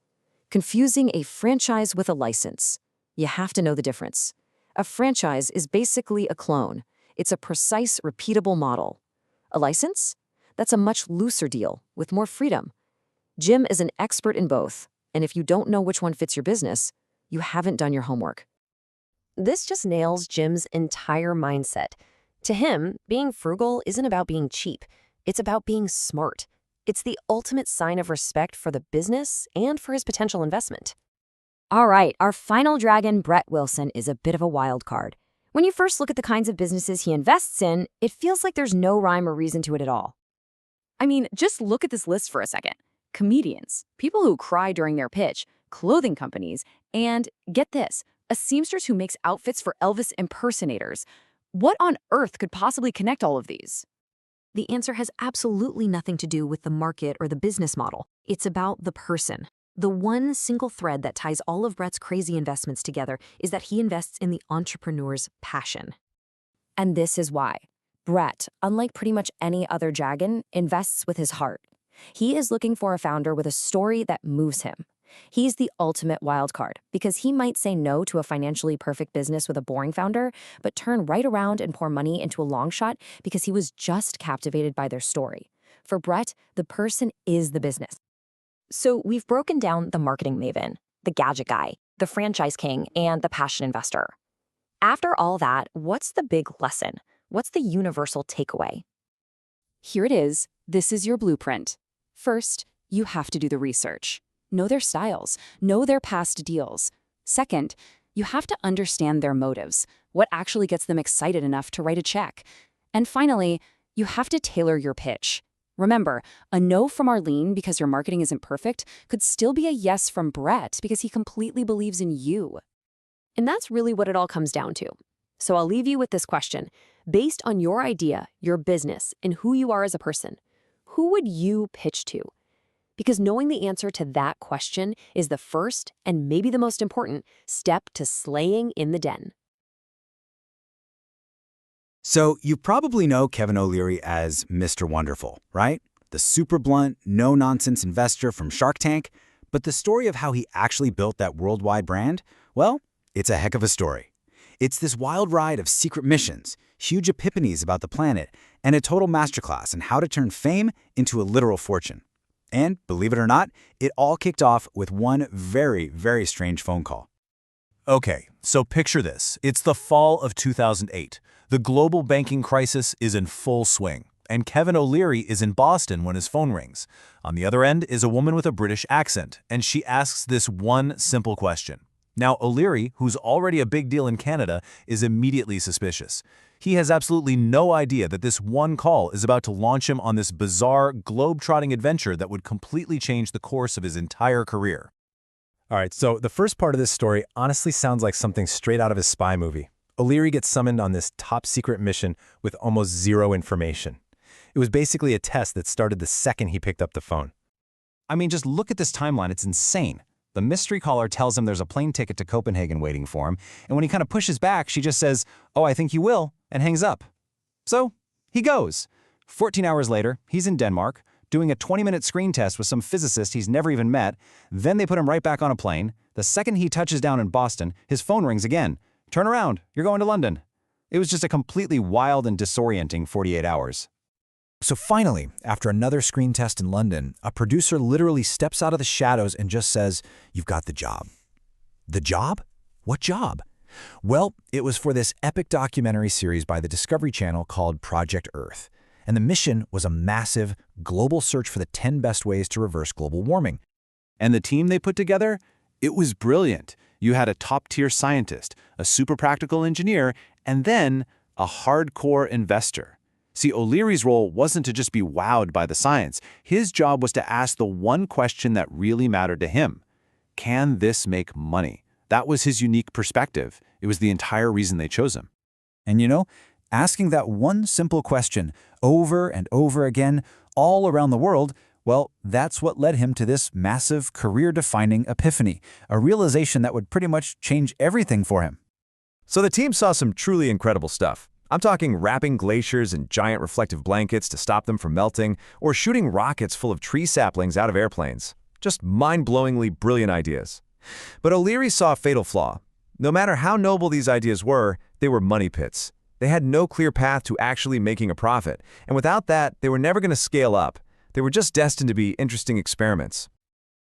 confusing a franchise with a license. You have to know the difference. A franchise is basically a clone. It's a precise, repeatable model. A license? That's a much looser deal, with more freedom. Jim is an expert in both, and if you don't know which one fits your business, you haven't done your homework. This just nails Jim's entire mindset. To him, being frugal isn't about being cheap. It's about being smart. It's the ultimate sign of respect for the business and for his potential investment. All right, our final dragon, Brett Wilson, is a bit of a wild card. When you first look at the kinds of businesses he invests in, it feels like there's no rhyme or reason to it at all. I mean, just look at this list for a second. Comedians, people who cry during their pitch, clothing companies, and, get this, a seamstress who makes outfits for Elvis impersonators. What on earth could possibly connect all of these? The answer has absolutely nothing to do with the market or the business model. It's about the person. The one single thread that ties all of Brett's crazy investments together is that he invests in the entrepreneur's passion. And this is why. Brett, unlike pretty much any other dragon, invests with his heart. He is looking for a founder with a story that moves him. He's the ultimate wild card because he might say no to a financially perfect business with a boring founder, but turn right around and pour money into a long shot because he was just captivated by their story. For Brett, the person is the business. So we've broken down the marketing maven, the gadget guy, the franchise king, and the passion investor. After all that, what's the big lesson? What's the universal takeaway? Here it is. This is your blueprint. First, you have to do the research. Know their styles. Know their past deals. Second, you have to understand their motives, what actually gets them excited enough to write a check. And finally, you have to tailor your pitch. Remember, a no from Arlene because your marketing isn't perfect could still be a yes from Brett because he completely believes in you. And that's really what it all comes down to. So I'll leave you with this question. Based on your idea, your business, and who you are as a person, who would you pitch to? Because knowing the answer to that question is the first, and maybe the most important, step to slaying in the den. So you probably know Kevin O'Leary as Mr. Wonderful, right? The super blunt, no-nonsense investor from Shark Tank. But the story of how he actually built that worldwide brand, well, it's a heck of a story. It's this wild ride of secret missions, huge epiphanies about the planet, and a total masterclass in how to turn fame into a literal fortune. And, believe it or not, it all kicked off with one very, very strange phone call. Okay, so picture this. It's the fall of 2008. The global banking crisis is in full swing, and Kevin O'Leary is in Boston when his phone rings. On the other end is a woman with a British accent, and she asks this one simple question. Now, O'Leary, who's already a big deal in Canada, is immediately suspicious. He has absolutely no idea that this one call is about to launch him on this bizarre, globe-trotting adventure that would completely change the course of his entire career. All right, so the first part of this story honestly sounds like something straight out of a spy movie. O'Leary gets summoned on this top-secret mission with almost zero information. It was basically a test that started the second he picked up the phone. I mean, just look at this timeline. It's insane. The mystery caller tells him there's a plane ticket to Copenhagen waiting for him, and when he kind of pushes back, she just says, "Oh, I think you will," and hangs up. So, he goes. 14 hours later, he's in Denmark, doing a 20-minute screen test with some physicist he's never even met. Then they put him right back on a plane. The second he touches down in Boston, his phone rings again. "Turn around, you're going to London." It was just a completely wild and disorienting 48 hours. So finally, after another screen test in London, a producer literally steps out of the shadows and just says, "You've got the job." The job? What job? Well, it was for this epic documentary series by the Discovery Channel called Project Earth. And the mission was a massive, global search for the 10 best ways to reverse global warming. And the team they put together? It was brilliant. You had a top-tier scientist, a super practical engineer, and then a hardcore investor. See, O'Leary's role wasn't to just be wowed by the science. His job was to ask the one question that really mattered to him. Can this make money? That was his unique perspective. It was the entire reason they chose him. And you know, asking that one simple question over and over again, all around the world, well, that's what led him to this massive career-defining epiphany, a realization that would pretty much change everything for him. So the team saw some truly incredible stuff. I'm talking wrapping glaciers in giant reflective blankets to stop them from melting, or shooting rockets full of tree saplings out of airplanes. Just mind-blowingly brilliant ideas. But O'Leary saw a fatal flaw. No matter how noble these ideas were, they were money pits. They had no clear path to actually making a profit, and without that, they were never going to scale up. They were just destined to be interesting experiments.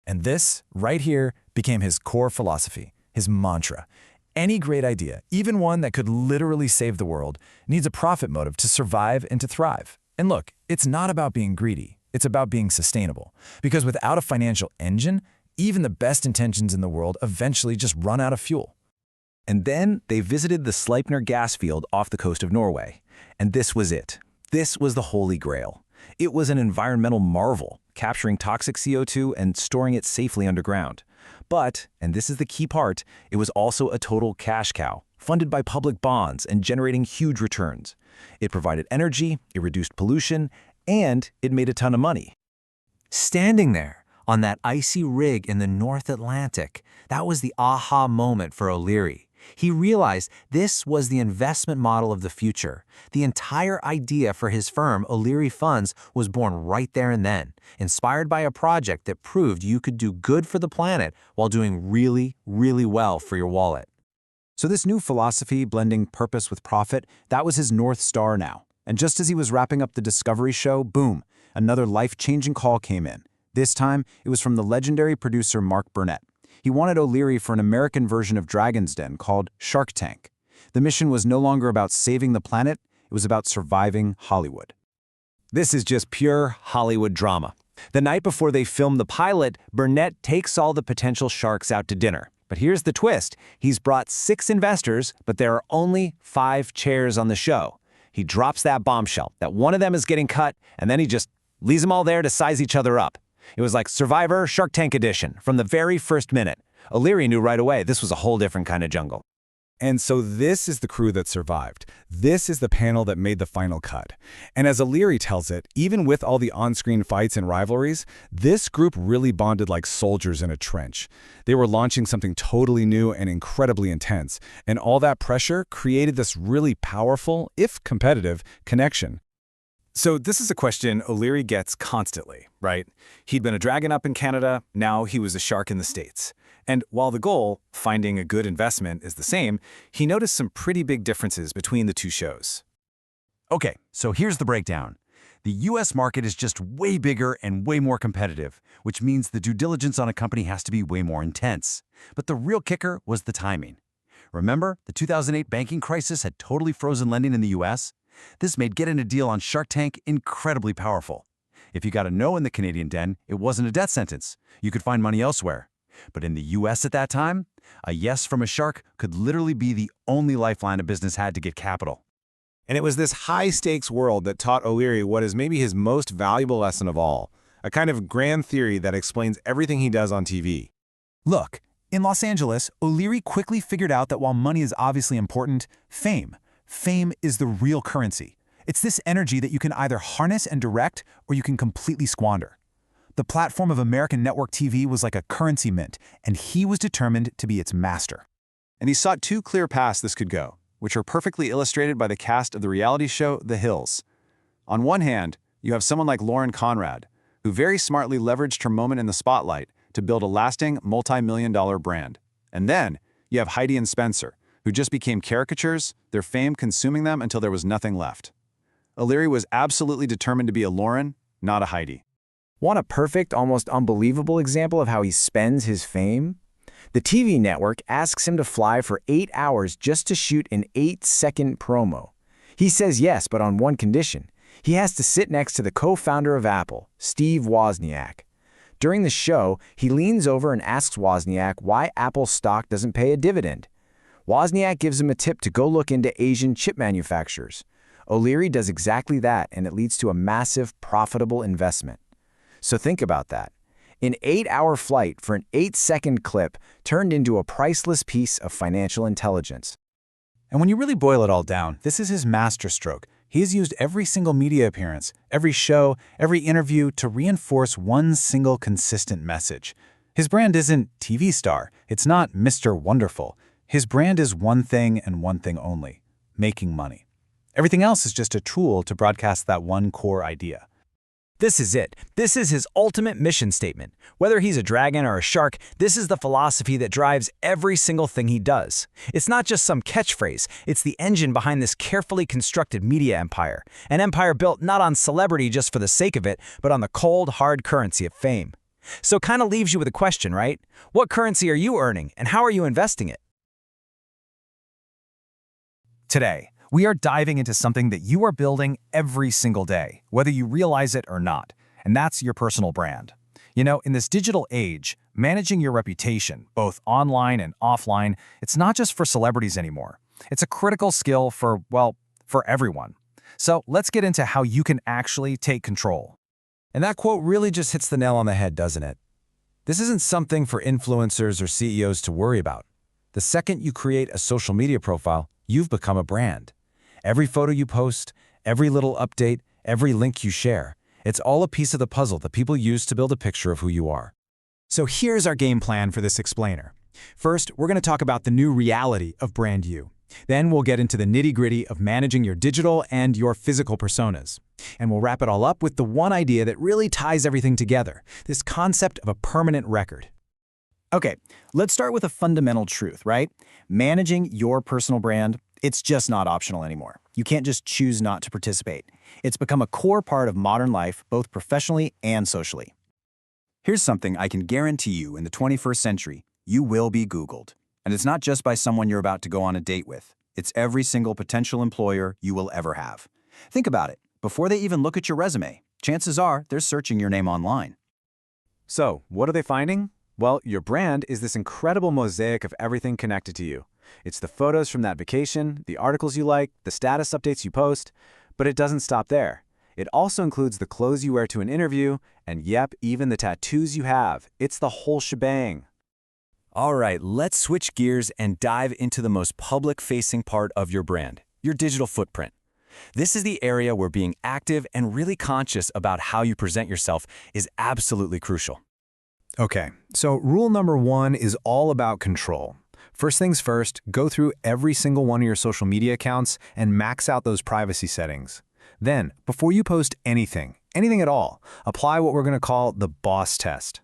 And this, right here, became his core philosophy, his mantra. Any great idea, even one that could literally save the world, needs a profit motive to survive and to thrive. And look, It's not about being greedy. It's about being sustainable. Because without a financial engine, even the best intentions in the world eventually just run out of fuel. And then they visited the Sleipner gas field off the coast of Norway. And this was it. This was the Holy Grail. It was an environmental marvel, capturing toxic CO2 and storing it safely underground. But, and this is the key part, it was also a total cash cow, funded by public bonds and generating huge returns. It provided energy, it reduced pollution, and it made a ton of money. Standing there on that icy rig in the North Atlantic, that was the aha moment for O'Leary. He realized this was the investment model of the future. The entire idea for his firm, O'Leary Funds, was born right there and then, inspired by a project that proved you could do good for the planet while doing really, really well for your wallet. So this new philosophy, blending purpose with profit, that was his North Star now. And just as he was wrapping up the Discovery show, boom, another life-changing call came in. This time, it was from the legendary producer Mark Burnett. He wanted O'Leary for an American version of Dragon's Den called Shark Tank. The mission was no longer about saving the planet, it was about surviving Hollywood. This is just pure Hollywood drama. The night before they filmed the pilot, Burnett takes all the potential sharks out to dinner. But here's the twist. He's brought 6 investors, but there are only 5 chairs on the show. He drops that bombshell, that one of them is getting cut, and then he just leaves them all there to size each other up. It was like Survivor Shark Tank edition from the very first minute. O'Leary knew right away this was a whole different kind of jungle. And so this is the crew that survived. This is the panel that made the final cut. And as O'Leary tells it, even with all the on-screen fights and rivalries, this group really bonded like soldiers in a trench. They were launching something totally new and incredibly intense, and all that pressure created this really powerful, if competitive, connection. So this is a question O'Leary gets constantly, right? He'd been a dragon up in Canada, now he was a shark in the States. And while the goal, finding a good investment, is the same, he noticed some pretty big differences between the two shows. Okay, so here's the breakdown. The US market is just way bigger and way more competitive, which means the due diligence on a company has to be way more intense. But the real kicker was the timing. Remember, the 2008 banking crisis had totally frozen lending in the US? This made getting a deal on Shark Tank incredibly powerful. If you got a no in the Canadian den, it wasn't a death sentence. You could find money elsewhere. But in the US at that time, a yes from a shark could literally be the only lifeline a business had to get capital. And it was this high-stakes world that taught O'Leary what is maybe his most valuable lesson of all, a kind of grand theory that explains everything he does on TV. Look, in Los Angeles, O'Leary quickly figured out that while money is obviously important, fame is the real currency. It's this energy that you can either harness and direct, or you can completely squander. The platform of American network TV was like a currency mint, and he was determined to be its master. And he saw 2 clear paths this could go, which are perfectly illustrated by the cast of the reality show The Hills. On one hand, you have someone like Lauren Conrad, who very smartly leveraged her moment in the spotlight to build a lasting multi-million-dollar brand. And then, you have Heidi and Spencer, who just became caricatures, their fame consuming them until there was nothing left. O'Leary was absolutely determined to be a Lauren, not a Heidi. Want a perfect, almost unbelievable example of how he spends his fame? The TV network asks him to fly for 8 hours just to shoot an 8-second promo. He says yes, but on one condition. He has to sit next to the co-founder of Apple, Steve Wozniak. During the show, he leans over and asks Wozniak why Apple stock doesn't pay a dividend. Wozniak gives him a tip to go look into Asian chip manufacturers. O'Leary does exactly that, and it leads to a massive, profitable investment. So think about that. An 8-hour flight for an 8-second clip turned into a priceless piece of financial intelligence. And when you really boil it all down, this is his masterstroke. He has used every single media appearance, every show, every interview to reinforce one single consistent message. His brand isn't TV star. It's not Mr. Wonderful. His brand is one thing and one thing only: making money. Everything else is just a tool to broadcast that one core idea. This is it. This is his ultimate mission statement. Whether he's a dragon or a shark, this is the philosophy that drives every single thing he does. It's not just some catchphrase, it's the engine behind this carefully constructed media empire. An empire built not on celebrity just for the sake of it, but on the cold, hard currency of fame. So kind of leaves you with a question, right? What currency are you earning, and how are you investing it? Today, We are diving into something that you are building every single day, whether you realize it or not, and that's your personal brand. You know, in this digital age, managing your reputation, both online and offline, it's not just for celebrities anymore. It's a critical skill for, well, for everyone. So let's get into how you can actually take control. And that quote really just hits the nail on the head, doesn't it? This isn't something for influencers or CEOs to worry about. The second you create a social media profile, you've become a brand. Every photo you post, every little update, every link you share, it's all a piece of the puzzle that people use to build a picture of who you are. So here's our game plan for this explainer. First, we're going to talk about the new reality of brand you. Then we'll get into the nitty-gritty of managing your digital and your physical personas. And we'll wrap it all up with the one idea that really ties everything together, this concept of a permanent record. Okay, let's start with a fundamental truth, right? Managing your personal brand, it's just not optional anymore. You can't just choose not to participate. It's become a core part of modern life, both professionally and socially. Here's something I can guarantee you in the 21st century, you will be Googled. And it's not just by someone you're about to go on a date with. It's every single potential employer you will ever have. Think about it. Before they even look at your resume, chances are they're searching your name online. So, what are they finding? Well, your brand is this incredible mosaic of everything connected to you. It's the photos from that vacation, the articles you like, the status updates you post, but it doesn't stop there. It also includes the clothes you wear to an interview, and yep, even the tattoos you have. It's the whole shebang. All right, let's switch gears and dive into the most public-facing part of your brand, your digital footprint. This is the area where being active and really conscious about how you present yourself is absolutely crucial. Okay, so rule number 1 is all about control. First things first, go through every single one of your social media accounts and max out those privacy settings. Then, before you post anything at all, apply what we're going to call the boss test.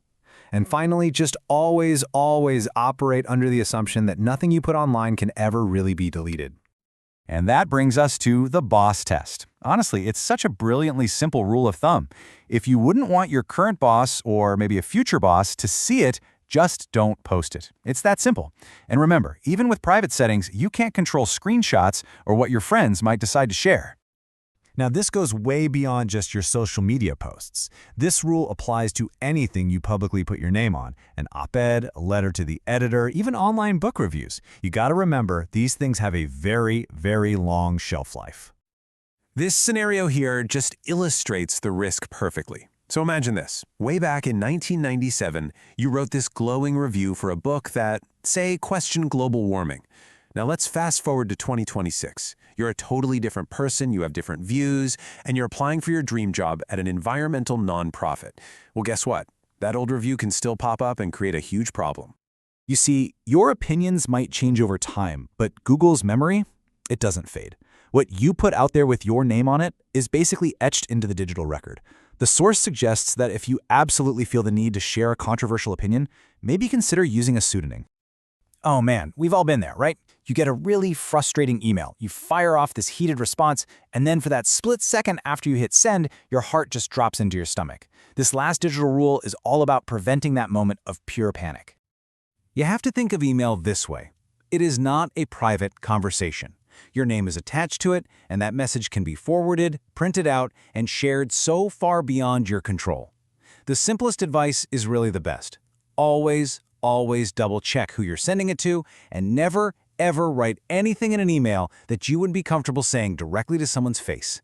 And finally, just always operate under the assumption that nothing you put online can ever really be deleted. And that brings us to the boss test. Honestly, it's such a brilliantly simple rule of thumb. If you wouldn't want your current boss or maybe a future boss to see it, just don't post it. It's that simple. And remember, even with private settings, you can't control screenshots or what your friends might decide to share. Now, this goes way beyond just your social media posts. This rule applies to anything you publicly put your name on, an op-ed, a letter to the editor, even online book reviews. You gotta remember, these things have a very, very long shelf life. This scenario here just illustrates the risk perfectly. So imagine this. Way back in 1997, you wrote this glowing review for a book that, say, questioned global warming. Now let's fast forward to 2026. You're a totally different person, you have different views, and you're applying for your dream job at an environmental nonprofit. Well, guess what? That old review can still pop up and create a huge problem. You see, your opinions might change over time, but Google's memory, it doesn't fade. What you put out there with your name on it is basically etched into the digital record. The source suggests that if you absolutely feel the need to share a controversial opinion, maybe consider using a pseudonym. Oh man, we've all been there, right? You get a really frustrating email, you fire off this heated response, and then for that split second after you hit send, your heart just drops into your stomach. This last digital rule is all about preventing that moment of pure panic. You have to think of email this way. It is not a private conversation. Your name is attached to it, and that message can be forwarded, printed out, and shared so far beyond your control. The simplest advice is really the best. Always double-check who you're sending it to, and never, ever write anything in an email that you wouldn't be comfortable saying directly to someone's face.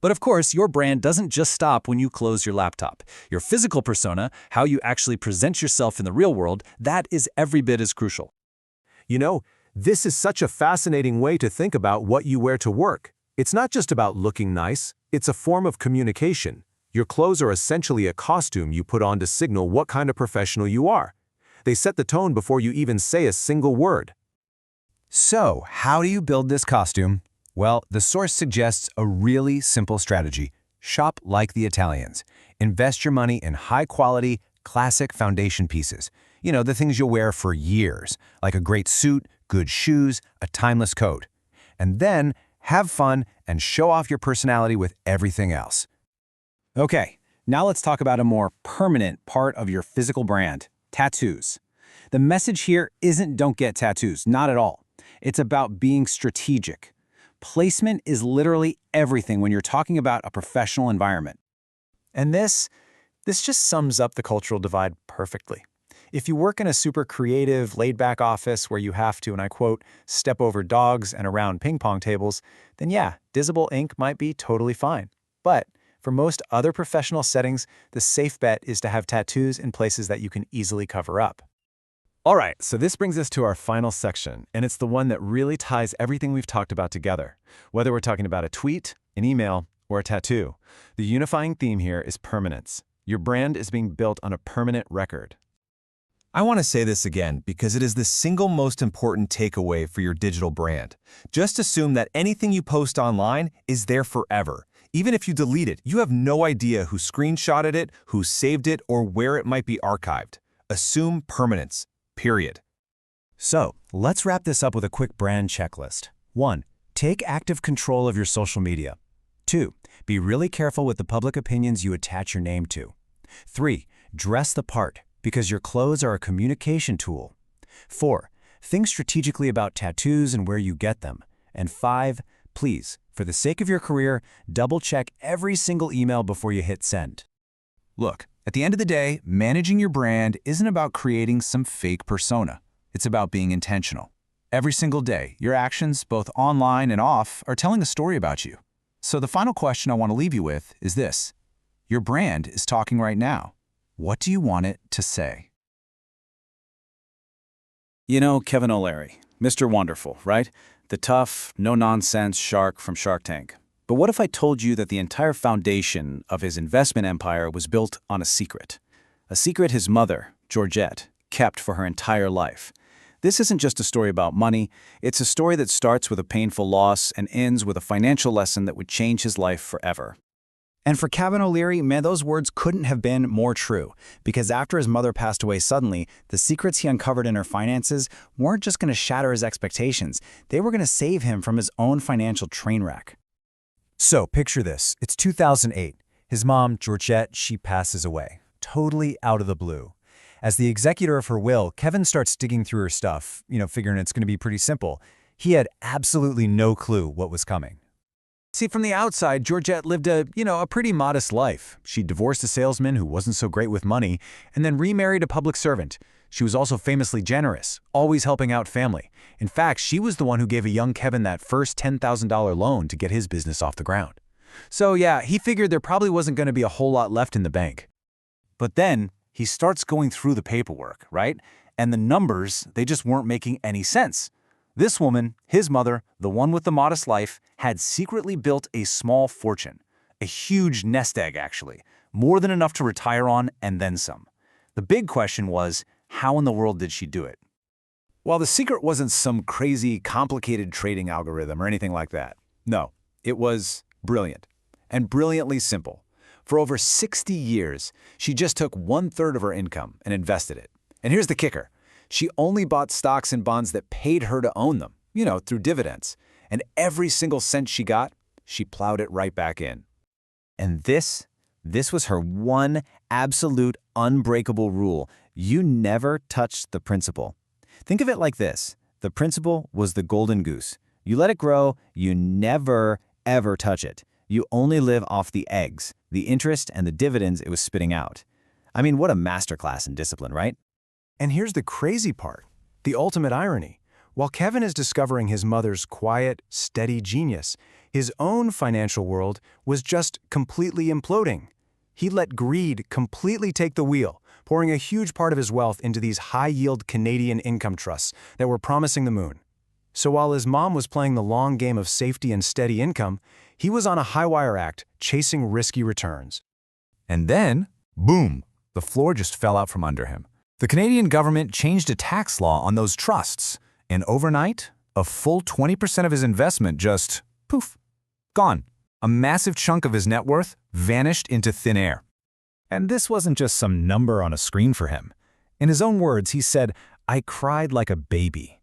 But of course, your brand doesn't just stop when you close your laptop. Your physical persona, how you actually present yourself in the real world, that is every bit as crucial. You know, this is such a fascinating way to think about what you wear to work. It's not just about looking nice, it's a form of communication. Your clothes are essentially a costume you put on to signal what kind of professional you are. They set the tone before you even say a single word. So, how do you build this costume? Well, the source suggests a really simple strategy. Shop like the Italians. Invest your money in high-quality, classic foundation pieces. You know, the things you'll wear for years, like a great suit, good shoes, a timeless coat. And then, have fun and show off your personality with everything else. Okay, now let's talk about a more permanent part of your physical brand. Tattoos. The message here isn't don't get tattoos, not at all. It's about being strategic. Placement is literally everything when you're talking about a professional environment. And this just sums up the cultural divide perfectly. If you work in a super creative, laid-back office where you have to, and I quote, step over dogs and around ping pong tables, then yeah, Disible ink might be totally fine. But for most other professional settings, the safe bet is to have tattoos in places that you can easily cover up. All right, so this brings us to our final section, and it's the one that really ties everything we've talked about together. Whether we're talking about a tweet, an email, or a tattoo, the unifying theme here is permanence. Your brand is being built on a permanent record. I want to say this again because it is the single most important takeaway for your digital brand. Just assume that anything you post online is there forever. Even if you delete it, you have no idea who screenshotted it, who saved it, or where it might be archived. Assume permanence. Period. So, let's wrap this up with a quick brand checklist. 1. Take active control of your social media. 2. Be really careful with the public opinions you attach your name to. 3. Dress the part, because your clothes are a communication tool. 4. Think strategically about tattoos and where you get them. And 5. Please, for the sake of your career, double-check every single email before you hit send. Look, at the end of the day, managing your brand isn't about creating some fake persona. It's about being intentional. Every single day, your actions, both online and off, are telling a story about you. So the final question I want to leave you with is this. Your brand is talking right now. What do you want it to say? You know Kevin O'Leary, Mr. Wonderful, right? The tough, no-nonsense shark from Shark Tank. But what if I told you that the entire foundation of his investment empire was built on a secret? A secret his mother, Georgette, kept for her entire life. This isn't just a story about money. It's a story that starts with a painful loss and ends with a financial lesson that would change his life forever. And for Kevin O'Leary, man, those words couldn't have been more true. Because after his mother passed away suddenly, the secrets he uncovered in her finances weren't just going to shatter his expectations. They were going to save him from his own financial train wreck. So, picture this. It's 2008. His mom, Georgette, she passes away, totally out of the blue. As the executor of her will, Kevin starts digging through her stuff, figuring it's going to be pretty simple. He had absolutely no clue what was coming. See, from the outside, Georgette lived a pretty modest life. She divorced a salesman who wasn't so great with money, and then remarried a public servant. She was also famously generous, always helping out family. In fact, she was the one who gave a young Kevin that first $10,000 loan to get his business off the ground. So yeah, he figured there probably wasn't going to be a whole lot left in the bank. But then he starts going through the paperwork, right? And the numbers, they just weren't making any sense. This woman, his mother, the one with the modest life, had secretly built a small fortune. A huge nest egg, actually. More than enough to retire on and then some. The big question was, how in the world did she do it? Well, the secret wasn't some crazy, complicated trading algorithm or anything like that. No, it was brilliant. And brilliantly simple. For over 60 years, she just took 1/3 of her income and invested it. And here's the kicker. She only bought stocks and bonds that paid her to own them, through dividends. And every single cent she got, she plowed it right back in. And this was her one absolute unbreakable rule. You never touched the principal. Think of it like this. The principal was the golden goose. You let it grow, you never, ever touch it. You only live off the eggs, the interest, and the dividends it was spitting out. I mean, what a masterclass in discipline, right? And here's the crazy part, the ultimate irony. While Kevin is discovering his mother's quiet, steady genius, his own financial world was just completely imploding. He let greed completely take the wheel, pouring a huge part of his wealth into these high-yield Canadian income trusts that were promising the moon. So while his mom was playing the long game of safety and steady income, he was on a high-wire act, chasing risky returns. And then, boom, the floor just fell out from under him. The Canadian government changed a tax law on those trusts, and overnight, a full 20% of his investment just, poof, gone. A massive chunk of his net worth vanished into thin air. And this wasn't just some number on a screen for him. In his own words, he said, "I cried like a baby."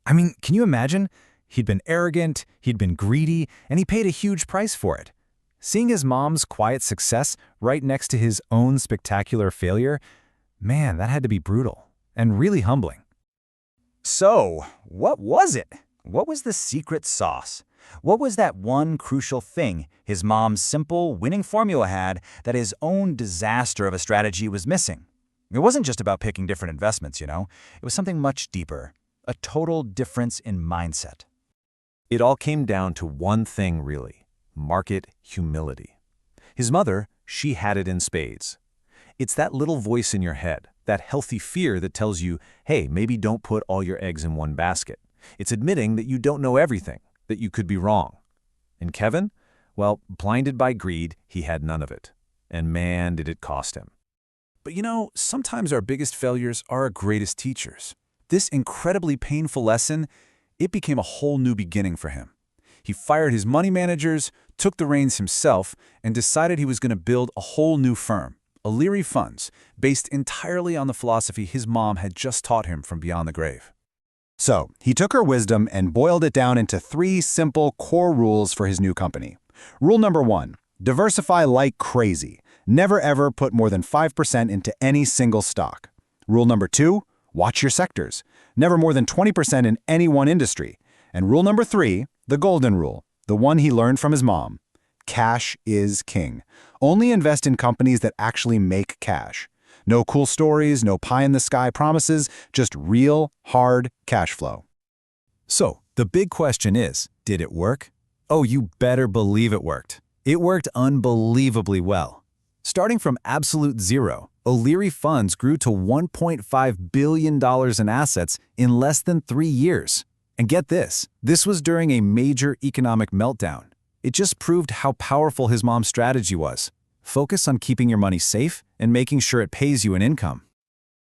I mean, can you imagine? He'd been arrogant, he'd been greedy, and he paid a huge price for it. Seeing his mom's quiet success right next to his own spectacular failure, man, that had to be brutal and really humbling. So, what was it? What was the secret sauce? What was that one crucial thing his mom's simple, winning formula had that his own disaster of a strategy was missing? It wasn't just about picking different investments, you know. It was something much deeper, a total difference in mindset. It all came down to one thing, really: market humility. His mother, she had it in spades. It's that little voice in your head, that healthy fear that tells you, hey, maybe don't put all your eggs in one basket. It's admitting that you don't know everything, that you could be wrong. And Kevin? Well, blinded by greed, he had none of it. And man, did it cost him. But you know, sometimes our biggest failures are our greatest teachers. This incredibly painful lesson, it became a whole new beginning for him. He fired his money managers, took the reins himself, and decided he was going to build a whole new firm, O'Leary Funds, based entirely on the philosophy his mom had just taught him from beyond the grave. So, he took her wisdom and boiled it down into 3 simple core rules for his new company. Rule number 1, diversify like crazy. Never ever put more than 5% into any single stock. Rule number 2, watch your sectors. Never more than 20% in any one industry. And rule number 3, the golden rule, the one he learned from his mom. Cash is king. Only invest in companies that actually make cash. No cool stories, no pie-in-the-sky promises, just real, hard cash flow. So, the big question is, did it work? Oh, you better believe it worked. It worked unbelievably well. Starting from absolute zero, O'Leary Funds grew to $1.5 billion in assets in less than 3 years. And get this was during a major economic meltdown. It just proved how powerful his mom's strategy was. Focus on keeping your money safe and making sure it pays you an income.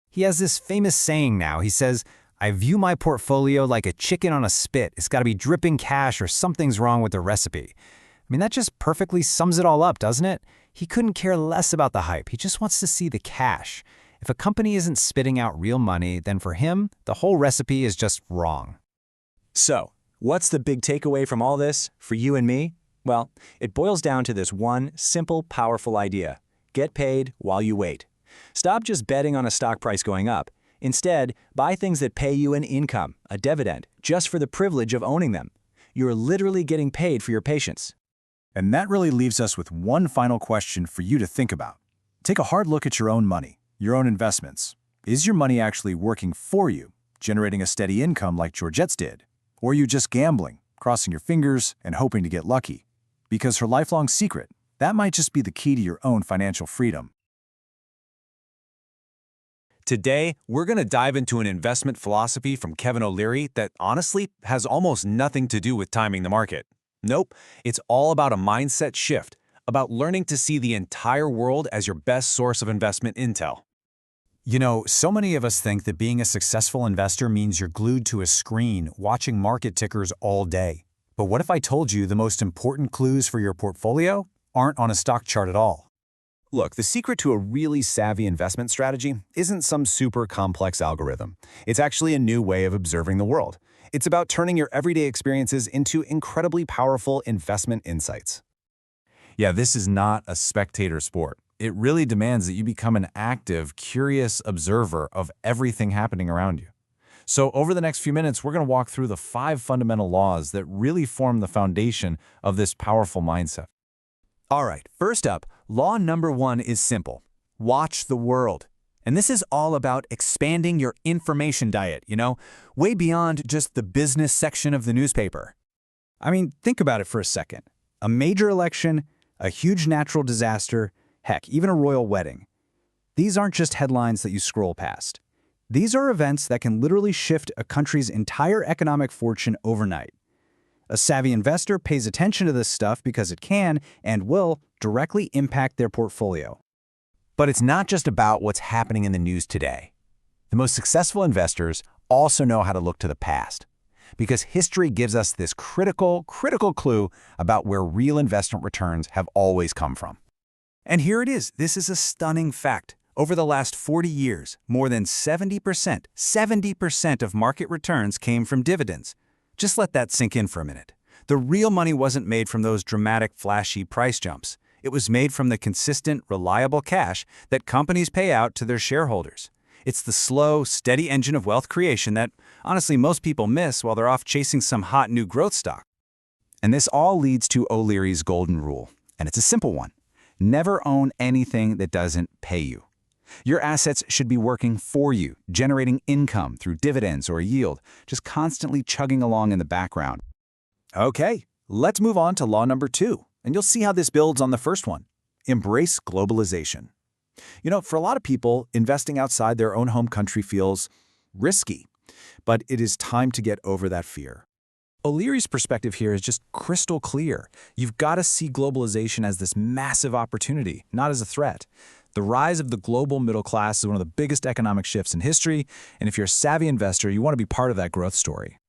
He has this famous saying now. He says, I view my portfolio like a chicken on a spit. It's got to be dripping cash or something's wrong with the recipe. I mean, that just perfectly sums it all up, doesn't it? He couldn't care less about the hype. He just wants to see the cash. If a company isn't spitting out real money, then for him, the whole recipe is just wrong. So, what's the big takeaway from all this for you and me? Well, it boils down to this one simple, powerful idea. Get paid while you wait. Stop just betting on a stock price going up. Instead, buy things that pay you an income, a dividend, just for the privilege of owning them. You're literally getting paid for your patience. And that really leaves us with one final question for you to think about. Take a hard look at your own money, your own investments. Is your money actually working for you, generating a steady income like Georgette's did? Or are you just gambling, crossing your fingers and hoping to get lucky? Because her lifelong secret, that might just be the key to your own financial freedom. Today, we're going to dive into an investment philosophy from Kevin O'Leary that honestly has almost nothing to do with timing the market. Nope, it's all about a mindset shift, about learning to see the entire world as your best source of investment intel. You know, so many of us think that being a successful investor means you're glued to a screen watching market tickers all day. But what if I told you the most important clues for your portfolio aren't on a stock chart at all? Look, the secret to a really savvy investment strategy isn't some super complex algorithm. It's actually a new way of observing the world. It's about turning your everyday experiences into incredibly powerful investment insights. Yeah, this is not a spectator sport. It really demands that you become an active, curious observer of everything happening around you. So over the next few minutes, we're going to walk through the 5 fundamental laws that really form the foundation of this powerful mindset. All right, first up, law number 1 is simple. Watch the world. And this is all about expanding your information diet, you know, way beyond just the business section of the newspaper. I mean, think about it for a second. A major election, a huge natural disaster, heck, even a royal wedding. These aren't just headlines that you scroll past. These are events that can literally shift a country's entire economic fortune overnight. A savvy investor pays attention to this stuff because it can and will directly impact their portfolio. But it's not just about what's happening in the news today. The most successful investors also know how to look to the past, because history gives us this critical clue about where real investment returns have always come from. And here it is. This is a stunning fact. Over the last 40 years, more than 70% of market returns came from dividends. Just let that sink in for a minute. The real money wasn't made from those dramatic, flashy price jumps. It was made from the consistent, reliable cash that companies pay out to their shareholders. It's the slow, steady engine of wealth creation that, honestly, most people miss while they're off chasing some hot new growth stock. And this all leads to O'Leary's golden rule, and it's a simple one. Never own anything that doesn't pay you. Your assets should be working for you, generating income through dividends or yield, just constantly chugging along in the background. Okay, let's move on to law number 2, and you'll see how this builds on the first one. Embrace globalization. You know, for a lot of people, investing outside their own home country feels risky, but it is time to get over that fear. O'Leary's perspective here is just crystal clear. You've got to see globalization as this massive opportunity, not as a threat. The rise of the global middle class is one of the biggest economic shifts in history, and if you're a savvy investor, you want to be part of that growth story.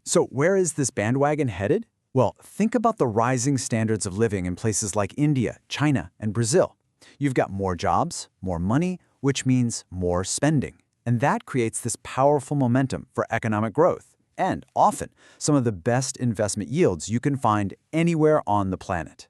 So where is this bandwagon headed? Well, think about the rising standards of living in places like India, China, and Brazil. You've got more jobs, more money, which means more spending. And that creates this powerful momentum for economic growth, and often some of the best investment yields you can find anywhere on the planet.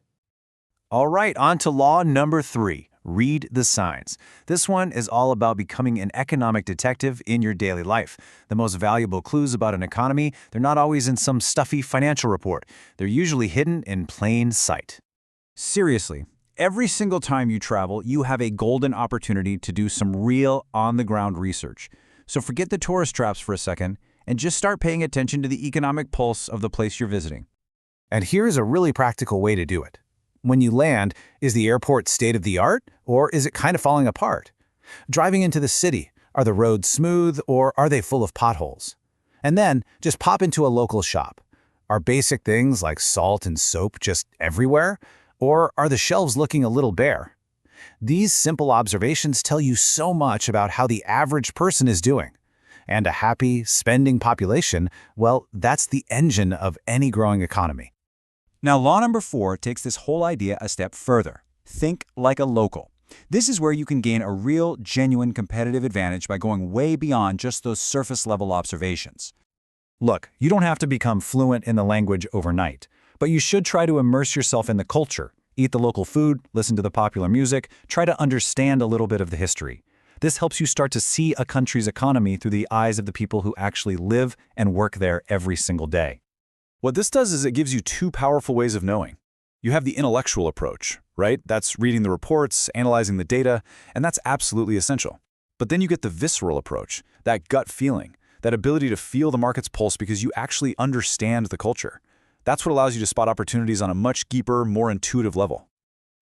All right, on to law number 3. Read the signs. This one is all about becoming an economic detective in your daily life. The most valuable clues about an economy, they're not always in some stuffy financial report. They're usually hidden in plain sight. Seriously, every single time you travel, you have a golden opportunity to do some real on-the-ground research. So forget the tourist traps for a second and just start paying attention to the economic pulse of the place you're visiting. And here's a really practical way to do it. When you land, is the airport state-of-the-art, or is it kind of falling apart? Driving into the city, are the roads smooth, or are they full of potholes? And then, just pop into a local shop. Are basic things like salt and soap just everywhere, or are the shelves looking a little bare? These simple observations tell you so much about how the average person is doing. And a happy, spending population, well, that's the engine of any growing economy. Now, law number 4 takes this whole idea a step further. Think like a local. This is where you can gain a real, genuine competitive advantage by going way beyond just those surface-level observations. Look, you don't have to become fluent in the language overnight, but you should try to immerse yourself in the culture. Eat the local food, listen to the popular music, try to understand a little bit of the history. This helps you start to see a country's economy through the eyes of the people who actually live and work there every single day. What this does is it gives you 2 powerful ways of knowing. You have the intellectual approach, right? That's reading the reports, analyzing the data, and that's absolutely essential. But then you get the visceral approach, that gut feeling, that ability to feel the market's pulse because you actually understand the culture. That's what allows you to spot opportunities on a much deeper, more intuitive level.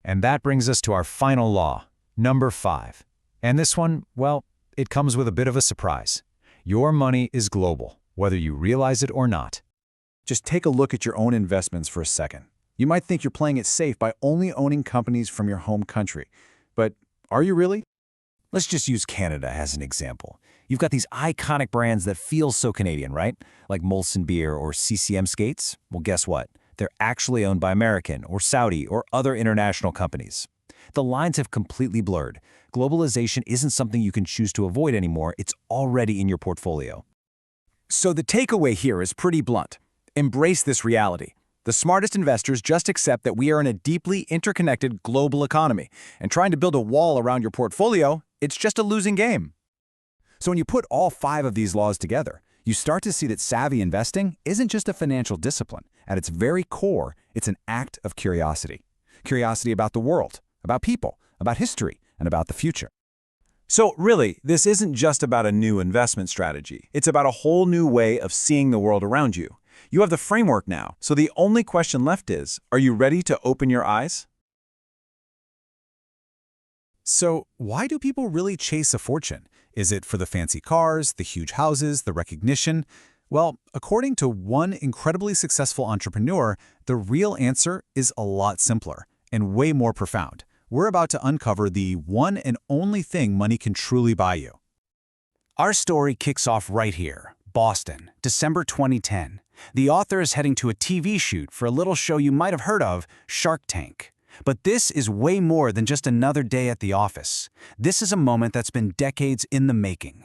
And that brings us to our final law, number 5. And this one, well, it comes with a bit of a surprise. Your money is global, whether you realize it or not. Just take a look at your own investments for a second. You might think you're playing it safe by only owning companies from your home country. But are you really? Let's just use Canada as an example. You've got these iconic brands that feel so Canadian, right? Like Molson Beer or CCM Skates. Well, guess what? They're actually owned by American or Saudi or other international companies. The lines have completely blurred. Globalization isn't something you can choose to avoid anymore. It's already in your portfolio. So the takeaway here is pretty blunt. Embrace this reality. The smartest investors just accept that we are in a deeply interconnected global economy, and trying to build a wall around your portfolio, it's just a losing game. So when you put all 5 of these laws together, you start to see that savvy investing isn't just a financial discipline. At its very core, it's an act of curiosity. Curiosity about the world, about people, about history, and about the future. So really, this isn't just about a new investment strategy. It's about a whole new way of seeing the world around you. You have the framework now, so the only question left is, are you ready to open your eyes? So why do people really chase a fortune? Is it for the fancy cars, the huge houses, the recognition? Well, according to one incredibly successful entrepreneur, the real answer is a lot simpler and way more profound. We're about to uncover the one and only thing money can truly buy you. Our story kicks off right here, Boston, December 2010. The author is heading to a TV shoot for a little show you might have heard of, Shark Tank. But this is way more than just another day at the office. This is a moment that's been decades in the making.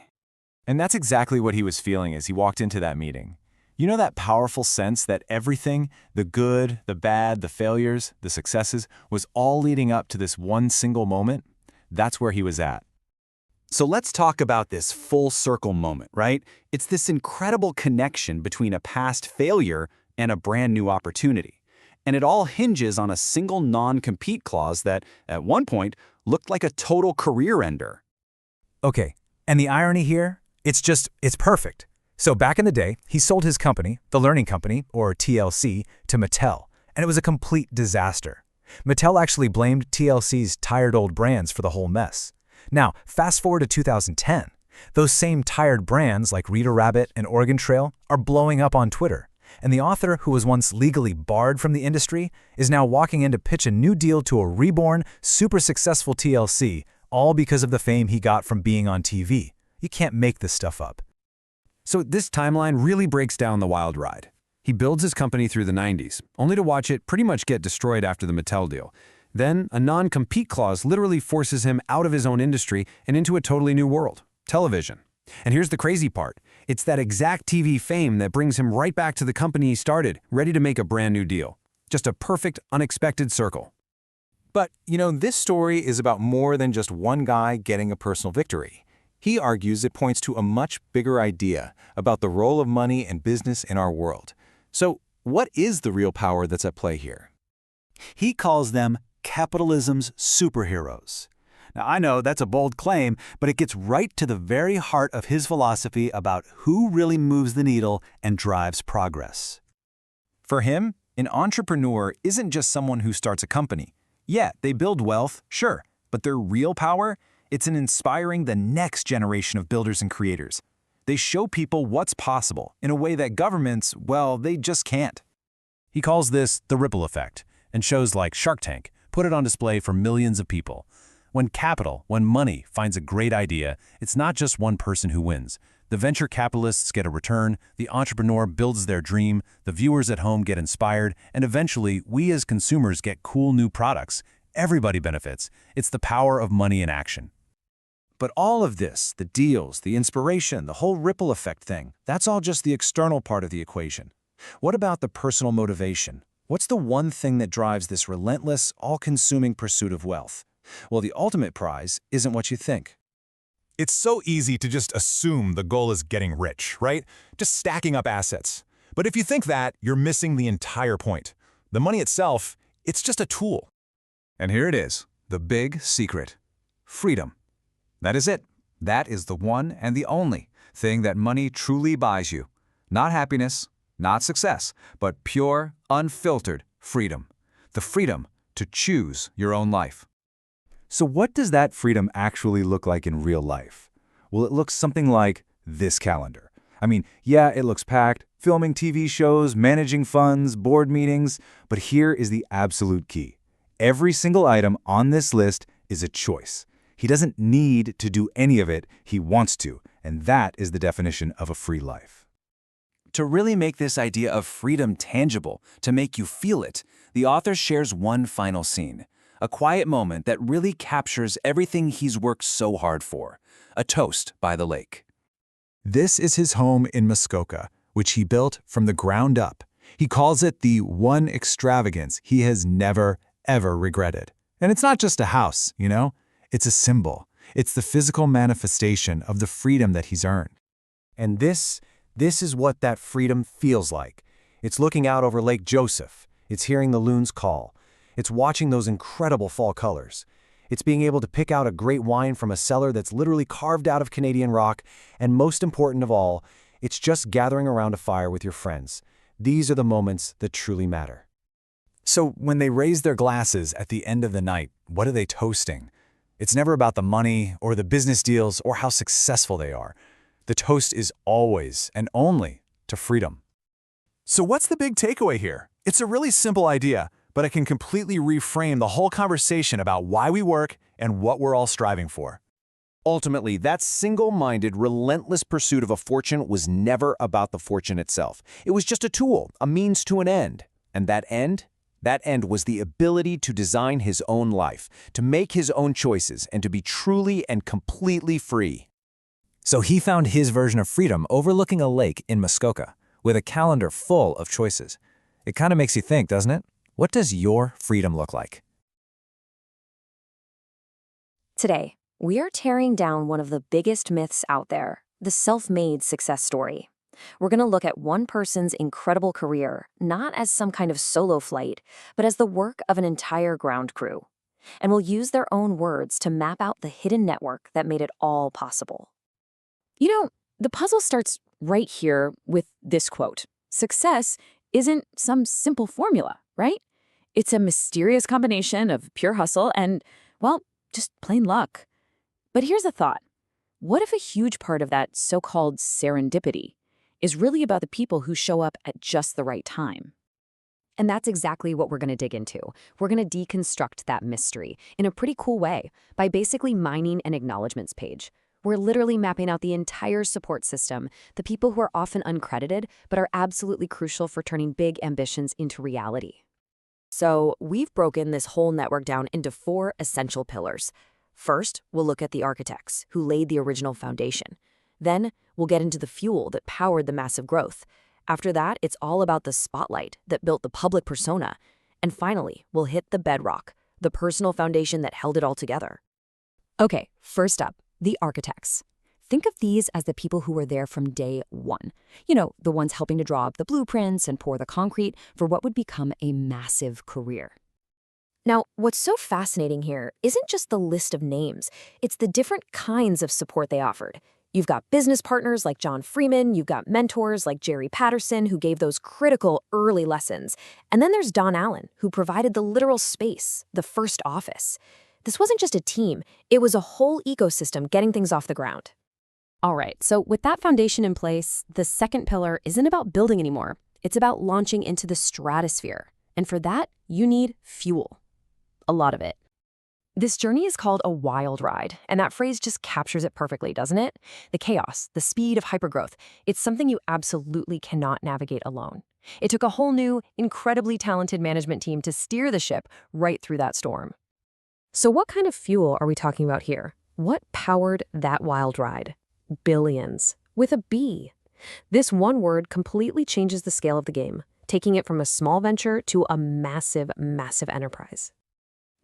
And that's exactly what he was feeling as he walked into that meeting. You know that powerful sense that everything, the good, the bad, the failures, the successes, was all leading up to this one single moment? That's where he was at. So let's talk about this full circle moment, right? It's this incredible connection between a past failure and a brand new opportunity. And it all hinges on a single non-compete clause that, at one point, looked like a total career ender. Okay, and the irony here? It's perfect. So back in the day, he sold his company, the Learning Company, or TLC, to Mattel, and it was a complete disaster. Mattel actually blamed TLC's tired old brands for the whole mess. Now, fast forward to 2010. Those same tired brands like Rita Rabbit and Oregon Trail are blowing up on Twitter. And the author who was once legally barred from the industry is now walking in to pitch a new deal to a reborn, super successful TLC, all because of the fame he got from being on TV. You can't make this stuff up. So this timeline really breaks down the wild ride. He builds his company through the 90s, only to watch it pretty much get destroyed after the Mattel deal. Then, a non-compete clause literally forces him out of his own industry and into a totally new world, television. And here's the crazy part. It's that exact TV fame that brings him right back to the company he started, ready to make a brand new deal. Just a perfect, unexpected circle. But, this story is about more than just one guy getting a personal victory. He argues it points to a much bigger idea about the role of money and business in our world. So, what is the real power that's at play here? He calls them capitalism's superheroes. Now, I know that's a bold claim, but it gets right to the very heart of his philosophy about who really moves the needle and drives progress. For him, an entrepreneur isn't just someone who starts a company. Yeah, they build wealth, sure, but their real power? It's in inspiring the next generation of builders and creators. They show people what's possible in a way that governments, well, they just can't. He calls this the ripple effect, and shows like Shark Tank put it on display for millions of people. When money finds a great idea, it's not just one person who wins. The venture capitalists get a return, the entrepreneur builds their dream, the viewers at home get inspired, and eventually we as consumers get cool new products. Everybody benefits. It's the power of money in action. But all of this, the deals, the inspiration, the whole ripple effect thing, that's all just the external part of the equation. What about the personal motivation? What's the one thing that drives this relentless, all-consuming pursuit of wealth? Well, the ultimate prize isn't what you think. It's so easy to just assume the goal is getting rich, right? Just stacking up assets. But if you think that, you're missing the entire point. The money itself, it's just a tool. And here it is, the big secret. Freedom. That is it. That is the one and the only thing that money truly buys you. Not happiness, not success, but pure, unfiltered freedom. The freedom to choose your own life. So what does that freedom actually look like in real life? Well, it looks something like this calendar. I mean, yeah, it looks packed, filming TV shows, managing funds, board meetings, but here is the absolute key. Every single item on this list is a choice. He doesn't need to do any of it, he wants to, and that is the definition of a free life. To really make this idea of freedom tangible, to make you feel it, the author shares one final scene, a quiet moment that really captures everything he's worked so hard for, a toast by the lake. This is his home in Muskoka, which he built from the ground up. He calls it the one extravagance he has never, ever regretted. And it's not just a house, It's a symbol. It's the physical manifestation of the freedom that he's earned. And this is what that freedom feels like. It's looking out over Lake Joseph. It's hearing the loons call. It's watching those incredible fall colors. It's being able to pick out a great wine from a cellar that's literally carved out of Canadian rock. And most important of all, it's just gathering around a fire with your friends. These are the moments that truly matter. So when they raise their glasses at the end of the night, what are they toasting? It's never about the money or the business deals or how successful they are. The toast is always and only to freedom. So what's the big takeaway here? It's a really simple idea, but it can completely reframe the whole conversation about why we work and what we're all striving for. Ultimately, that single-minded, relentless pursuit of a fortune was never about the fortune itself. It was just a tool, a means to an end. And that end was the ability to design his own life, to make his own choices, and to be truly and completely free. So he found his version of freedom overlooking a lake in Muskoka, with a calendar full of choices. It kind of makes you think, doesn't it? What does your freedom look like? Today, we are tearing down one of the biggest myths out there, the self-made success story. We're going to look at one person's incredible career, not as some kind of solo flight, but as the work of an entire ground crew. And we'll use their own words to map out the hidden network that made it all possible. You know, the puzzle starts right here with this quote. Success isn't some simple formula, right? It's a mysterious combination of pure hustle and, well, just plain luck. But here's a thought. What if a huge part of that so-called serendipity is really about the people who show up at just the right time? And that's exactly what we're going to dig into. We're going to deconstruct that mystery in a pretty cool way by basically mining an acknowledgements page. We're literally mapping out the entire support system, the people who are often uncredited but are absolutely crucial for turning big ambitions into reality. So we've broken this whole network down into 4 essential pillars. First, we'll look at the architects who laid the original foundation. Then, we'll get into the fuel that powered the massive growth. After that, it's all about the spotlight that built the public persona. And finally, we'll hit the bedrock, the personal foundation that held it all together. Okay, first up, the architects. Think of these as the people who were there from day one. You know, the ones helping to draw up the blueprints and pour the concrete for what would become a massive career. Now, what's so fascinating here isn't just the list of names, it's the different kinds of support they offered. You've got business partners like John Freeman, you've got mentors like Jerry Patterson who gave those critical early lessons, and then there's Don Allen who provided the literal space, the first office. This wasn't just a team, it was a whole ecosystem getting things off the ground. All right, so with that foundation in place, the second pillar isn't about building anymore. It's about launching into the stratosphere. And for that, you need fuel. A lot of it. This journey is called a wild ride, and that phrase just captures it perfectly, doesn't it? The chaos, the speed of hypergrowth, it's something you absolutely cannot navigate alone. It took a whole new, incredibly talented management team to steer the ship right through that storm. So what kind of fuel are we talking about here? What powered that wild ride? Billions, with a B. This one word completely changes the scale of the game, taking it from a small venture to a massive, massive enterprise.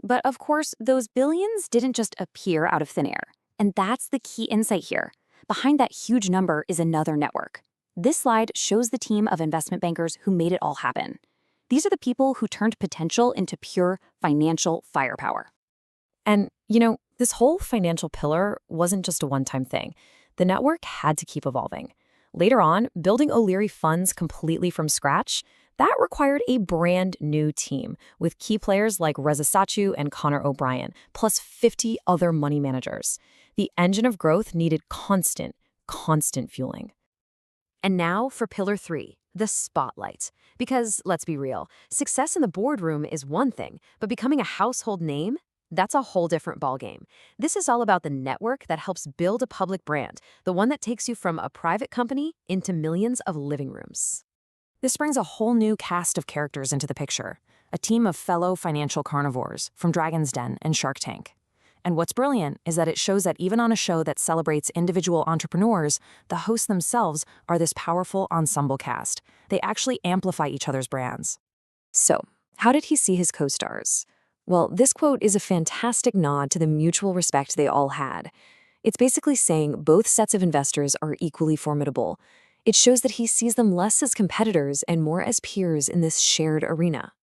But of course, those billions didn't just appear out of thin air. And that's the key insight here. Behind that huge number is another network. This slide shows the team of investment bankers who made it all happen. These are the people who turned potential into pure financial firepower. And, you know, this whole financial pillar wasn't just a one-time thing. The network had to keep evolving. Later on, building O'Leary funds completely from scratch, that required a brand new team with key players like Reza Satchu and Connor O'Brien, plus 50 other money managers. The engine of growth needed constant fueling. And now for pillar 3, the spotlight. Because, let's be real, success in the boardroom is one thing, but becoming a household name, that's a whole different ballgame. This is all about the network that helps build a public brand, the one that takes you from a private company into millions of living rooms. This brings a whole new cast of characters into the picture, a team of fellow financial carnivores from Dragon's Den and Shark Tank. And what's brilliant is that it shows that even on a show that celebrates individual entrepreneurs, the hosts themselves are this powerful ensemble cast. They actually amplify each other's brands. So, how did he see his co-stars? Well, this quote is a fantastic nod to the mutual respect they all had. It's basically saying both sets of investors are equally formidable. It shows that he sees them less as competitors and more as peers in this shared arena.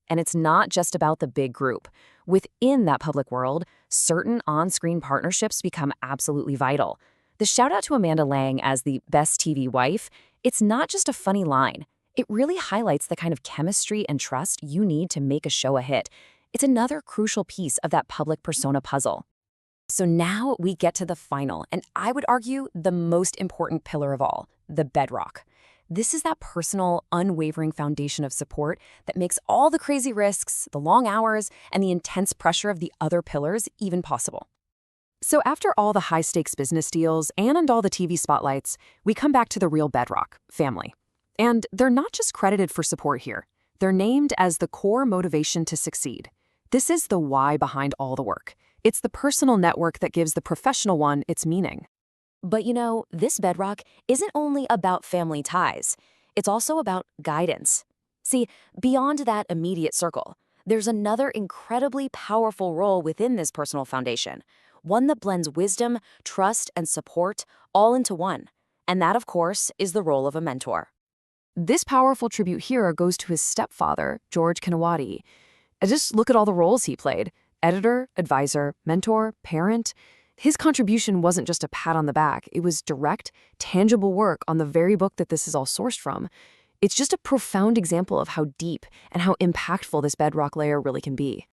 And it's not just about the big group. Within that public world, certain on-screen partnerships become absolutely vital. The shout-out to Amanda Lang as the best TV wife, it's not just a funny line. It really highlights the kind of chemistry and trust you need to make a show a hit. It's another crucial piece of that public persona puzzle. So now we get to the final, and I would argue the most important pillar of all, the bedrock. This is that personal, unwavering foundation of support that makes all the crazy risks, the long hours, and the intense pressure of the other pillars even possible. So after all the high-stakes business deals and all the TV spotlights, we come back to the real bedrock, family. And they're not just credited for support here. They're named as the core motivation to succeed. This is the why behind all the work. It's the personal network that gives the professional one its meaning. But you know, this bedrock isn't only about family ties. It's also about guidance. See, beyond that immediate circle, there's another incredibly powerful role within this personal foundation, one that blends wisdom, trust, and support all into one. And that, of course, is the role of a mentor. This powerful tribute here goes to his stepfather, George Kanawati. Just look at all the roles he played: editor, advisor, mentor, parent. His contribution wasn't just a pat on the back. It was direct, tangible work on the very book that this is all sourced from. It's just a profound example of how deep and how impactful this bedrock layer really can be.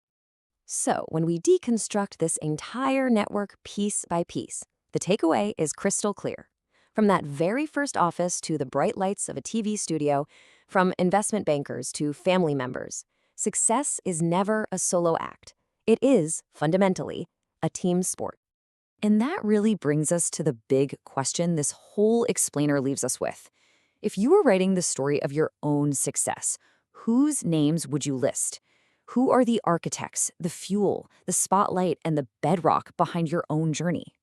So, when we deconstruct this entire network piece by piece, the takeaway is crystal clear. From that very first office to the bright lights of a TV studio, from investment bankers to family members, success is never a solo act. It is, fundamentally, a team sport. And that really brings us to the big question this whole explainer leaves us with. If you were writing the story of your own success, whose names would you list? Who are the architects, the fuel, the spotlight, and the bedrock behind your own journey?